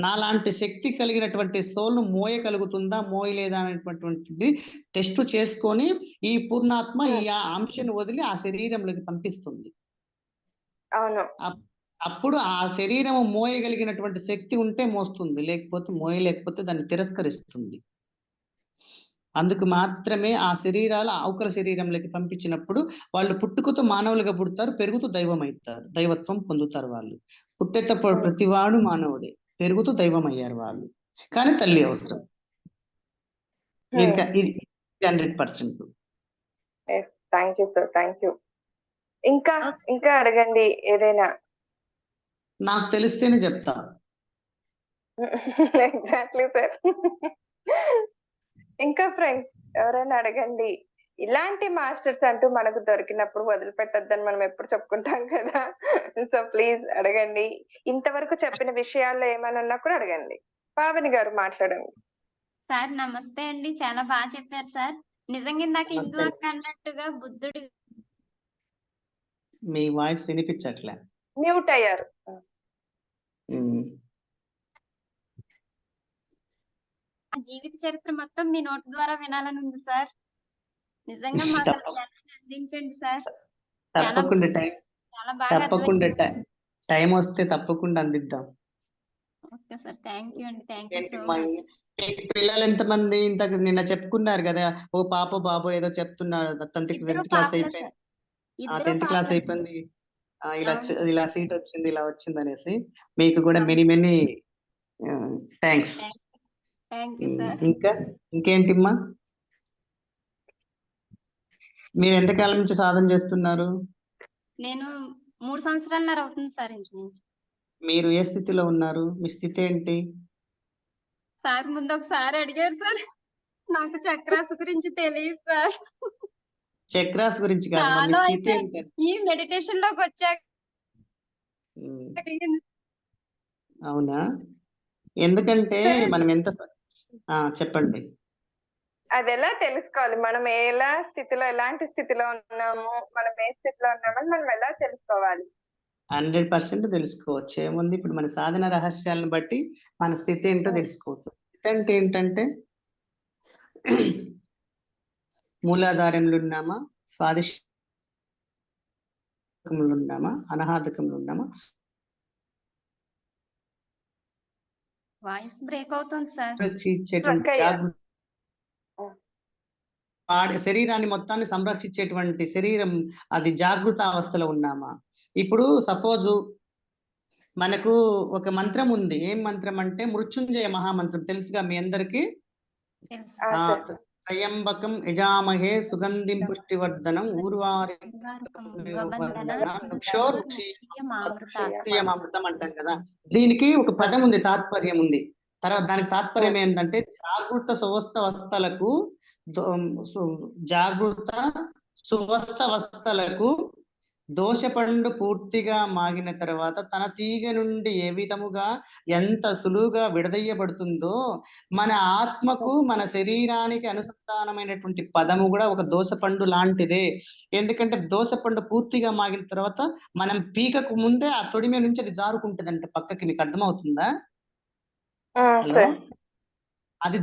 నాలాంటి శక్తి కలిగినటువంటి సోల్ను మోయగలుగుతుందా మోయలేదా అనేటువంటిది టెస్ట్ చేసుకొని ఈ పూర్ణాత్మ ఈ అంశను వదిలి ఆ శరీరంలోకి పంపిస్తుంది. అవును. అప్పుడు ఆ శరీరము మోయగలిగినటువంటి శక్తి ఉంటే మోస్తుంది, లేకపోతే మోయలేకపోతే దాన్ని తిరస్కరిస్తుంది. అందుకు మాత్రమే ఆ శరీరాలు అవకల శరీరంలోకి పంపించినప్పుడు వాళ్ళు పుట్టుకతో మానవులుగా పుడతారు, పెరుగుతూ దైవం అవుతారు, దైవత్వం పొందుతారు. వాళ్ళు పుట్టేటప్పుడు ప్రతివాడు మానవుడే, పెరుగుతూ దైవం అయ్యారు వాళ్ళు. కానీ తల్లి అవసరం. 100%. Thank you sir, thank you. ఇంకా అడగండి ఏదైనా. నాకు తెలిస్తేనే చెప్తా. Exactly sir. ఇంకా ఫ్రెండ్స్ ఎవరైనా అడగండి. ఇలాంటి మాస్టర్స్ అంటూ మనకు దొరికినప్పుడు వదిలిపెట్టొద్దని మనం ఎప్పుడు చెప్పుకుంటాం కదా. సో ప్లీజ్ అడగండి. ఇంతవరకు చెప్పిన విషయాల్లో ఏమైనా ఉన్నా కూడా అడగండి. పావని గారు మాట్లాడండి. సార్ నమస్తే అండి, చాలా బాగా చెప్పారు సార్. నిజంగా నాకు ఇందు అక్క అన్నట్టుగా బుద్ధుడు. మీ వాయిస్ వినిపించట్లే, మ్యూట్ అయ్యారు. జీవిత చరిత్ర మొత్తం మీ నోటి ద్వారా వినాలని ఉంది సార్. నిజంగా మాకు అందించండి సార్. తప్పకుండా టైం వస్తే తప్పకుండా అందిద్దాం. ఓకే సార్, థ్యాంక్ యూ అండి, థ్యాంక్ యూ సో ఏంటి మా మచ్. మీకు పిల్లలు ఎంతమంది? ఇంతకు నిన్న చెప్పుకున్నారు కదా, ఓ పాప బాబో ఏదో చెప్తున్నారు. టెన్త్ ఇద్దరు క్లాస్ పాపలే అయిపోయింది. సార్, ఇద్దరు 10th క్లాస్ పాపలే. అయిపోయింది. అవును. ఇలా సీట్ వచ్చింది, ఇలా వచ్చింది అనేసి మీకు కూడా అవును. Many many thanks. Thank you sir. ఇంకా ఇంకేంటిమ్మా, మీరు ఎంతకాలం నుంచి సాధన చేస్తున్నారు? నేను 3 సంవత్సరాలన్నర అవుతుంది సార్ ఇంచుమించు. మీరు ఏ స్థితిలో ఉన్నారు? మీ స్థితి ఏంటి? సార్ ముందు ఒకసారి అడిగారు సార్, నాకు చక్రాస్ గురించి తెలియదు సార్. చక్రాస్ గురించి కాదమ్మా, మీ నాలో స్థితి అయితే ఏంటి? ఈ మెడిటేషన్ లోకి వచ్చాక ఉమ్, తెలిగింది. అవునా? ఎందుకంటే మనం ఎంత చెప్పండి. అది ఎలా తెలుసుకోవాలి? మనం ఎలా స్థితిలో, ఎలాంటి స్థితిలో ఉన్నాము, మనం ఏ స్థితిలో ఉన్నామని మనం ఎలా తెలుసుకోవాలి? 100% తెలుసుకోవచ్చు. ఏముంది, ఇప్పుడు మన సాధన రహస్యాలను బట్టి మన స్థితి ఏంటో తెలుసుకోవచ్చు. స్థితి అంటే ఏంటంటే మూలాధారంలో ఉన్నామా, స్వాదిష్టకంలో ఉన్నామా, అనాహతకంలో ఉన్నామా? వాయిస్ బ్రేక్ అవుతుంది సార్. సంరక్షించేటువంటి అక్కయ్య. జాగృతి, శరీరాన్ని మొత్తాన్ని సంరక్షించేటువంటి శరీరం, అది జాగృత అవస్థలో ఉన్నామా? ఇప్పుడు సపోజు మనకు ఒక మంత్రం ఉంది. ఏం మంత్రం అంటే మృత్యుంజయ మహామంత్రం, తెలుసుగా మీ అందరికి. తెలుసు. త్రయంబకం యజామహే సుగంధిం పుష్టివర్ధనం ఊర్వారుక్షోరుక్షీయమామృతం అంటాం కదా. దీనికి ఒక పదం ఉంది, తాత్పర్యం ఉంది. తర్వాత దానికి తాత్పర్యం ఏంటంటే జాగృత సువస్థవస్థలకు జాగృత సువస్థవస్థలకు దోషపండు పూర్తిగా మాగిన తర్వాత తన తీగ నుండి ఏ విధముగా ఎంత సులువుగా విడదయ్యబడుతుందో, మన ఆత్మకు మన శరీరానికి అనుసంధానమైనటువంటి పదము కూడా ఒక దోసపండు లాంటిదే. ఎందుకంటే దోసపండు పూర్తిగా మాగిన తర్వాత మనం పీకకు ముందే ఆ తొడిమే నుంచి అది జారుకుంటుందంట పక్కకి. మీకు అర్థమవుతుందా? హలో, అది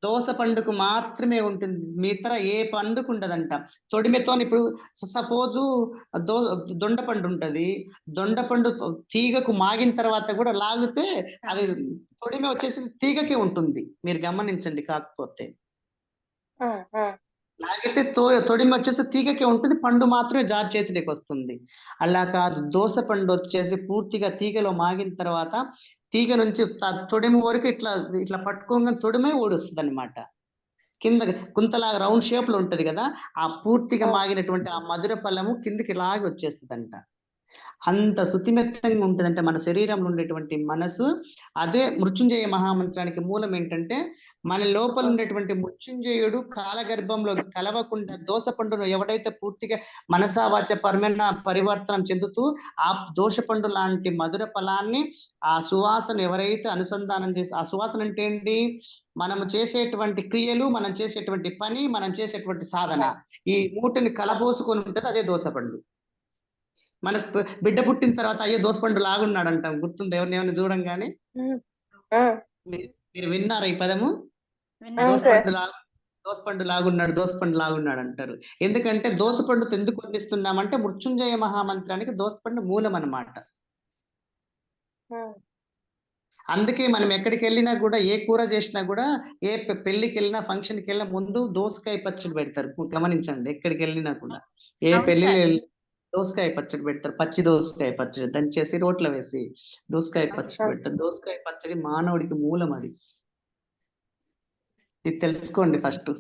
దోస పండుకు మాత్రమే ఉంటుంది, మిగతా ఏ పండుకు ఉండదంట. తొడిమెతో ఇప్పుడు సపోజు దొండపండు ఉంటది, దొండపండు తీగకు మాగిన తర్వాత కూడా లాగితే అది తొడిమె వచ్చేసి తీగకే ఉంటుంది. మీరు గమనించండి. కాకపోతే లాగితే తొడిమె వచ్చేసి తీగకే ఉంటుంది, పండు మాత్రమే జార్ చేతిలోకి వస్తుంది. అలా కాదు, దోస పండు వచ్చేసి పూర్తిగా తీగలో మాగిన తర్వాత తీగ నుంచి తొడిమ వరకు ఇట్లా ఇట్లా పట్టుకోగా తొడిమే ఊడొస్తుంది అనమాట. కింద కుంతలాగా రౌండ్ షేప్ లో ఉంటది కదా, ఆ పూర్తిగా మాగినటువంటి ఆ మధుర ఫలము కిందికి లాగి వచ్చేస్తుందంట. అంత శుతిమెత్తంగా ఉంటుందంటే మన శరీరంలో ఉండేటువంటి మనసు. అదే మృత్యుంజయ మహామంత్రానికి మూలం ఏంటంటే, మన లోపల ఉండేటువంటి మృత్యుంజయుడు కాలగర్భంలో కలవకుండా దోసపండును ఎవడైతే పూర్తిగా మనసావాచ పరమైన పరివర్తనం చెందుతూ ఆ దోషపండు లాంటి మధుర ఫలాన్ని, ఆ సువాసన ఎవరైతే అనుసంధానం చేసి, ఆ సువాసన అంటే ఏంటి? మనము చేసేటువంటి క్రియలు, మనం చేసేటువంటి పని, మనం చేసేటువంటి సాధన, ఈ మూటిని కలబోసుకొని ఉంటది, అదే దోసపండు. మనకు బిడ్డ పుట్టిన తర్వాత అయ్యో దోసపండు లాగున్నాడు అంటాం, గుర్తుంది? ఎవరిని చూడంగానే మీరు విన్నారా ఈ పదము? దోసపండు లాగున్నాడు అంటారు. ఎందుకంటే దోసపండుతో ఎందుకు వర్ణిస్తున్నామంటే మృత్యుంజయ మహామంత్రానికి దోసపండు మూలం అన్నమాట. అందుకే మనం ఎక్కడికి వెళ్ళినా కూడా, ఏ కూర చేసినా కూడా, ఏ పెళ్లికి వెళ్ళినా, ఫంక్షన్కి వెళ్ళినా ముందు దోసకాయ పచ్చడి పెడతారు. గమనించండి, ఎక్కడికి వెళ్ళినా కూడా ఏ పెళ్లి దోసకాయ పచ్చడి పెడతారు. పచ్చి దోసకాయ పచ్చడి దంచేసి రోట్లో వేసి దోసకాయ పచ్చడి పెడతారు. దోసకాయ పచ్చడి మానవుడికి మూలం. అది ఇది తెలుసుకోండి ఫస్ట్.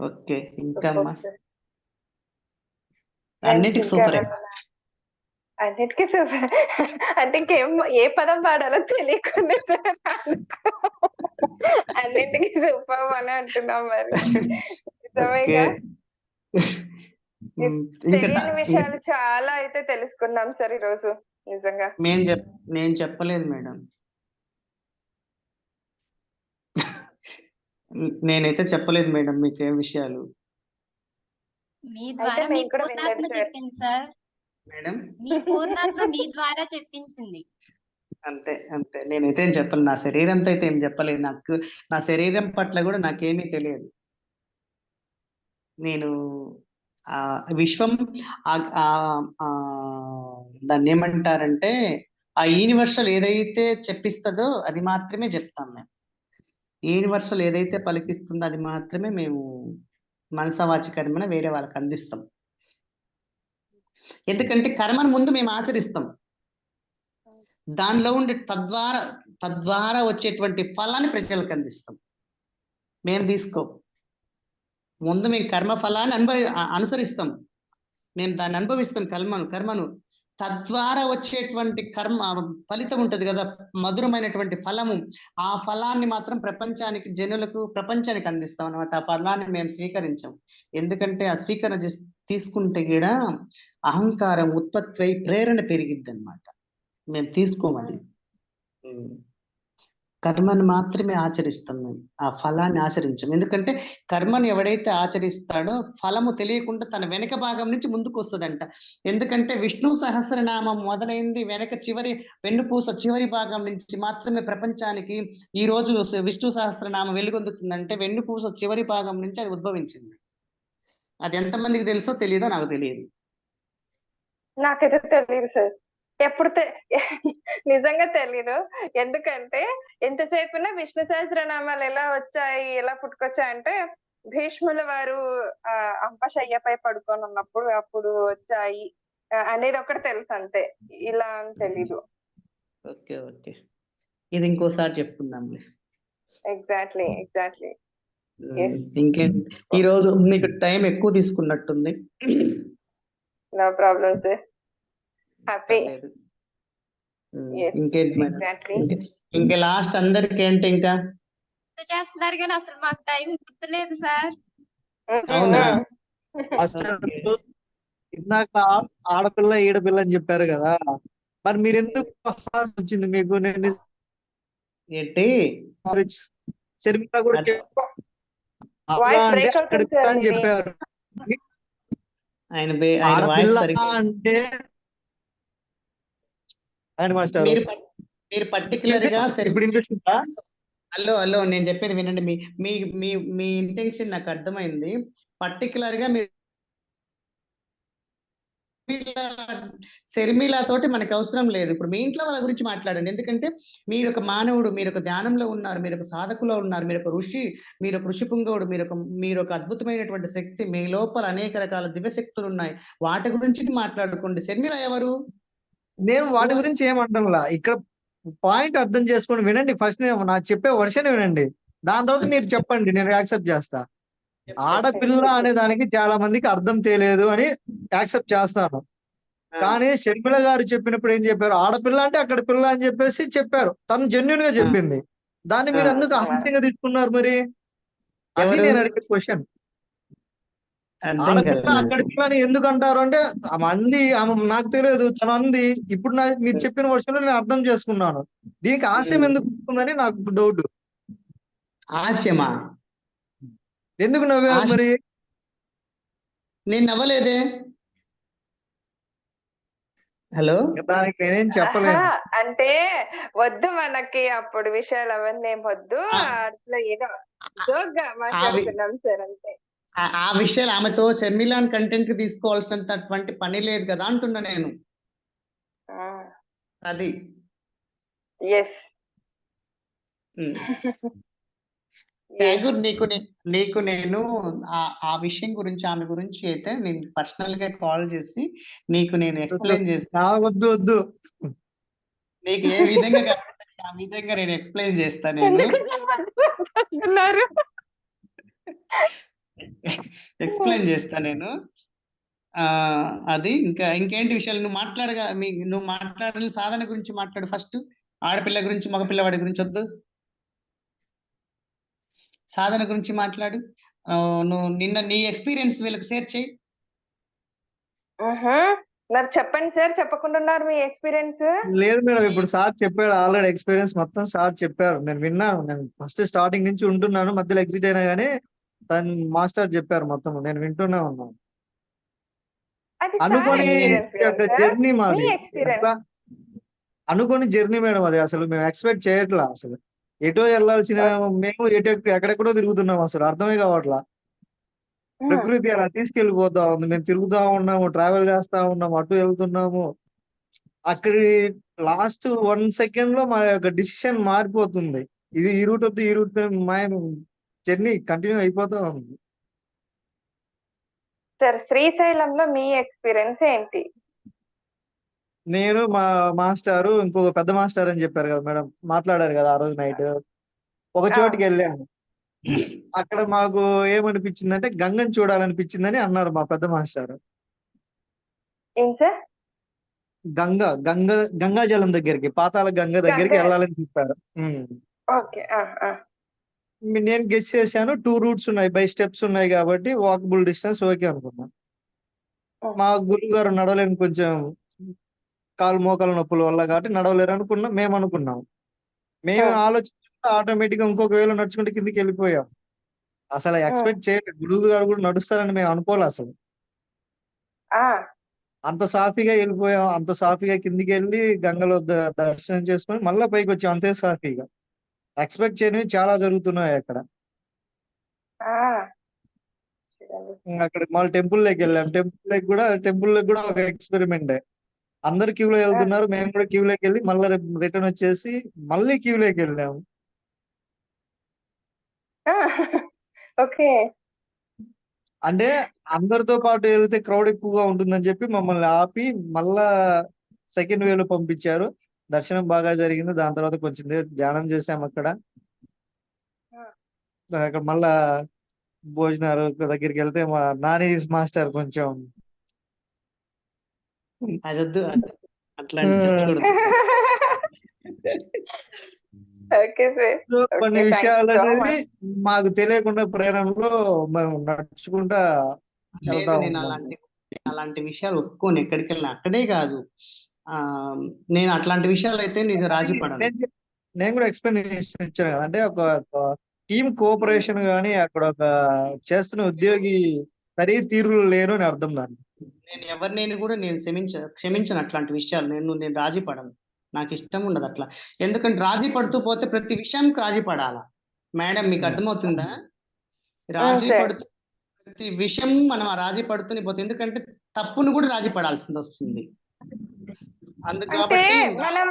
ఓకే, ఇంకా అన్నిటికీ సూపర్. అన్నిటికీ సూపర్ అంటే ఇంకేం ఏ పదం పాడాలో తెలియకుండా అన్నిటికీ సూపర్ అని అంటున్నాం. మరి తెలియని విషయాలు చాలా అయితే తెలుసుకున్నాం సార్ ఈ రోజు. నిజంగా నేను చెప్పలేదు మేడం, నేనైతే చెప్పలేదు మేడం మీకేం విషయాలు. మీ ద్వారా మీ పూర్ణాత్మ చెప్పింది సార్ మేడం, మీ పూర్ణాత్మ మీ ద్వారా చెప్పించింది. అంతే అంతే, నేనైతే ఏం చెప్పను. నా శరీరంతో అయితే ఏం చెప్పలేదు. నాకు నా శరీరం పట్ల కూడా నాకేమీ తెలియదు. నేను విశ్వం దాన్ని ఏమంటారంటే ఆ యూనివర్సల్ ఏదైతే చెప్పిస్తుందో అది మాత్రమే చెప్తాం మేము. యూనివర్సల్ ఏదైతే పలికిస్తుందో అది మాత్రమే మేము మనసవాచి కర్మన వేరే వాళ్ళకి అందిస్తాం. ఎందుకంటే కర్మను ముందు మేము ఆచరిస్తాం, దానిలో ఉండే తద్వారా వచ్చేటువంటి ఫలాన్ని ప్రజలకు అందిస్తాం. మేము తీసుకో ముందు మేము కర్మ ఫలాన్ని అనుసరిస్తాం, మేము దాన్ని అనుభవిస్తాం. కర్మను తద్వారా వచ్చేటువంటి ఫలితం ఉంటది కదా, మధురమైనటువంటి ఫలము. ఆ ఫలాన్ని మాత్రం ప్రపంచానికి అందిస్తాం అన్నమాట. ఆ ఫలాన్ని మేము స్వీకరించాం. ఎందుకంటే ఆ స్వీకరణ తీసుకుంటే కూడా అహంకారం ఉత్పత్తి అయి ప్రేరణ పెరిగిద్ది అనమాట. మేము తీసుకోమది. కర్మను మాత్రమే ఆచరిస్తాం మేము, ఆ ఫలాన్ని ఆచరించాం. ఎందుకంటే కర్మను ఎవడైతే ఆచరిస్తాడో ఫలము తెలియకుండా తన వెనక భాగం నుంచి ముందుకు వస్తుందంట. ఎందుకంటే విష్ణు సహస్రనామం మొదలైంది వెన్నుపూస చివరి భాగం నుంచి మాత్రమే ప్రపంచానికి ఈ రోజు విష్ణు సహస్రనామం వెలుగొందుతుందంటే వెన్నుపూస చివరి భాగం నుంచి అది ఉద్భవించింది. అది ఎంతమందికి తెలుసో తెలియదో నాకు తెలియదు. నాకైతే తెలియదు సార్, ఎప్పుడు నిజంగా తెలీదు. ఎందుకంటే ఎంతసేపున విష్ణు సహస్రనామాలు ఎలా వచ్చాయి, ఎలా పుట్టుకొచ్చాయంటే భీష్ముల వారు అంపశయ్యపై పడుకొని ఉన్నప్పుడు అప్పుడు వచ్చాయి అనేది ఒకటి తెలుసు అంతే, ఇలా అని తెలీదు. ఓకే ఓకే, ఇది ఇంకోసారి చెప్పుకుందాంలే. ఎగ్జాక్ట్లీ. ఇంకేంటి, ఈ రోజు మీకు టైం ఎక్కువ తీసుకున్నట్టుంది. No problem sir, happy. ఇంకేంటి మేడం, ఇంకా లాస్ట్ అందరికి ఏంటి ఇంకా చేస్తున్నారు కానీ అసలు మాకు టైం గుర్తులేదు సార్. అవునా? ఇందాక ఆడపిల్ల ఈడపిల్ల అని చెప్పారు కదా, మరి మీరు ఎందుకు వచ్చింది మీకు? నేను ఏంటి శర్మిల కూడా అంటే అక్కడ అని చెప్పారు. ఆడపిల్ల అంటే మీరు పర్టికులర్ గా ఇప్పుడు ఇంట్రెస్ట్ ఉందా? హలో నేను చెప్పేది వినండి. మీ ఇంటెన్షన్ నాకు అర్థమైంది. పర్టికులర్ గా మీరు శర్మిల తోటి మనకు అవసరం లేదు. ఇప్పుడు మీ ఇంట్లో వాళ్ళ గురించి మాట్లాడండి. ఎందుకంటే మీరు ఒక మానవుడు, మీరు ఒక ధ్యానంలో ఉన్నారు, మీరు ఒక సాధకులో ఉన్నారు, మీరు ఒక ఋషి పుంగవుడు, మీరు ఒక అద్భుతమైనటువంటి శక్తి. మీ లోపల అనేక రకాల దివ్యశక్తులు ఉన్నాయి, వాటి గురించి మాట్లాడుకోండి. శర్మిల ఎవరు? నేను వాటి గురించి ఏమంటానులా, ఇక్కడ పాయింట్ అర్థం చేసుకొని వినండి. ఫస్ట్ నేను నాకు చెప్పే వర్షన్ వినండి, దాని తర్వాత మీరు చెప్పండి, నేను యాక్సెప్ట్ చేస్తా. ఆడపిల్ల అనే దానికి చాలా మందికి అర్థం తెలియదు అని యాక్సెప్ట్ చేస్తాను. కానీ శర్మిల గారు చెప్పినప్పుడు ఏం చెప్పారు? ఆడపిల్ల అంటే అక్కడ పిల్ల అని చెప్పేసి చెప్పారు. తను జెన్యున్ గా చెప్పింది. దాన్ని మీరు ఎందుకు అహంసంగా తీసుకున్నారు? మరి అది నేను అడిగే క్వశ్చన్. ఆడపిల్ల అక్కడ పిల్ల అని ఎందుకు అంటారు అంటే ఆమె నాకు తెలియదు, తను అంది. ఇప్పుడు మీరు చెప్పిన వర్షంలో నేను అర్థం చేసుకున్నాను. దీనికి ఆశయం ఎందుకు వస్తుందని నాకు డౌట్. ఆశయమా? ఎందుకు నవ్వారు మరి? నేను నవ్వలేదే. హలో, దానికి నేనేం చెప్పలేదు. అంటే వద్దు మనకి అప్పుడు విషయాలు అవన్నీ ఏం వద్దు, అట్లా ఏదో జోక్గా మాట్లాడుతున్నాం సార్ అంతే. ఆ విషయాలు ఆమెతో శర్మిలాన్ కంటెంట్ కి తీసుకోవాల్సినటువంటి పని లేదు కదా అంటున్నా నేను. అది నీకు నేను ఆ విషయం గురించి, ఆమె గురించి అయితే నేను పర్సనల్ గా కాల్ చేసి నీకు నేను ఎక్స్ప్లెయిన్ చేస్తా. వద్దు నీకు ఏ విధంగా ఆ విధంగా నేను ఎక్స్ప్లెయిన్ చేస్తాను. నేను అది ఇంకేంటి విషయాలు నువ్వు మాట్లాడాలి. సాధన గురించి మాట్లాడు ఫస్ట్. ఆడపిల్ల గురించి మగపిల్లవాడి గురించి వద్దు, సాధన గురించి మాట్లాడు. నువ్వు నీ ఎక్స్పీరియన్స్ వీళ్ళకి షేర్ చేయి. మరి చెప్పండి సార్, చెప్పకుండా మీ ఎక్స్పీరియన్స్. లేదు మేడం, ఇప్పుడు సార్ చెప్పాడు ఆల్రెడీ. ఎక్స్పీరియన్స్ మొత్తం సార్ చెప్పారు, నేను విన్నాను. నేను ఫస్ట్ స్టార్టింగ్ నుంచి ఉంటున్నాను, మధ్యలో ఎగ్జిట్ అయినా కానీ తను మాస్టర్ చెప్పారు మొత్తం, నేను వింటూనే ఉన్నాను. అనుకోని జర్నీ మాది, అనుకోని జర్నీ మేడం అది. అసలు మేము ఎక్స్పెక్ట్ చేయట్లా. అసలు ఎటో వెళ్ళాల్సిన మేము ఎక్కడెక్కడో తిరుగుతున్నాం, అసలు అర్థమే కావట్లా. ప్రకృతి అలా తీసుకెళ్ళిపోతా ఉంది. మేము తిరుగుతా ఉన్నాము, ట్రావెల్ చేస్తా ఉన్నాము, అటు వెళ్తున్నాము. అక్కడ లాస్ట్ 1 సెకండ్ లో మా యొక్క డిసిషన్ మారిపోతుంది. ఇది ఈ రూట్ వద్దు, ఈ రూట్ మా జర్నీ కంటిన్యూ అయిపోతా ఉంది. సార్ శ్రీశైలంలో మీ ఎక్స్పీరియన్స్ ఏంటి? నేను మా మాస్టారు ఇంకొక పెద్ద మాస్టర్ అని చెప్పారు కదా మేడం, మాట్లాడారు కదా ఆ రోజు నైట్. ఒక చోటికి వెళ్ళాము. అక్కడ మాకు ఏమనిపించిందంటే గంగని చూడాలనిపించిందని అన్నారు మా పెద్ద మాస్టర్. ఏం సార్? గంగాజలం దగ్గరికి, పాతాళ గంగ దగ్గరికి గంగ. వెళ్ళాలని చెప్పారు. ఓకే. నేను గెస్ చేశాను 2 రూట్స్ ఉన్నాయి, బై స్టెప్స్ ఉన్నాయి కాబట్టి వాకబుల్ డిస్టెన్స్ ఓకే అనుకున్నా. మా గురువు గారు నడవలేని కొంచెం కాలు మోకాలు నొప్పుల వల్ల కాబట్టి నడవలేరు మేము అనుకున్నాం. మేము ఆలోచించుకుంటే ఆటోమేటిక్ గా ఇంకొక వేలో నడుచుకుంటే కిందికి వెళ్ళిపోయాం. అసలు ఎక్స్పెక్ట్ చేయలేదు, గురువు గారు కూడా నడుస్తారని మేము అనుకోలే అసలు. అంత సాఫీగా వెళ్ళిపోయాం. అంత సాఫీగా కిందికి వెళ్ళి గంగలో దర్శనం చేసుకొని మళ్ళీ పైకి వచ్చాం అంతే సాఫీగా. ఎక్స్పెక్ట్ చేయనివి చాలా జరుగుతున్నాయి అక్కడ. అక్కడ మళ్ళీ టెంపుల్ లోకి వెళ్ళాం. టెంపుల్ లోకి కూడా ఒక ఎక్స్పెరిమెంట్. అందరు క్యూలో వెళ్తున్నారు, మేము కూడా క్యూలోకి వెళ్ళి మళ్ళీ రిటర్న్ వచ్చేసి మళ్ళీ క్యూలోకి వెళ్ళాము. ఓకే. అంటే అందరితో పాటు వెళ్తే క్రౌడ్ ఎక్కువగా ఉంటుందని చెప్పి మమ్మల్ని ఆపి మళ్ళా సెకండ్ వేలో పంపించారు. దర్శనం బాగా జరిగింది. దాని తర్వాత కొంచెం ధ్యానం చేసాం అక్కడ. మళ్ళా భోజనాలు దగ్గరికి వెళ్తే మా నాని మాస్టర్ కొంచెం అదొద్దు, అట్లాంటి చెప్పకూడదు. Okay sir. కొన్ని Okay, thank you విషయాలు so అనేవి much. మాకు తెలియకుండా ప్రయాణంలో మేము నడుచుకుంటా లేదు, వెళ్తా నేను ఉన్నాము. అలాంటి విషయాలు ఒప్పుకోను. ఎక్కడికి వెళ్ళినా అక్కడే కాదు. నేను అట్లాంటి విషయాలు అయితే నేను రాజీ పడను. నేను కూడా ఎక్స్ప్లెనేషన్ ఇచ్చాను కదా, అంటే ఒక టీమ్ కోఆపరేషన్ గానీ అక్కడ ఒక చేస్తున్న ఉద్యోగి సరి తీరులు లేరు అని అర్థం దాన్ని. నేను ఎవరినైనా కూడా నేను క్షమించను అట్లాంటి విషయాలు. నేను రాజీ పడను. నాకు ఇష్టం ఉండదు అట్లా. ఎందుకంటే రాజీ పడుతూ పోతే ప్రతి విషయానికి రాజీ పడాలా. మేడం మీకు అర్థమవుతుందా? రాజీ sir. పడుతూ ప్రతి విషయం మనం ఆ రాజీ పడుతూనే పోతే, ఎందుకంటే తప్పును కూడా రాజీ పడాల్సింది వస్తుంది. అంటే కాబట్టి మనం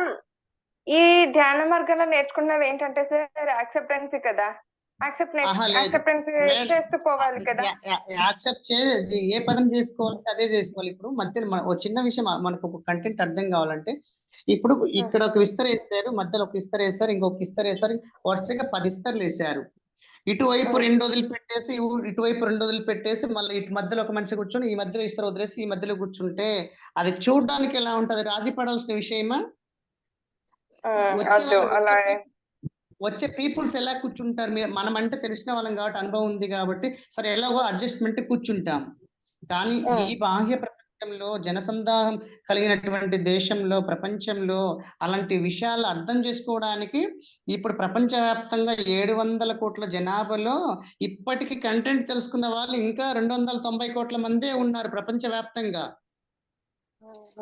ఈ ధ్యాన మార్గంలో నేర్చుకున్నది ఏంటంటే సార్ యాక్సెప్టెన్స్ కదా. ఆహా, లేదు. యాక్సెప్టెన్స్ చేస్తూ పోవాలి కదా. యాక్సెప్ట్ ఏ పదం చేసుకోవాలి అదే చేసుకోవాలి. ఇప్పుడు మధ్యలో ఒక చిన్న విషయం మనకు ఒక కంటెంట్ అర్థం కావాలంటే, ఇప్పుడు ఇక్కడ ఒక విస్తర వేసారు, మధ్యలో ఒక విస్తర వేసారు, ఇంకొక విస్తర వేసారు, వరుసగా 10 ఇస్తర్లు వేసారు. ఇటువైపు 2 వదిలిపెట్టేసి ఇటువైపు 2 వదిలిపెట్టేసి మళ్ళీ ఇటు మధ్యలో ఒక మనిషి కూర్చొని ఈ మధ్యలో ఇస్తర వదిలేసి ఈ మధ్యలో కూర్చుంటే అది చూడడానికి ఎలా ఉంటది? రాజీ పడాల్సిన విషయమా? వచ్చే పీపుల్స్ ఎలా కూర్చుంటారు? మనం అంటే తెలిసిన వాళ్ళం కాబట్టి, అనుభవం ఉంది కాబట్టి సరే ఎలాగో అడ్జస్ట్మెంట్ కూర్చుంటాం. కానీ ఈ బాహ్య ప్రపంచంలో జనసందాహం కలిగినటువంటి దేశంలో, ప్రపంచంలో అలాంటి విషయాలు అర్థం చేసుకోవడానికి ఇప్పుడు ప్రపంచవ్యాప్తంగా 700 కోట్ల జనాభాలో ఇప్పటికీ కంటెంట్ తెలుసుకున్న వాళ్ళు ఇంకా 290 కోట్ల మందే ఉన్నారు ప్రపంచవ్యాప్తంగా.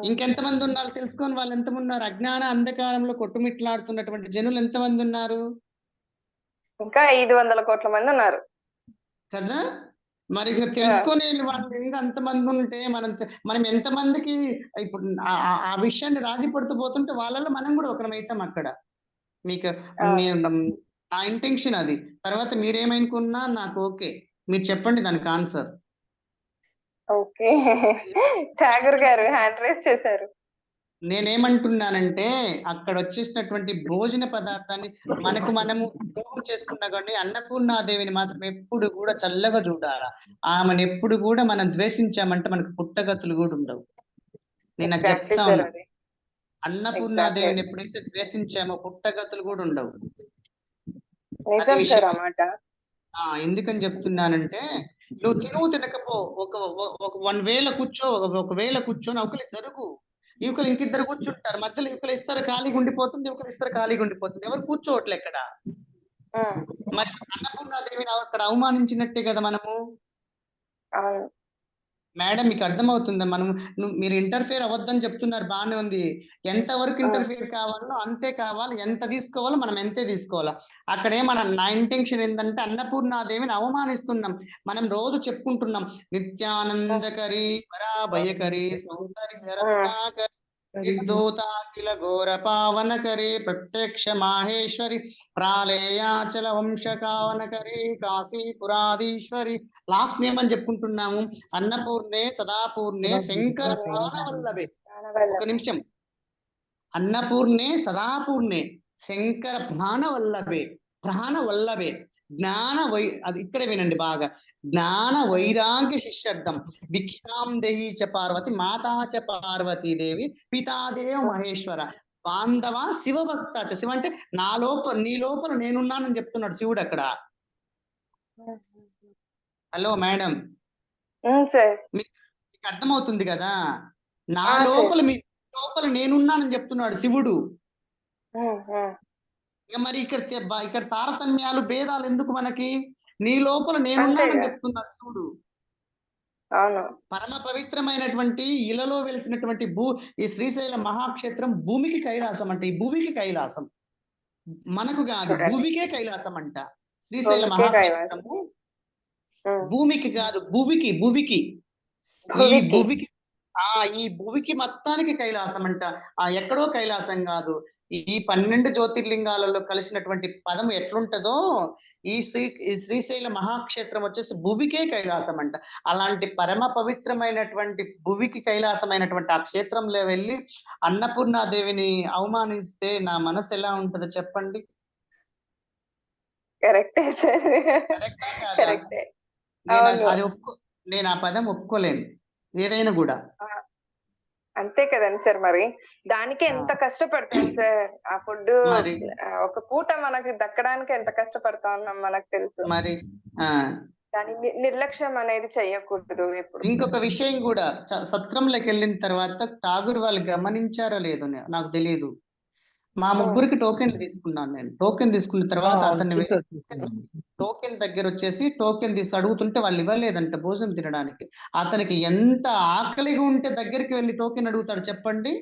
ఇంకెంతమంది ఉన్నారు తెలుసుకొని వాళ్ళు ఎంతమంది ఉన్నారు? అజ్ఞాన అంధకారంలో కొట్టుమిట్లాడుతున్నటువంటి జనులు ఎంతమంది ఉన్నారు? ఇంకా 500 కోట్ల మంది ఉన్నారు కదా. మరి ఇంకా తెలుసుకొని వాళ్ళు ఇంకా అంతమంది ఉంటే మనం ఎంతమందికి ఇప్పుడు ఆ విషయాన్ని రాజీ పడుతూ పోతుంటే వాళ్ళలో మనం కూడా ఒకరమైతాం అక్కడ. మీకు నా ఇంటెన్షన్ అది. తర్వాత మీరేమనుకున్నా నాకు ఓకే, మీరు చెప్పండి దానికి ఆన్సర్. ఓకే. ఠాగూర్ గారు హ్యాండ్ రైజ్ చేశారు. నేనేమంటున్నానంటే అక్కడ వచ్చేసినటువంటి భోజన పదార్థాన్ని మనము ద్రోహం చేసుకున్నా కానీ అన్నపూర్ణాదేవిని మాత్రం ఎప్పుడు కూడా చల్లగా చూడాలా. ఆమెను ఎప్పుడు కూడా మనం ద్వేషించామంటే మనకు పుట్టగతులు కూడా ఉండవు. నేను చెప్తా ఉన్నా, అన్నపూర్ణాదేవిని ఎప్పుడైతే ద్వేషించామో పుట్టగతులు కూడా ఉండవు. ఎందుకని చెప్తున్నానంటే, నువ్వు తినకపో, ఒక 1 వేల కూర్చో, ఒకవేళ కూర్చొని ఒకరు జరుగు, యువకులు ఇంకిద్దరు కూర్చుంటారు, మధ్యలో యువకులు ఇస్తారు ఖాళీగా ఉండిపోతుంది, యువకులు ఇస్తారు ఖాళీగా ఉండిపోతుంది, ఎవరు కూర్చోవట్లే ఇక్కడ. మరి అన్నపూర్ణాదేవిని అక్కడ అవమానించినట్టే కదా మనము. మేడం మీకు అర్థమవుతుందా? మీరు ఇంటర్ఫియర్ అవ్వద్దని చెప్తున్నారు, బాగానే ఉంది. ఎంతవరకు ఇంటర్ఫియర్ కావాలో అంతే కావాలి, ఎంత తీసుకోవాలో మనం ఎంతే తీసుకోవాలా. అక్కడే నా ఇంటెన్షన్ ఏంటంటే అన్నపూర్ణాదేవిని అవమానిస్తున్నాం. మనం రోజు చెప్పుకుంటున్నాం నిత్యానందకరి పరాభయకరి సౌందర్య రత్నాకరి నిర్ధూతాఖిల ఘోర పావనకరి ప్రత్యక్ష మాహేశ్వరి ప్రాళేయాచల వంశకావనకరి కాశీపురాధీశ్వరి. లాస్ట్ నేమ్ అని చెప్పుకుంటున్నాము. అన్నపూర్ణే సదాపూర్ణే శంకర ప్రాణవల్లభే. ఒక నిమిషం. అన్నపూర్ణే సదాపూర్ణే శంకర ప్రాణవల్లభే. ప్రాణవల్లభే జ్ఞాన అది ఇక్కడ వినండి బాగా. జ్ఞాన వైరాగ్య శిష్యర్థం భిక్షాం దేహి చ పార్వతి మాతా చ పార్వతీదేవి పితాదేవ మహేశ్వర బాంధవ శివభక్త చ. శివ అంటే నా లోపల నీ లోపల నేనున్నానని చెప్తున్నాడు శివుడు అక్కడ. హలో మేడం, మీకు అర్థమవుతుంది కదా? నా లోపల మీ లోపల నేనున్నానని చెప్తున్నాడు శివుడు. ఇక మరి ఇక్కడ తారతమ్యాలు భేదాలు ఎందుకు మనకి? నీ లోపల నేనున్నానని చెప్తున్నాడు శివుడు. పరమ పవిత్రమైనటువంటి ఇలలో వెలిసినటువంటి ఈ శ్రీశైల మహాక్షేత్రం భూమికి కైలాసం అంట. ఈ భూమికి కైలాసం, మనకు కాదు, భూమికే కైలాసం అంట. శ్రీశైల మహాక్షేత్రము భూమికి కాదు, భూమికి భూమికి ఈ భూమికి ఈ భూమికి మొత్తానికి కైలాసం అంట. ఎక్కడో కైలాసం కాదు. ఈ 12 జ్యోతిర్లింగాలలో కలిసినటువంటి పదం ఎట్లుంటదో ఈ శ్రీశైల మహాక్షేత్రం వచ్చేసి భువికే కైలాసం అంట. అలాంటి పరమ పవిత్రమైనటువంటి భువికి కైలాసమైనటువంటి ఆ క్షేత్రంలో వెళ్ళి అన్నపూర్ణాదేవిని అవమానిస్తే నా మనసు ఎలా ఉంటదో చెప్పండి? నేను ఆ పదం ఒప్పుకోలేను ఏదైనా కూడా. అంతే కదండి సార్. మరి దానికి ఎంత కష్టపడతాం సార్. ఆ ఫుడ్ ఒక పూట మనకి దక్కడానికి ఎంత కష్టపడతా ఉన్నాం మనకు తెలుసు. మరి దాని నిర్లక్ష్యం అనేది చెయ్యకూడదు ఎప్పుడు. ఇంకొక విషయం కూడా, సత్రంలోకి వెళ్ళిన తర్వాత ఠాగూర్ వాళ్ళు గమనించారో లేదో నాకు తెలియదు. మా ముగ్గురికి టోకెన్లు తీసుకున్నాను నేను. టోకెన్ తీసుకున్న తర్వాత అతన్ని టోకెన్ దగ్గర వచ్చేసి టోకెన్ తీసి అడుగుతుంటే వాళ్ళు ఇవ్వలేదంట భోజనం తినడానికి. అతనికి ఎంత ఆకలిగా ఉంటే దగ్గరికి వెళ్ళి టోకెన్ అడుగుతాడు చెప్పండి?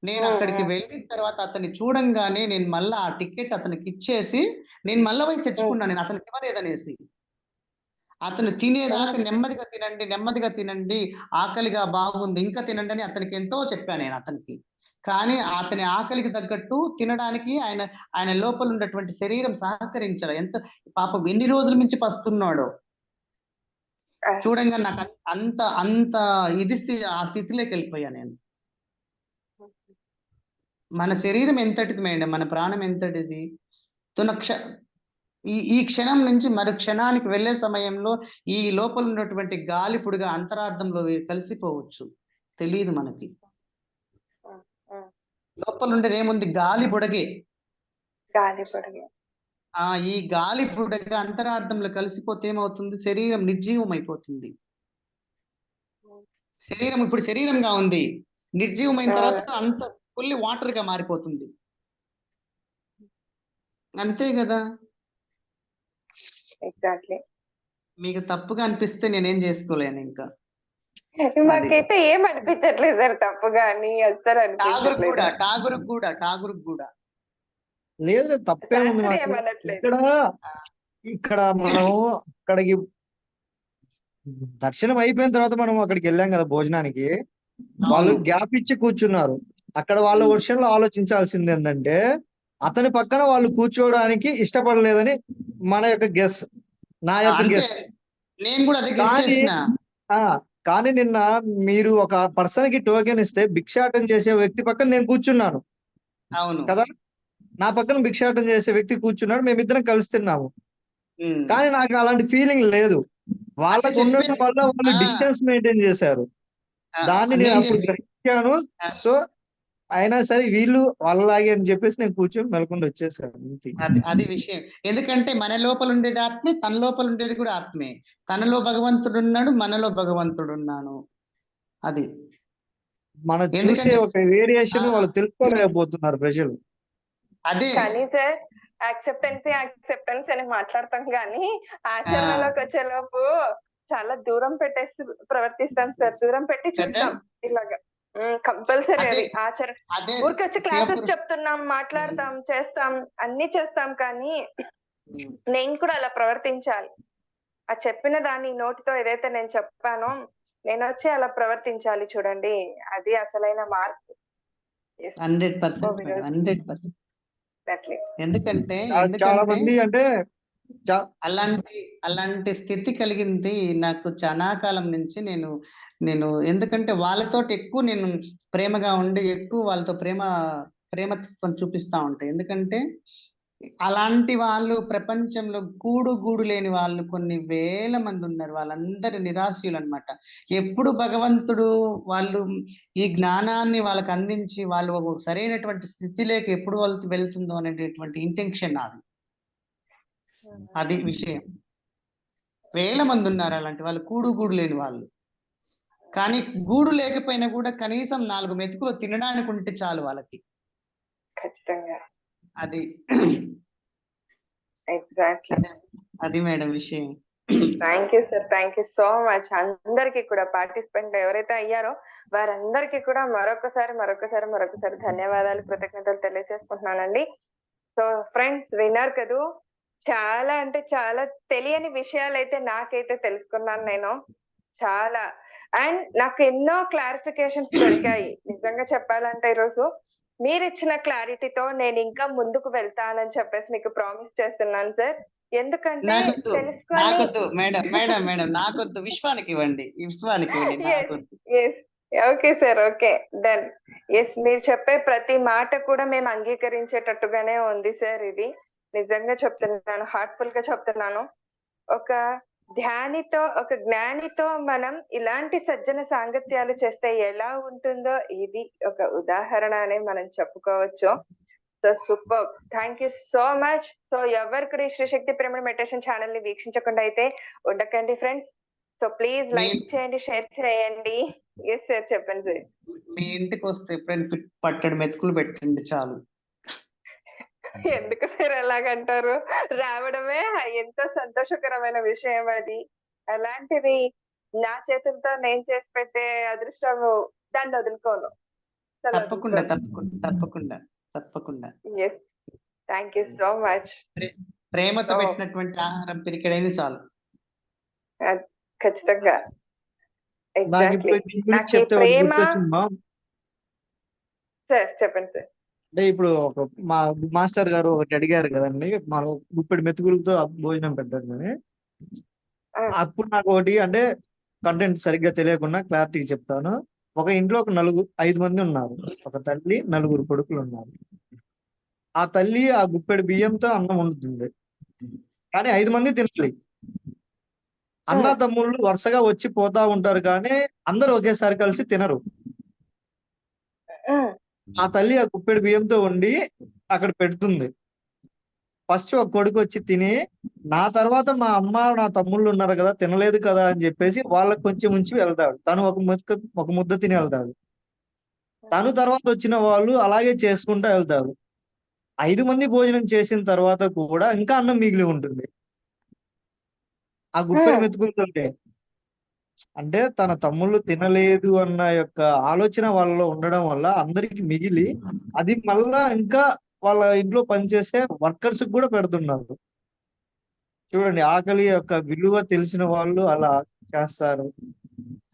నేను అక్కడికి వెళ్ళిన తర్వాత అతన్ని చూడంగానే నేను మళ్ళీ ఆ టికెట్ అతనికి ఇచ్చేసి నేను మళ్ళీ పోయి తెచ్చుకున్నాను. నేను అతనికి ఇవ్వలేదనేసి. అతను తినేదాకా నెమ్మదిగా తినండి, నెమ్మదిగా తినండి, ఆకలిగా బాగుంది, ఇంకా తినండి అని అతనికి ఎంతో చెప్పాను నేను అతనికి. కానీ అతని ఆకలికి తగ్గట్టు తినడానికి ఆయన లోపల ఉన్నటువంటి శరీరం సహకరించాలి. ఎంత పాపం ఎన్ని రోజుల నుంచి పస్తున్నాడో చూడంగా నాకు అంత అంత ఆ స్థితిలోకి వెళ్ళిపోయా నేను. మన శరీరం ఎంతటిది మేడం, మన ప్రాణం ఎంతటిది? ఈ క్షణం నుంచి మరు క్షణానికి వెళ్లే సమయంలో ఈ లోపల ఉన్నటువంటి గాలిపుడుగా అంతరార్థంలో కలిసిపోవచ్చు, తెలియదు మనకి. లోపల ఉండేది ఏముంది? గాలి బుడగే. ఈ గాలి బుడగ అంతరార్థంలో కలిసిపోతే ఏమవుతుంది? శరీరం నిర్జీవం అయిపోతుంది. శరీరం ఇప్పుడు శరీరంగా ఉంది, నిర్జీవమైన తర్వాత అంత ఫుల్లీ వాటర్ గా మారిపోతుంది. అంతే కదా? ఎగ్జాక్ట్లీ. మీకు తప్పుగా అనిపిస్తే నేనేం చేసుకోలేను ఇంకా. మాకైతే ఏం అనిపించట్లేదు సార్ తప్పుగా అని. అసలు ఠాగూర్ కూడా లేదు, తప్పేముంది ఇక్కడ మనం అక్కడికి దర్శనం అయిపోయిన తర్వాత మనం అక్కడికి వెళ్ళాం కదా భోజనానికి. వాళ్ళు గ్యాప్ ఇచ్చి కూర్చున్నారు. అక్కడ వాళ్ళ వర్షంలో ఆలోచించాల్సింది ఏంటంటే అతని పక్కన వాళ్ళు కూర్చోవడానికి ఇష్టపడలేదని మన యొక్క గెస్, నా యొక్క గెస్. కానీ నిన్న మీరు ఒక పర్సన్ కి టోకెన్ ఇస్తే భిక్షాటం చేసే వ్యక్తి పక్కన నేను కూర్చున్నాను కదా. నా పక్కన భిక్షాటం చేసే వ్యక్తి కూర్చున్నాడు, మేమిద్దరం కలిసి తిన్నాము. కానీ నాకు అలాంటి ఫీలింగ్ లేదు. వాళ్ళకు ఉండడం వల్ల వాళ్ళు డిస్టెన్స్ మెయింటైన్ చేశారు. దాన్ని నేను అప్పుడు గ్రహించాను. సో అయినా సరే వీళ్ళు వాళ్ళలాగే అని చెప్పేసి నేను కూర్చొని మెలకుండా వచ్చేసాను. అది విషయం. ఎందుకంటే మన లోపల ఉండేది ఆత్మే, తన లోపల ఉండేది కూడా ఆత్మే. తనలో భగవంతుడు ఉన్నాడు, మనలో భగవంతుడు ఉన్నాను. అది మనం చూసే ఒక వేరియేషన్ వాళ్ళు తెలుసుకోలేకపోతున్నారు ప్రజలు. అదే కానీ సార్ యాక్సెప్టెన్స్ అని మాట్లాడతాం కానీ ఆచరణలోకి వచ్చే లోపు చాలా దూరం పెట్టేసి ప్రవర్తిస్తాం సార్. దూరం పెట్టి చూస్తాం ఇలాగా. కంపల్సరీ అది ఆచరణ. ఊరికి వచ్చి క్లాసెస్ చెప్తున్నాం, మాట్లాడతాం, చేస్తాం, అన్ని చేస్తాం, కానీ నేను కూడా అలా ప్రవర్తించాలి. ఆ చెప్పిన దాన్ని నోటితో ఏదైతే నేను చెప్పానో నేను వచ్చి అలా ప్రవర్తించాలి. చూడండి, అది అసలైన మార్పు. Yes. 100% So madam, because 100%. exactly. ఎందుకంటే చాలా మంది అంటే అలాంటి స్థితి కలిగింది నాకు చాలా కాలం నుంచి. నేను ఎందుకంటే వాళ్ళతోటి ఎక్కువ నేను ప్రేమగా ఉండి ఎక్కువ వాళ్ళతో ప్రేమతత్వం చూపిస్తా ఉంటా. ఎందుకంటే అలాంటి వాళ్ళు ప్రపంచంలో గూడు లేని వాళ్ళు కొన్ని వేల మంది ఉన్నారు. వాళ్ళందరూ నిరాశ్యులు అన్నమాట. ఎప్పుడు భగవంతుడు వాళ్ళు ఈ జ్ఞానాన్ని వాళ్ళకి అందించి వాళ్ళు ఒక సరైనటువంటి స్థితిలోకి ఎప్పుడు వెళ్తుందో అనేటటువంటి ఇంటెన్షన్ నాది. అది విషయం. వేల మంది ఉన్నారు అలాంటి వాళ్ళు, గూడు లేని వాళ్ళు. కానీ గూడు లేకపోయినా కూడా కనీసం 4 మెతుకులు తినడానికి ఉంటే చాలు వాళ్ళకి. ఖచ్చితంగా. అది ఎగ్జాక్ట్లీ. అది మేడం విషయం. Thank you sir, thank you so much. అందరికి కూడా పార్టిసిపెంట్ ఎవరైతే అయ్యారో వారందరికీ కూడా మరొకసారి ధన్యవాదాలు, కృతజ్ఞతలు తెలియజేసుకుంటున్నానండి. సో ఫ్రెండ్స్, విన్నారు కదూ, చాలా అంటే చాలా తెలియని విషయాలు అయితే నాకైతే తెలుసుకున్నాను నేను చాలా. అండ్ నాకు ఎన్నో క్లారిఫికేషన్స్ దొరికాయి. నిజంగా చెప్పాలంటే ఈరోజు మీరు ఇచ్చిన క్లారిటీతో నేను ఇంకా ముందుకు వెళ్తానని చెప్పేసి మీకు ప్రామిస్ చేస్తున్నాను సార్. ఎందుకంటే నాకొద్దు మేడం, నాకొద్దు, విశ్వానికి ఇవ్వండి. Okay sir, okay, done. Yes, మీరు చెప్పే ప్రతి మాట కూడా మేము అంగీకరించేటట్టుగానే ఉంది సార్. ఇది నిజంగా చెప్తున్నాను, హార్ట్ఫుల్ గా చెప్తున్నాను. ఒక జ్ఞానితో మనం ఇలాంటి సజ్జన సాంగత్యాలు చేస్తే ఎలా ఉంటుందో ఇది ఒక ఉదాహరణ అని మనం చెప్పుకోవచ్చు. So super, thank you so much. So ఎవరు కూడా ఈ శ్రీశక్తి పిరమిడ్ మెడిటేషన్ ఛానల్ ని వీక్షించకుండా అయితే ఉండకండి ఫ్రెండ్స్. సో ప్లీజ్ లైక్ చేయండి, షేర్ చేయండి. ఎస్ సార్, చెప్పండి సార్. మీ ఇంటికి వస్తే ఎప్పుడైనా పట్టడి మెతుకులు పెట్టండి చాలు. ఎందుకు సార్ ఎలాగంటారు? రావడమే ఎంతో సంతోషకరమైన విషయం అది. అలాంటిది నా చేతులతో నేను చేసి పెట్టే అదృష్టము, దాన్ని వదులుకోను. తప్పకుండా. Yes, thank you so much. ప్రేమతో పెట్టినటువంటి ఆహారం పిరికెడైనా చాలు. ఖచ్చితంగా. ప్రేమ సార్, చెప్పండి సార్. అంటే ఇప్పుడు మా మాస్టర్ గారు ఒకటి అడిగారు కదండి, మనం గుప్పెడు మెతుకులతో భోజనం పెట్టారు. అప్పుడు నాకు ఒకటి అంటే కంటెంట్ సరిగ్గా తెలియకుండా క్లారిటీ చెప్తాను. ఒక ఇంట్లో ఒక 5 మంది ఉన్నారు. ఒక తల్లి, 4 కొడుకులు ఉన్నారు. ఆ తల్లి ఆ గుప్పెడు బియ్యంతో అన్నం వండుతుంది, కానీ 5 మంది తినాలి. అన్న తమ్ముళ్ళు వరుసగా వచ్చి పోతా ఉంటారు, కానీ అందరూ ఒకేసారి కలిసి తినరు. ఆ తల్లి ఆ గుప్పెడు బియ్యంతో వండి అక్కడ పెడుతుంది. ఫస్ట్ ఒక కొడుకు వచ్చి తిని, నా తర్వాత మా అమ్మ నా తమ్ముళ్ళు ఉన్నారు కదా, తినలేదు కదా అని చెప్పేసి వాళ్ళకి కొంచెం ఉంచి వెళ్తాడు. తను ఒక ముద్ద తిని వెళ్తాడు. తను తర్వాత వచ్చిన వాళ్ళు అలాగే చేసుకుంటూ వెళ్తారు. 5 మంది భోజనం చేసిన తర్వాత కూడా ఇంకా అన్నం మిగిలి ఉంటుంది ఆ గుప్పెడు మెతుకులతోటే. అంటే తన తమ్ముళ్ళు తినలేదు అన్న యొక్క ఆలోచన వాళ్ళలో ఉండడం వల్ల అందరికి మిగిలి అది మళ్ళా ఇంకా వాళ్ళ ఇంట్లో పనిచేసే వర్కర్స్ కూడా పెడుతున్నారు. చూడండి, ఆకలి యొక్క విలువ తెలిసిన వాళ్ళు అలా చేస్తారు.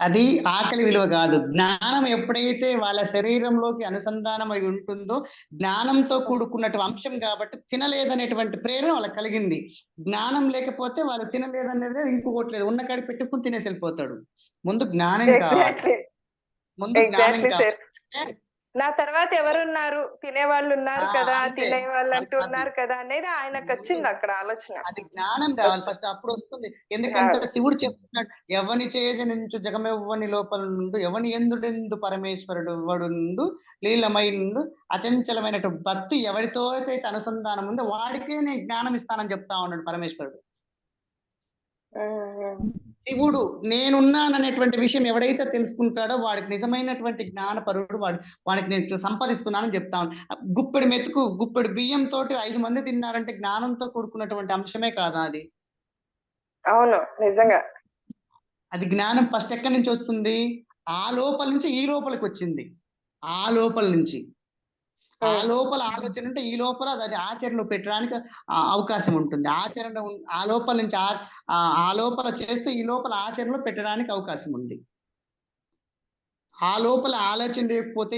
అది ఆకలి విలువ కాదు, జ్ఞానం ఎప్పుడైతే వాళ్ళ శరీరంలోకి అనుసంధానం అయి ఉంటుందో, జ్ఞానంతో కూడుకున్నటువంటి అంశం కాబట్టి తినలేదనేటువంటి ప్రేరణ వాళ్ళకి కలిగింది. జ్ఞానం లేకపోతే వాళ్ళు తినలేదనేది ఇంకొకట్లేదు, ఉన్న కాడి పెట్టుకుని తినేసి వెళ్ళిపోతాడు. ముందు జ్ఞానం కావాలి. నా తర్వాత ఎవరున్నారు, తినేవాళ్ళు ఉన్నారు కదా, తినేవాళ్ళు అంటూ ఉన్నారు కదా అనేది ఆయనకు వచ్చింది అక్కడ ఆలోచన. అది జ్ఞానం రావాలి ఫస్ట్, అప్పుడు వస్తుంది. ఎందుకంటే శివుడు చెప్తున్నాడు, ఎవని చేజనించు జగమెవ్వని లోపల నుండు, ఎవని ఎందుడెందు పరమేశ్వరుడు వాడు నుండు లీలమై నుండు అచంచలమైన భక్తి ఎవరితో అయితే అనుసంధానం ఉందో వాడికే నేను జ్ఞానం ఇస్తానని చెప్తా ఉన్నాడు పరమేశ్వరుడు. శివుడు నేనున్నాననేటువంటి విషయం ఎవడైతే తెలుసుకుంటాడో వాడికి నిజమైనటువంటి జ్ఞానపరుడు, వాడికి నేను సంపాదిస్తున్నానని చెప్తా ఉన్నాను. గుప్పెడు బియ్యంతో 5 మంది తిన్నారంటే జ్ఞానంతో కూడుకున్నటువంటి అంశమే కాదా అది? అవును, నిజంగా. అది జ్ఞానం ఫస్ట్ ఎక్కడి నుంచి వస్తుంది? ఆ లోపల నుంచి ఈ లోపలికి వచ్చింది. ఆ లోపల నుంచి ఆ లోపల ఆలోచన ఉంటే ఈ లోపల దాన్ని ఆచరణలో పెట్టడానికి అవకాశం ఉంటుంది. ఆచరణ ఆ లోపల నుంచి ఆ లోపల చేస్తే ఈ లోపల ఆచరణలో పెట్టడానికి అవకాశం ఉంది. ఆ లోపల ఆలోచన లేకపోతే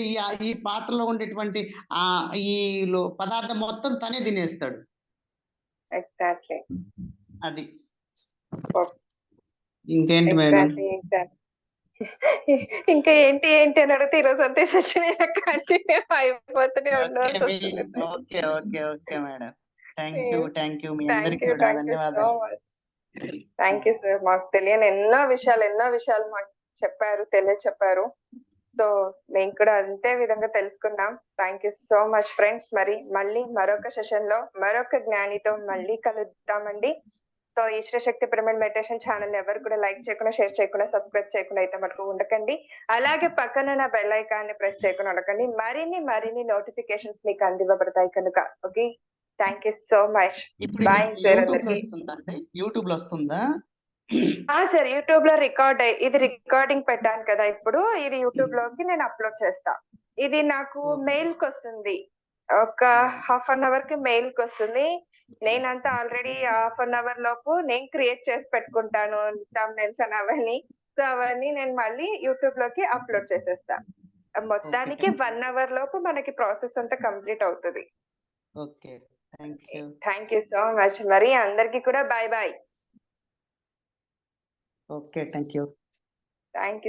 ఈ పాత్రలో ఉండేటువంటి ఆ ఈ పదార్థం మొత్తం తనే తినేస్తాడు. ఎగ్జాక్ట్లీ. అది ఇంకేంటి మేడం? ఇంకా ఏంటి ఏంటి అని అడిగితే ఈరోజు అంతే సెషన్ కంటిన్యూ అయిపోతూనే ఉండాల్సి వస్తుంది. Okay okay okay madam. Thank you me thank అందరికీ యూ కూడా థ్యాంక్ యూ సో ధన్యవాదాలు. మచ్. Thank you sir. మాకు తెలియని ఎన్నో విషయాలు మాకు చెప్పారు, తెలియచెప్పారు. సో మేము కూడా అంతే విధంగా తెలుసుకున్నాం. Thank you so much friends. మరి మళ్ళీ మరొక సెషన్ లో మరొక జ్ఞానితో మళ్ళీ కలుద్దామండి. సో ఈశ్వర శక్తి పిరమిడ్ మెడిటేషన్ ఛానల్ ఎవరు కూడా లైక్ చేయకుండా, షేర్ చేయకుండా, సబ్స్క్రైబ్ చేయకుండా అయితే మటుకు ఉండకండి. అలాగే పక్కన నా బెల్ ఐకాన్ ని ప్రెస్ చేయకుండా ఉండకండి. మరిన్ని నోటిఫికేషన్స్ మీకు అందివ్వబడతాయి కనుక. Okay, thank you so much. ఇప్పుడు బాయ్ సార్ యూట్యూబ్ లో అందరికి. వస్తుందంటే యూట్యూబ్ లో వస్తుందా? సార్ యూట్యూబ్ లో ఇది రికార్డింగ్ పెట్టాను కదా ఇప్పుడు, ఇది యూట్యూబ్ లోకి నేను అప్లోడ్ చేస్తా. ఇది నాకు మెయిల్ కి వస్తుంది, ఒక హాఫ్ అన్ అవర్ కి మెయిల్ కి వస్తుంది. నేనంతా ఆల్రెడీ హాఫ్ అన్ అవర్ లోపు నేను క్రియేట్ చేసి పెట్టుకుంటాను థంబ్నెయిల్స్ అని అవన్నీ. సో అవన్నీ నేను మళ్ళీ యూట్యూబ్ లోకి అప్లోడ్ చేసేస్తా. మొత్తానికి 1 అవర్ లోపు మనకి ప్రాసెస్ అంతా కంప్లీట్ అవుతుంది. Okay, thank thank you so much. మరి అందరికి కూడా bye bye. Okay, thank you. Thank you.